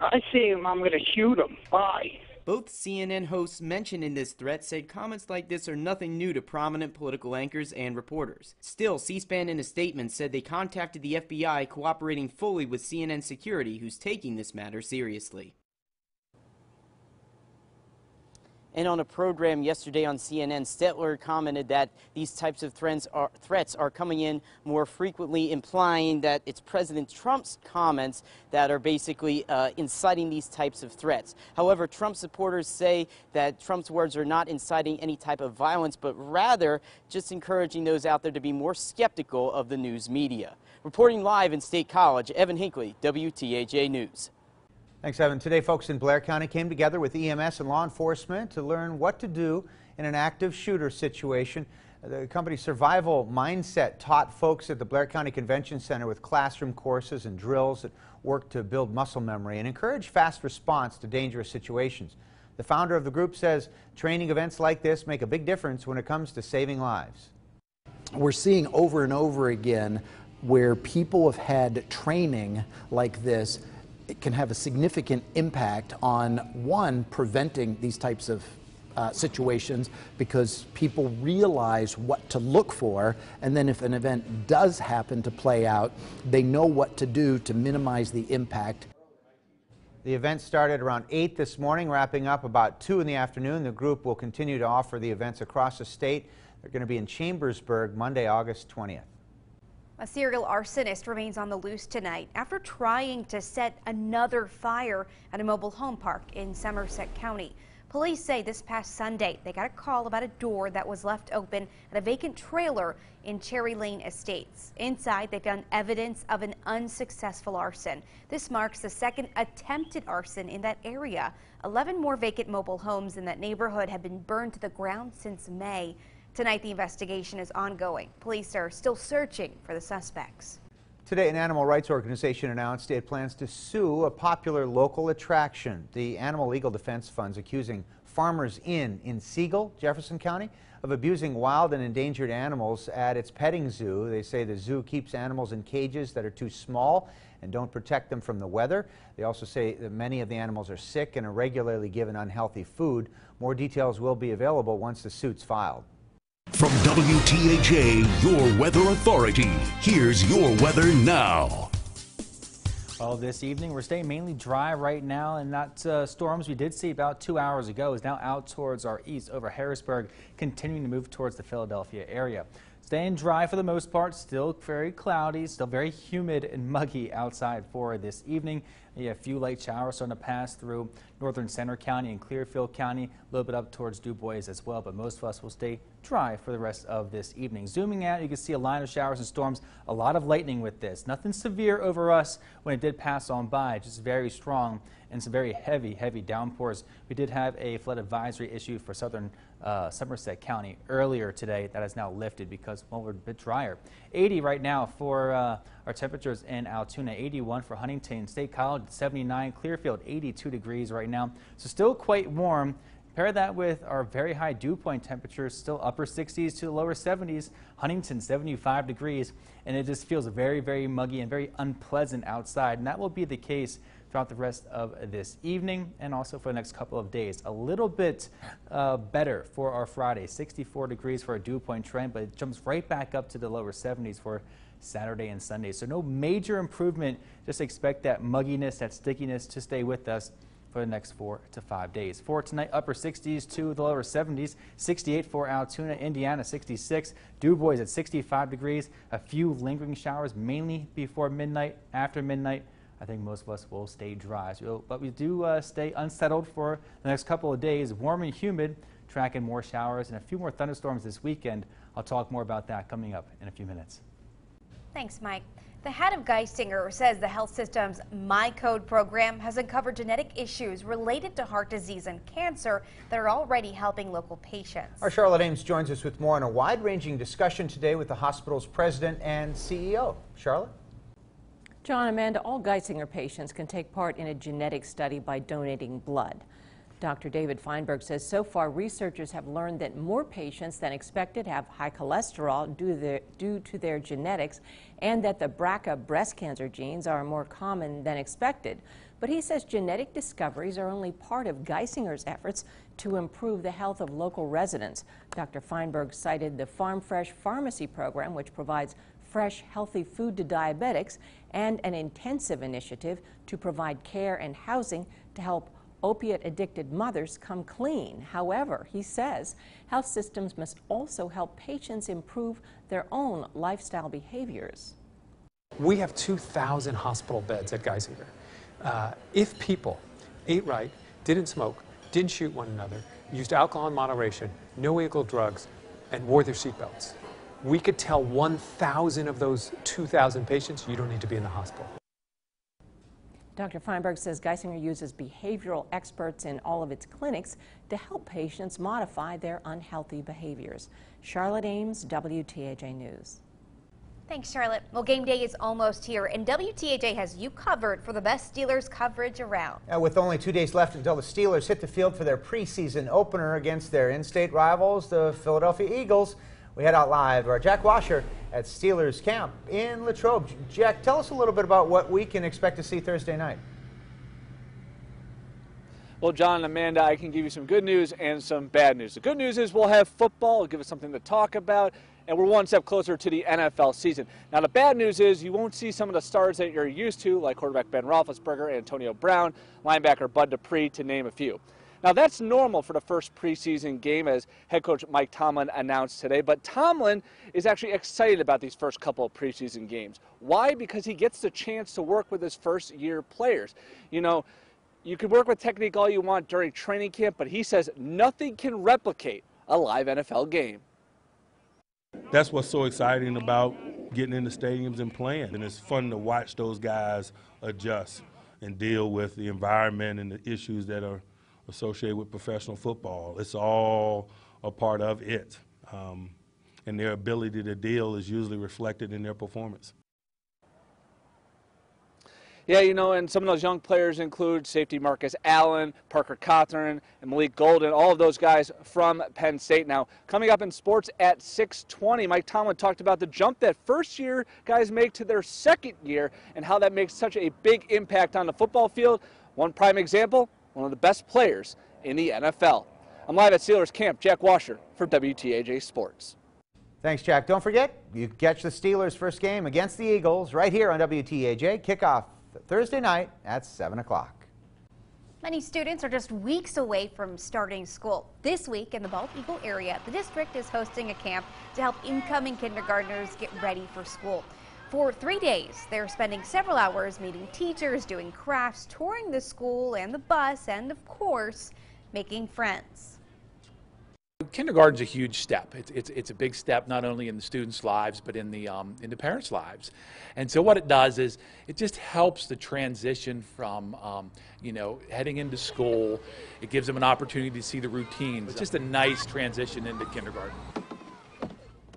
I see them, I'm going to shoot them. Bye. Both CNN hosts mentioned in this threat said comments like this are nothing new to prominent political anchors and reporters. Still, C-SPAN in a statement said they contacted the FBI, cooperating fully with CNN security, who's taking this matter seriously. And on a program yesterday on CNN, Stetler commented that these types of threats are coming in more frequently, implying that it's President Trump's comments that are basically inciting these types of threats. However, Trump supporters say that Trump's words are not inciting any type of violence, but rather just encouraging those out there to be more skeptical of the news media. Reporting live in State College, Evan Hinckley, WTAJ News. Thanks, Evan. Today, folks in Blair County came together with EMS and law enforcement to learn what to do in an active shooter situation. The company's survival mindset taught folks at the Blair County Convention Center with classroom courses and drills that work to build muscle memory and encourage fast response to dangerous situations. The founder of the group says training events like this make a big difference when it comes to saving lives. We're seeing over and over again where people have had training like this. It can have a significant impact on, one, preventing these types of situations because people realize what to look for, and then if an event does happen to play out, they know what to do to minimize the impact. The event started around 8 this morning, wrapping up about 2 in the afternoon. The group will continue to offer the events across the state. They're going to be in Chambersburg Monday, August 20th. A serial arsonist remains on the loose tonight after trying to set another fire at a mobile home park in Somerset County. Police say this past Sunday they got a call about a door that was left open at a vacant trailer in Cherry Lane Estates. Inside, they found evidence of an unsuccessful arson. This marks the second attempted arson in that area. 11 more vacant mobile homes in that neighborhood have been burned to the ground since May. Tonight, the investigation is ongoing. Police are still searching for the suspects. Today, an animal rights organization announced it plans to sue a popular local attraction. The Animal Legal Defense Fund's accusing Farmers Inn in Siegel, Jefferson County, of abusing wild and endangered animals at its petting zoo. They say the zoo keeps animals in cages that are too small and don't protect them from the weather. They also say that many of the animals are sick and are regularly given unhealthy food. More details will be available once the suit's filed. From WTAJ, your weather authority, here's your weather now. Well, this evening we're staying mainly dry right now, and that storms we did see about 2 hours ago is now out towards our east over Harrisburg, continuing to move towards the Philadelphia area. Staying dry for the most part, still very cloudy, still very humid and muggy outside for this evening. A few light showers starting to pass through northern Center County and Clearfield County, a little bit up towards Du Bois as well, but most of us will stay dry for the rest of this evening. Zooming out, you can see a line of showers and storms, a lot of lightning with this. Nothing severe over us when it did pass on by, just very strong and some very heavy downpours. We did have a flood advisory issued for southern Somerset County earlier today. That has now lifted because, well, we're a bit drier. 80 right now for our temperatures in Altoona, 81 for Huntington State College, 79, Clearfield, 82 degrees right now. So still quite warm. Pair that with our very high dew point temperatures, still upper 60s to lower 70s. Huntington, 75 degrees, and it just feels very muggy and very unpleasant outside, and that will be the case throughout the rest of this evening and also for the next couple of days. A little bit better for our Friday, 64 degrees for our dew point trend, but it jumps right back up to the lower 70s for Saturday and Sunday. So no major improvement. Just expect that mugginess, that stickiness to stay with us for the next 4 to 5 days. For tonight, upper 60s to the lower 70s, 68 for Altoona, Indiana, 66, Du Bois at 65 degrees. A few lingering showers, mainly before midnight. After midnight, I think most of us will stay dry. But we do stay unsettled for the next couple of days. Warm and humid, tracking more showers and a few more thunderstorms this weekend. I'll talk more about that coming up in a few minutes. Thanks, Mike. The head of Geisinger says the health system's My Code program has uncovered genetic issues related to heart disease and cancer that are already helping local patients. Our Charlotte Ames joins us with more on a wide-ranging discussion today with the hospital's president and CEO. Charlotte? John, Amanda, all Geisinger patients can take part in a genetic study by donating blood. Dr. David Feinberg says so far researchers have learned that more patients than expected have high cholesterol due to their genetics, and that the BRCA breast cancer genes are more common than expected. But he says genetic discoveries are only part of Geisinger's efforts to improve the health of local residents. Dr. Feinberg cited the Farm Fresh Pharmacy program, which provides fresh, healthy food to diabetics, and an intensive initiative to provide care and housing to help opiate-addicted mothers come clean. However, he says health systems must also help patients improve their own lifestyle behaviors. We have 2,000 hospital beds at Geisinger. If people ate right, didn't smoke, didn't shoot one another, used alcohol in moderation, no illegal drugs, and wore their seatbelts, we could tell 1,000 of those 2,000 patients you don't need to be in the hospital. Dr. Feinberg says Geisinger uses behavioral experts in all of its clinics to help patients modify their unhealthy behaviors. Charlotte Ames, WTAJ News. Thanks, Charlotte. Well, game day is almost here, and WTAJ has you covered for the best Steelers coverage around. With only 2 days left until the Steelers hit the field for their preseason opener against their in-state rivals, the Philadelphia Eagles, we head out live to our Jack Washer at Steelers camp in Latrobe. Jack, tell us a little bit about what we can expect to see Thursday night. Well, John and Amanda, I can give you some good news and some bad news. The good news is we'll have football. It'll give us something to talk about, and we're one step closer to the NFL season. Now, the bad news is you won't see some of the stars that you're used to, like quarterback Ben Roethlisberger, Antonio Brown, linebacker Bud Dupree, to name a few. Now, that's normal for the first preseason game, as head coach Mike Tomlin announced today, but Tomlin is actually excited about these first couple of preseason games. Why? Because he gets the chance to work with his first-year players. You know, you can work with technique all you want during training camp, but he says nothing can replicate a live NFL game. That's what's so exciting about getting in the stadiums and playing, and it's fun to watch those guys adjust and deal with the environment and the issues that are associated with professional football. It's all a part of it, and their ability to deal is usually reflected in their performance. Yeah, you know, and some of those young players include safety Marcus Allen, Parker Cawthorn, and Malik Golden, all of those guys from Penn State. Now, coming up in sports at 6:20, Mike Tomlin talked about the jump that first-year guys make to their second year and how that makes such a big impact on the football field. One prime example, one of the best players in the NFL. I'm live at Steelers camp, Jack Washer for WTAJ Sports. Thanks, Jack. Don't forget, you catch the Steelers' first game against the Eagles right here on WTAJ. Kickoff Thursday night at 7 o'clock. Many students are just weeks away from starting school. This week in the Bald Eagle area, the district is hosting a camp to help incoming kindergartners get ready for school. For 3 days, they're spending several hours meeting teachers, doing crafts, touring the school and the bus, and of course, making friends. Kindergarten's a huge step. It's a big step not only in the students' lives but in the parents' lives. And so what it does is it just helps the transition from heading into school. It gives them an opportunity to see the routines. It's just a nice transition into kindergarten.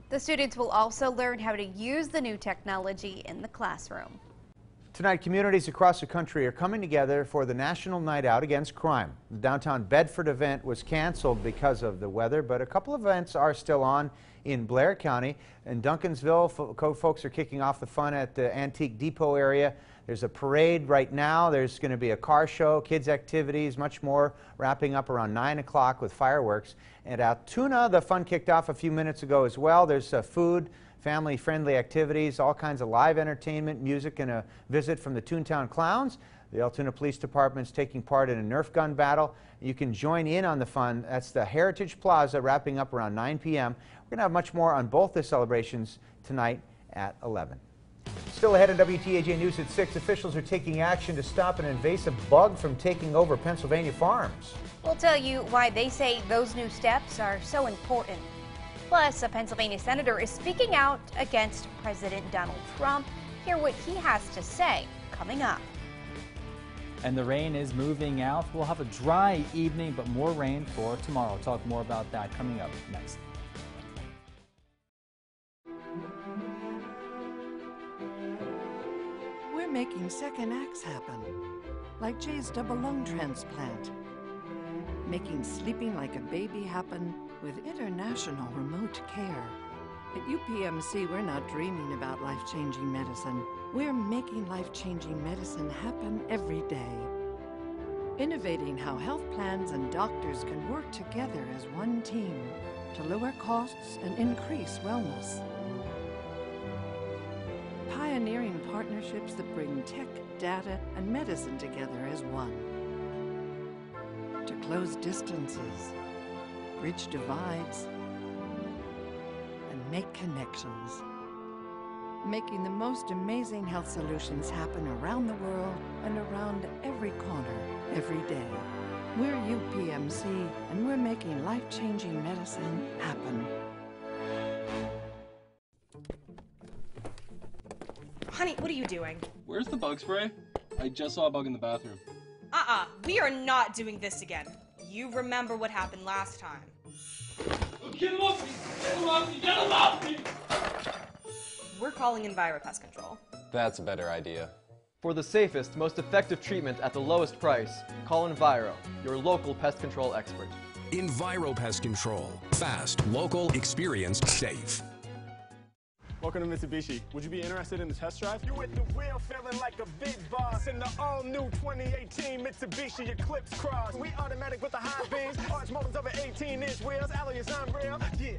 The students will also learn how to use the new technology in the classroom. Tonight, communities across the country are coming together for the National Night Out Against Crime. The downtown Bedford event was canceled because of the weather, but a couple of events are still on in Blair County. In Duncansville, folks are kicking off the fun at the Antique Depot area. There's a parade right now. There's going to be a car show, kids' activities, much more, wrapping up around 9 o'clock with fireworks. And at Altoona, the fun kicked off a few minutes ago as well. There's food, family-friendly activities, all kinds of live entertainment, music, and a visit from the Toontown Clowns. The Altoona Police Department is taking part in a Nerf gun battle. You can join in on the fun. That's the Heritage Plaza, wrapping up around 9 p.m. We're going to have much more on both the celebrations tonight at 11. Still ahead on WTAJ News at 6, officials are taking action to stop an invasive bug from taking over Pennsylvania farms. We'll tell you why they say those new steps are so important. Plus, a Pennsylvania senator is speaking out against President Donald Trump. Hear what he has to say coming up. And the rain is moving out. We'll have a dry evening, but more rain for tomorrow. We'll talk more about that coming up next. We're making second acts happen, like Jay's double lung transplant. Making sleeping like a baby happen with international remote care. At UPMC, we're not dreaming about life-changing medicine. We're making life-changing medicine happen every day. Innovating how health plans and doctors can work together as one team to lower costs and increase wellness. Pioneering partnerships that bring tech, data, and medicine together as one. To close distances, bridge divides, and make connections. Making the most amazing health solutions happen around the world and around every corner, every day. We're UPMC, and we're making life-changing medicine happen. Honey, what are you doing? Where's the bug spray? I just saw a bug in the bathroom. We are not doing this again. You remember what happened last time. Get him off me! Get him off me! Get him off me! We're calling Enviro Pest Control. That's a better idea. For the safest, most effective treatment at the lowest price, call Enviro, your local pest control expert. Enviro Pest Control. Fast, local, experienced, safe. Welcome to Mitsubishi. Would you be interested in the test drive? You at the wheel feeling like a big boss in the all-new 2018 Mitsubishi Eclipse Cross. We automatic with the high beams, arch motors over 18-inch wheels, alloy is unreal, yeah.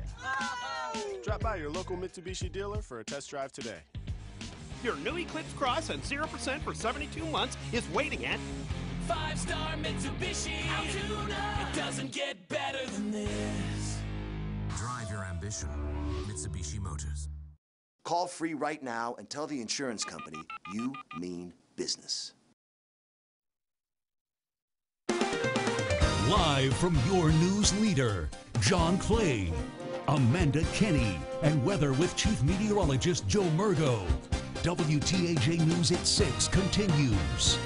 Drop by your local Mitsubishi dealer for a test drive today. Your new Eclipse Cross at 0% for 72 months is waiting at 5-star Mitsubishi Altoona. It doesn't get better than this. Drive your ambition. Mitsubishi Motors. Call free right now and tell the insurance company you mean business. Live from your news leader, John Clay, Amanda Kenny, and weather with Chief Meteorologist Joe Murgo. WTAJ News at 6 continues.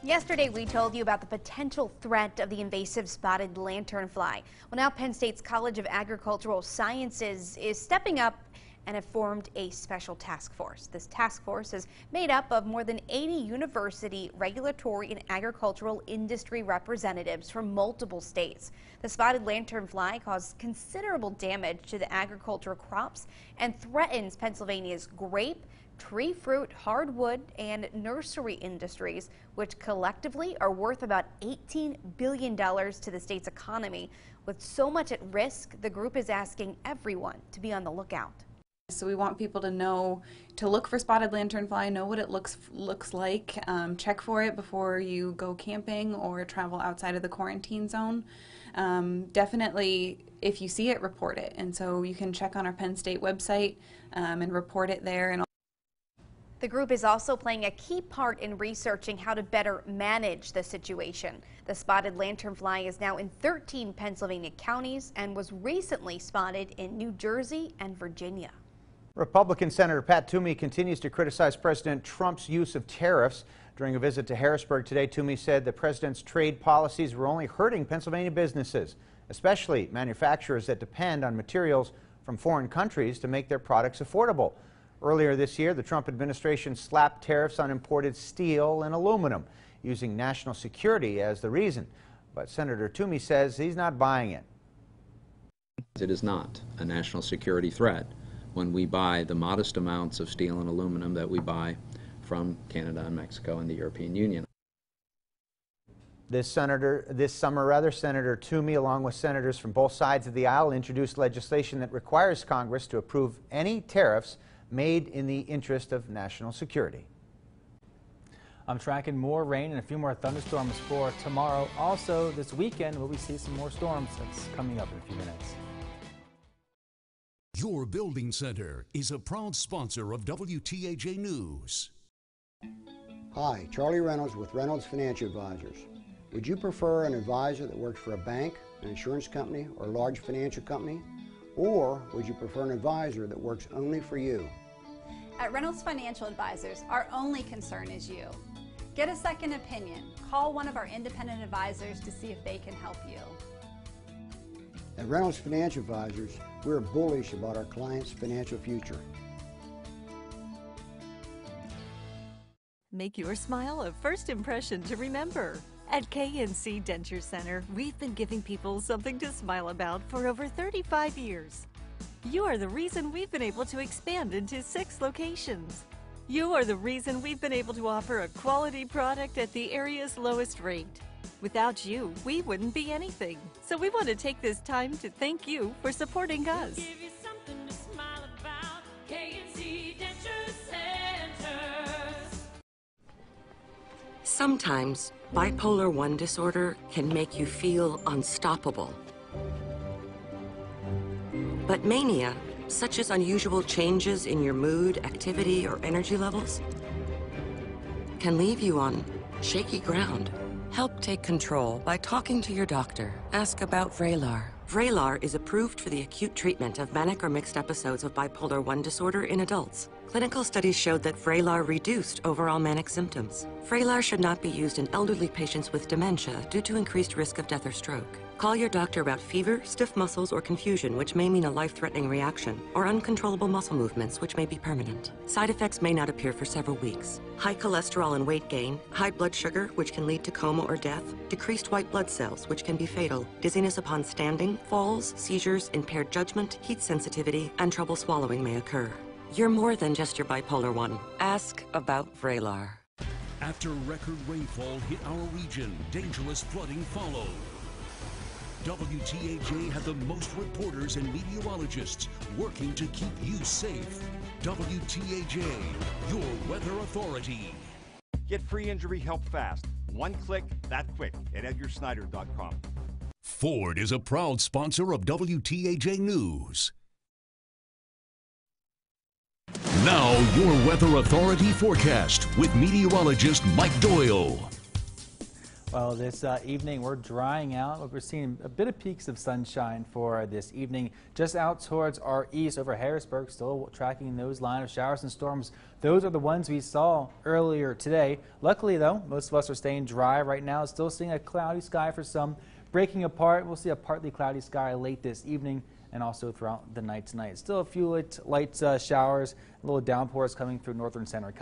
Yesterday, we told you about the potential threat of the invasive spotted lanternfly. Well, now Penn State's College of Agricultural Sciences is stepping up and have formed a special task force. This task force is made up of more than 80 university, regulatory, and agricultural industry representatives from multiple states. The spotted lanternfly caused considerable damage to the agricultural crops and threatens Pennsylvania's grape, tree fruit, hardwood, and nursery industries, which collectively are worth about $18 billion to the state's economy. With so much at risk, the group is asking everyone to be on the lookout. So we want people to know to look for spotted lanternfly, know what it looks like, check for it before you go camping or travel outside of the quarantine zone. Definitely, if you see it, report it. And so you can check on our Penn State website and report it there. And The group is also playing a key part in researching how to better manage the situation. The spotted lanternfly is now in 13 Pennsylvania counties and was recently spotted in New Jersey and Virginia. Republican Senator Pat Toomey continues to criticize President Trump's use of tariffs. During a visit to Harrisburg today, Toomey said the president's trade policies were only hurting Pennsylvania businesses, especially manufacturers that depend on materials from foreign countries to make their products affordable. Earlier this year, the Trump administration slapped tariffs on imported steel and aluminum, using national security as the reason. But Senator Toomey says he's not buying it. It is not a national security threat when we buy the modest amounts of steel and aluminum that we buy from Canada and Mexico and the European Union. This summer, Senator Toomey, along with senators from both sides of the aisle, introduced legislation that requires Congress to approve any tariffs made in the interest of national security. I'm tracking more rain and a few more thunderstorms for tomorrow. Also, this weekend, will we see some more storms? That's coming up in a few minutes. Your Building Center is a proud sponsor of WTAJ News. Hi, Charlie Reynolds with Reynolds Financial Advisors. Would you prefer an advisor that works for a bank, an insurance company, or a large financial company? Or would you prefer an advisor that works only for you? At Reynolds Financial Advisors, our only concern is you. Get a second opinion. Call one of our independent advisors to see if they can help you. At Reynolds Financial Advisors, we're bullish about our clients' financial future. Make your smile a first impression to remember. At KNC Denture Center, we've been giving people something to smile about for over 35 years. You are the reason we've been able to expand into 6 locations. You are the reason we've been able to offer a quality product at the area's lowest rate. Without you, we wouldn't be anything. So we want to take this time to thank you for supporting us. Sometimes, bipolar I disorder can make you feel unstoppable. But mania, such as unusual changes in your mood, activity, or energy levels, can leave you on shaky ground. Help take control by talking to your doctor. Ask about Vraylar. Vraylar is approved for the acute treatment of manic or mixed episodes of bipolar I disorder in adults. Clinical studies showed that Vraylar reduced overall manic symptoms. Vraylar should not be used in elderly patients with dementia due to increased risk of death or stroke. Call your doctor about fever, stiff muscles, or confusion, which may mean a life-threatening reaction, or uncontrollable muscle movements, which may be permanent. Side effects may not appear for several weeks. High cholesterol and weight gain, high blood sugar, which can lead to coma or death, decreased white blood cells, which can be fatal, dizziness upon standing, falls, seizures, impaired judgment, heat sensitivity, and trouble swallowing may occur. You're more than just your bipolar I. Ask about Vraylar. After record rainfall hit our region, dangerous flooding followed. WTAJ had the most reporters and meteorologists working to keep you safe. WTAJ, your weather authority. Get free injury help fast. One click, that quick at edgarsnyder.com. Ford is a proud sponsor of WTAJ News. Now, your weather authority forecast with meteorologist Mike Doyle. Well, this evening we're drying out, but we're seeing a bit of peaks of sunshine for this evening. Just out towards our east over Harrisburg, still tracking those line of showers and storms. Those are the ones we saw earlier today. Luckily, though, most of us are staying dry right now. Still seeing a cloudy sky for some, breaking apart. We'll see a partly cloudy sky late this evening and also throughout the night tonight. Still a few light showers, little downpours coming through northern Center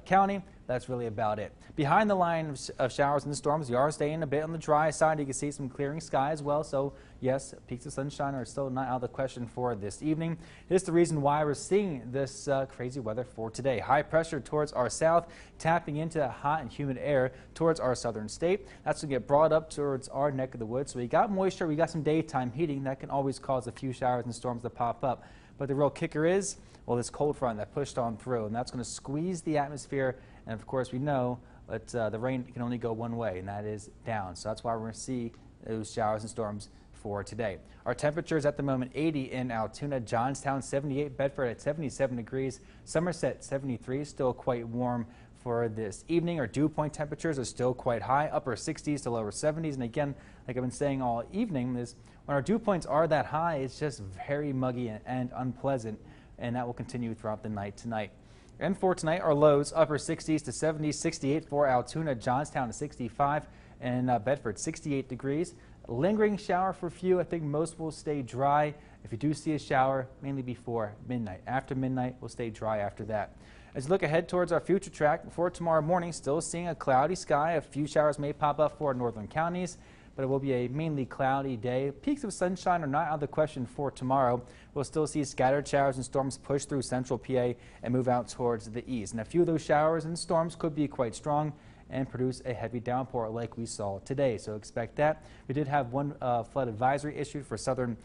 County. That's really about it. Behind the line of showers and storms, you are staying a bit on the dry side. You can see some clearing sky as well. So yes, peaks of sunshine are still not out of the question for this evening. It is the reason why we're seeing this crazy weather for today. High pressure towards our south, tapping into hot and humid air towards our southern state. That's going to get brought up towards our neck of the woods. So we got moisture, we got some daytime heating. That can always cause a few showers and storms to pop up. But the real kicker is, well, this cold front that pushed on through, and that's going to squeeze the atmosphere. And of course, we know that the rain can only go one way, and that is down. So that's why we're going to see those showers and storms for today. Our temperatures at the moment: 80 in Altoona, Johnstown 78, Bedford at 77 degrees, Somerset 73, still quite warm for this evening. Our dew point temperatures are still quite high, upper 60s to lower 70s. And again, like I've been saying all evening, is when our dew points are that high, it's just very muggy and unpleasant, and that will continue throughout the night tonight. And for tonight, our lows: upper 60s to 70s, 68 for Altoona, Johnstown to 65, and Bedford 68 degrees. Lingering shower for a few. I think most will stay dry. If you do see a shower, mainly before midnight. After midnight, we'll stay dry after that. As you look ahead towards our future track for tomorrow morning, still seeing a cloudy sky. A few showers may pop up for northern counties, but it will be a mainly cloudy day. Peaks of sunshine are not out of the question for tomorrow. We'll still see scattered showers and storms push through central PA and move out towards the east. And a few of those showers and storms could be quite strong and produce a heavy downpour like we saw today. So expect that. We did have one flood advisory issued for southern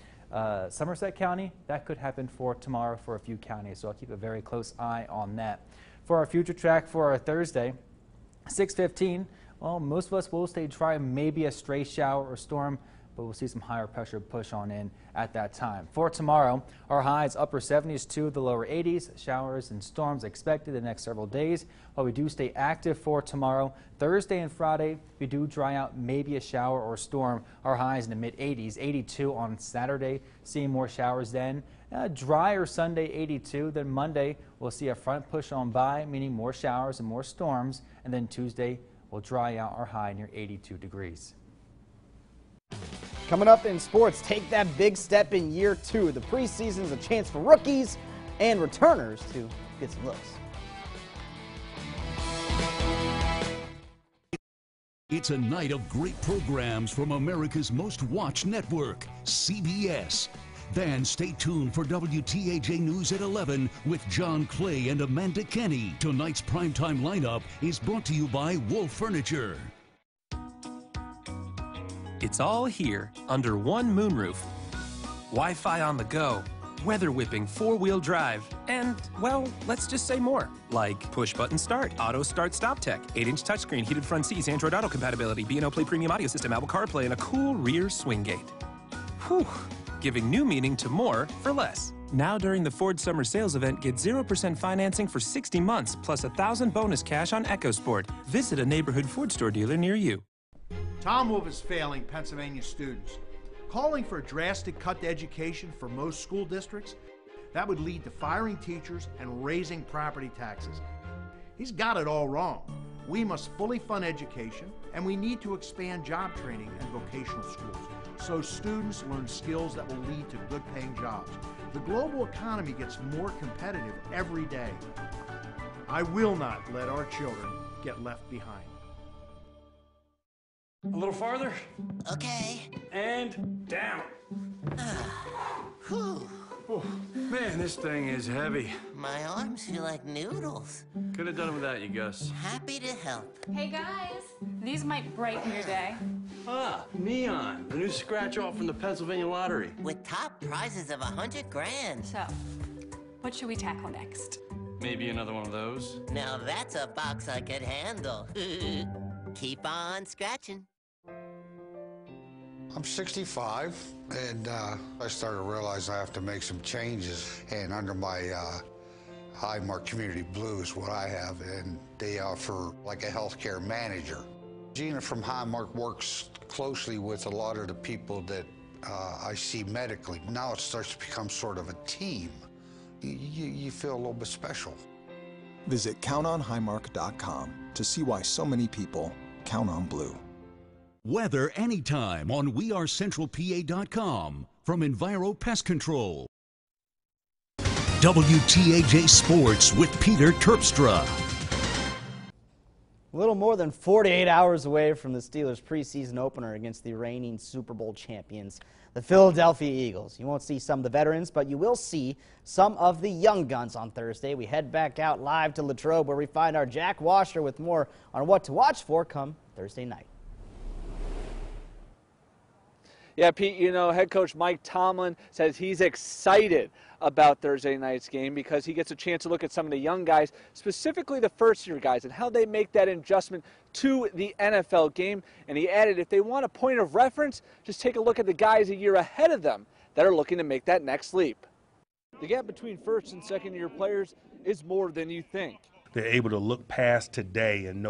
Somerset County. That could happen for tomorrow for a few counties, so I'll keep a very close eye on that. For our future track for our Thursday, 6:15, well, most of us will stay dry, maybe a stray shower or storm, but we'll see some higher pressure push on in at that time. For tomorrow, our highs upper 70s to the lower 80s. Showers and storms expected the next several days. While we do stay active for tomorrow, Thursday and Friday, we do dry out, maybe a shower or storm. Our highs in the mid 80s, 82 on Saturday, seeing more showers then. Drier Sunday, 82. Then Monday, we'll see a front push on by, meaning more showers and more storms. And then Tuesday, we'll dry out, our high near 82 degrees. Coming up in sports, take that big step in year 2. The preseason is a chance for rookies and returners to get some looks. It's a night of great programs from America's most watched network, CBS. Then stay tuned for WTAJ News at 11 with John Clay and Amanda Kenny. Tonight's primetime lineup is brought to you by Wolf Furniture. It's all here under one moonroof. Wi-Fi on the go, weather whipping 4-wheel drive, and, well, let's just say more. Like push-button start, auto start stop tech, 8-inch touchscreen, heated front seats, Android Auto compatibility, B&O Play premium audio system, Apple CarPlay, and a cool rear swing gate. Whew, giving new meaning to more for less. Now during the Ford Summer Sales Event, get 0% financing for 60 months, plus $1,000 bonus cash on EcoSport. Visit a neighborhood Ford store dealer near you. Tom Wolf is failing Pennsylvania students. Calling for a drastic cut to education for most school districts, that would lead to firing teachers and raising property taxes. He's got it all wrong. We must fully fund education, and we need to expand job training and vocational schools so students learn skills that will lead to good paying jobs. The global economy gets more competitive every day. I will not let our children get left behind. A little farther. Okay. And down. Whew. Oh, man, this thing is heavy. My arms feel like noodles. Could have done it without you, Gus. Happy to help. Hey guys, these might brighten your day. Ah, Neon, the new scratch-off from the Pennsylvania Lottery. With top prizes of $100 grand. So, what should we tackle next? Maybe another one of those. Now that's a box I could handle. Keep on scratching. I'm 65, and I started to realize I have to make some changes. And under my Highmark Community Blue is what I have, and they offer like a healthcare manager. Gina from Highmark works closely with a lot of the people that I see medically. Now it starts to become sort of a team. You feel a little bit special. Visit countonhighmark.com to see why so many people count on Blue. Weather anytime on wearecentralpa.com from Enviro Pest Control. WTAJ Sports with Peter Terpstra. A little more than 48 hours away from the Steelers' preseason opener against the reigning Super Bowl champions, the Philadelphia Eagles. You won't see some of the veterans, but you will see some of the young guns on Thursday. We head back out live to Latrobe, where we find our Jack Washer with more on what to watch for come Thursday night. Yeah, Pete, you know, head coach Mike Tomlin says he's excited about Thursday night's game because he gets a chance to look at some of the young guys, specifically the first-year guys, and how they make that adjustment to the NFL game. And he added, if they want a point of reference, just take a look at the guys a year ahead of them that are looking to make that next leap. The gap between first and second-year players is more than you think. They're able to look past today and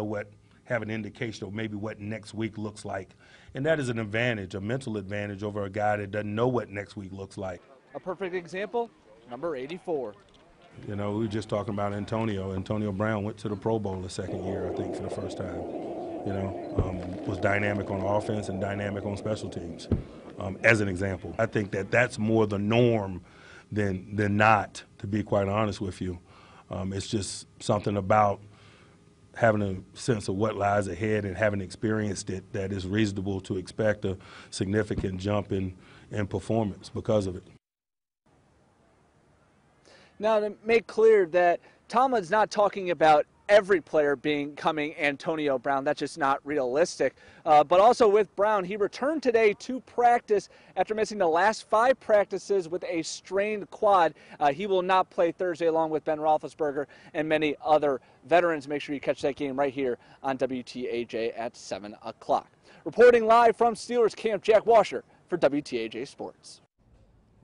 have an indication of maybe what next week looks like. And that is an advantage, a mental advantage over a guy that doesn't know what next week looks like. A perfect example, number 84. You know, we were just talking about Antonio. Antonio Brown went to the Pro Bowl the second year, I think, for the first time. You know, was dynamic on offense and dynamic on special teams, as an example. I think that's more the norm than not, to be quite honest with you. It's just something about having a sense of what lies ahead and having experienced it that is reasonable to expect a significant jump in performance because of it. Now, to make clear that Tomlin's not talking about every player becoming Antonio Brown. That's just not realistic. But also with Brown, he returned today to practice after missing the last 5 practices with a strained quad. He will not play Thursday along with Ben Roethlisberger and many other veterans. Make sure you catch that game right here on WTAJ at 7 o'clock. Reporting live from Steelers camp, Jack Washer for WTAJ Sports.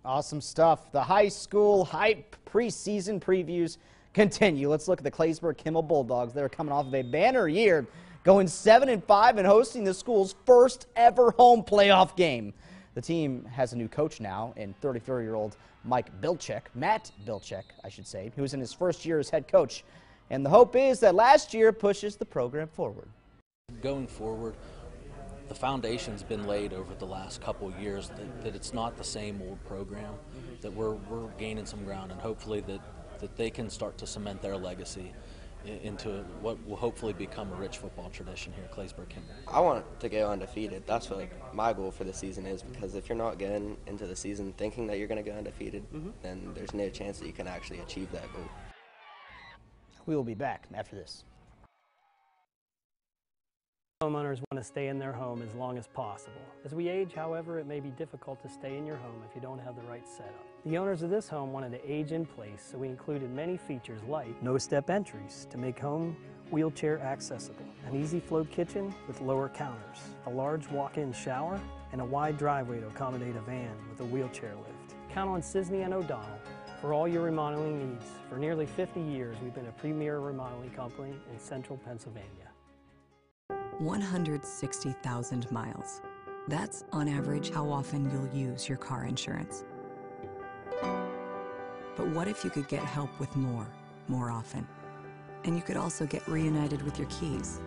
Awesome stuff. The high school hype preseason previews continue. Let's look at the Claysburg Kimmel Bulldogs. They're coming off of a banner year, going 7-5 and hosting the school's first ever home playoff game. The team has a new coach now in 34-year-old Matt Bilchek, I should say, who's in his first year as head coach. And the hope is that last year pushes the program forward. Going forward, the foundation's been laid over the last couple of years that it's not the same old program, that we're gaining some ground, and hopefully that they can start to cement their legacy into what will hopefully become a rich football tradition here at Claysburg Kimmel. I want to go undefeated. That's what my goal for the season is, because if you're not getting into the season thinking that you're going to go undefeated, then there's no chance that you can actually achieve that goal. We will be back after this. Homeowners want to stay in their home as long as possible. As we age, however, it may be difficult to stay in your home if you don't have the right setup. The owners of this home wanted to age in place, so we included many features like no-step entries to make home wheelchair accessible, an easy-flow kitchen with lower counters, a large walk-in shower, and a wide driveway to accommodate a van with a wheelchair lift. Count on Cisney and O'Donnell for all your remodeling needs. For nearly 50 years, we've been a premier remodeling company in central Pennsylvania. 160,000 miles. That's, on average, how often you'll use your car insurance. But what if you could get help with more often? And you could also get reunited with your keys,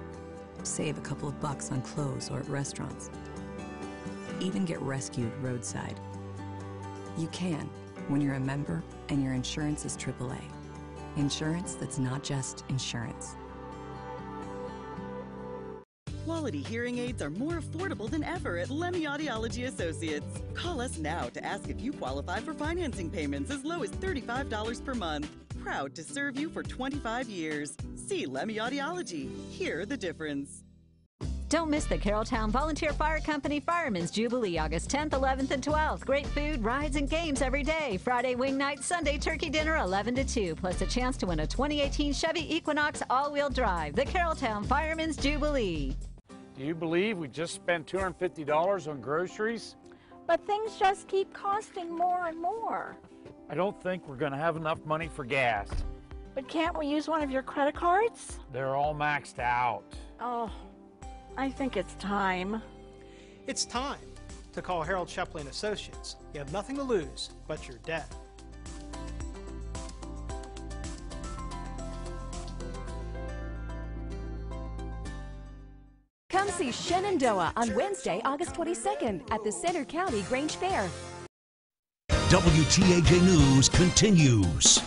save a couple of bucks on clothes or at restaurants, even get rescued roadside. You can when you're a member and your insurance is AAA. Insurance that's not just insurance. Quality hearing aids are more affordable than ever at Lemmy Audiology Associates. Call us now to ask if you qualify for financing payments as low as $35 per month. Proud to serve you for 25 years. See Lemmy Audiology. Hear the difference. Don't miss the Carrolltown Volunteer Fire Company Firemen's Jubilee, August 10th, 11th, and 12th. Great food, rides, and games every day. Friday wing night, Sunday turkey dinner, 11 to 2, plus a chance to win a 2018 Chevy Equinox all-wheel drive. The Carrolltown Firemen's Jubilee. Do you believe we just spent $250 on groceries? But things just keep costing more and more. I don't think we're going to have enough money for gas. But can't we use one of your credit cards? They're all maxed out. Oh, I think it's time. It's time to call Harold Shepley & Associates. You have nothing to lose but your debt. Come see Shenandoah on Wednesday, August 22nd at the Center County Grange Fair. WTAJ News continues.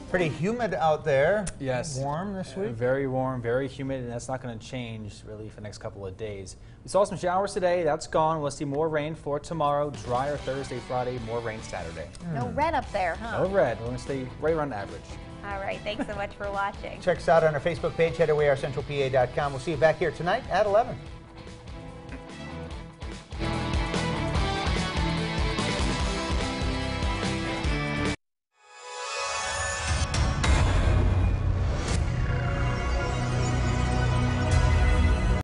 Pretty humid out there. Yes. Warm this week? Very warm, very humid, and that's not going to change really for the next couple of days. We saw some showers today. That's gone. We'll see more rain for tomorrow. Drier Thursday, Friday, more rain Saturday. No red up there, huh? No red. We're going to stay right around average. All right. Thanks so much for watching. Check us out on our Facebook page. Head to wearecentralpa.com. We'll see you back here tonight at 11.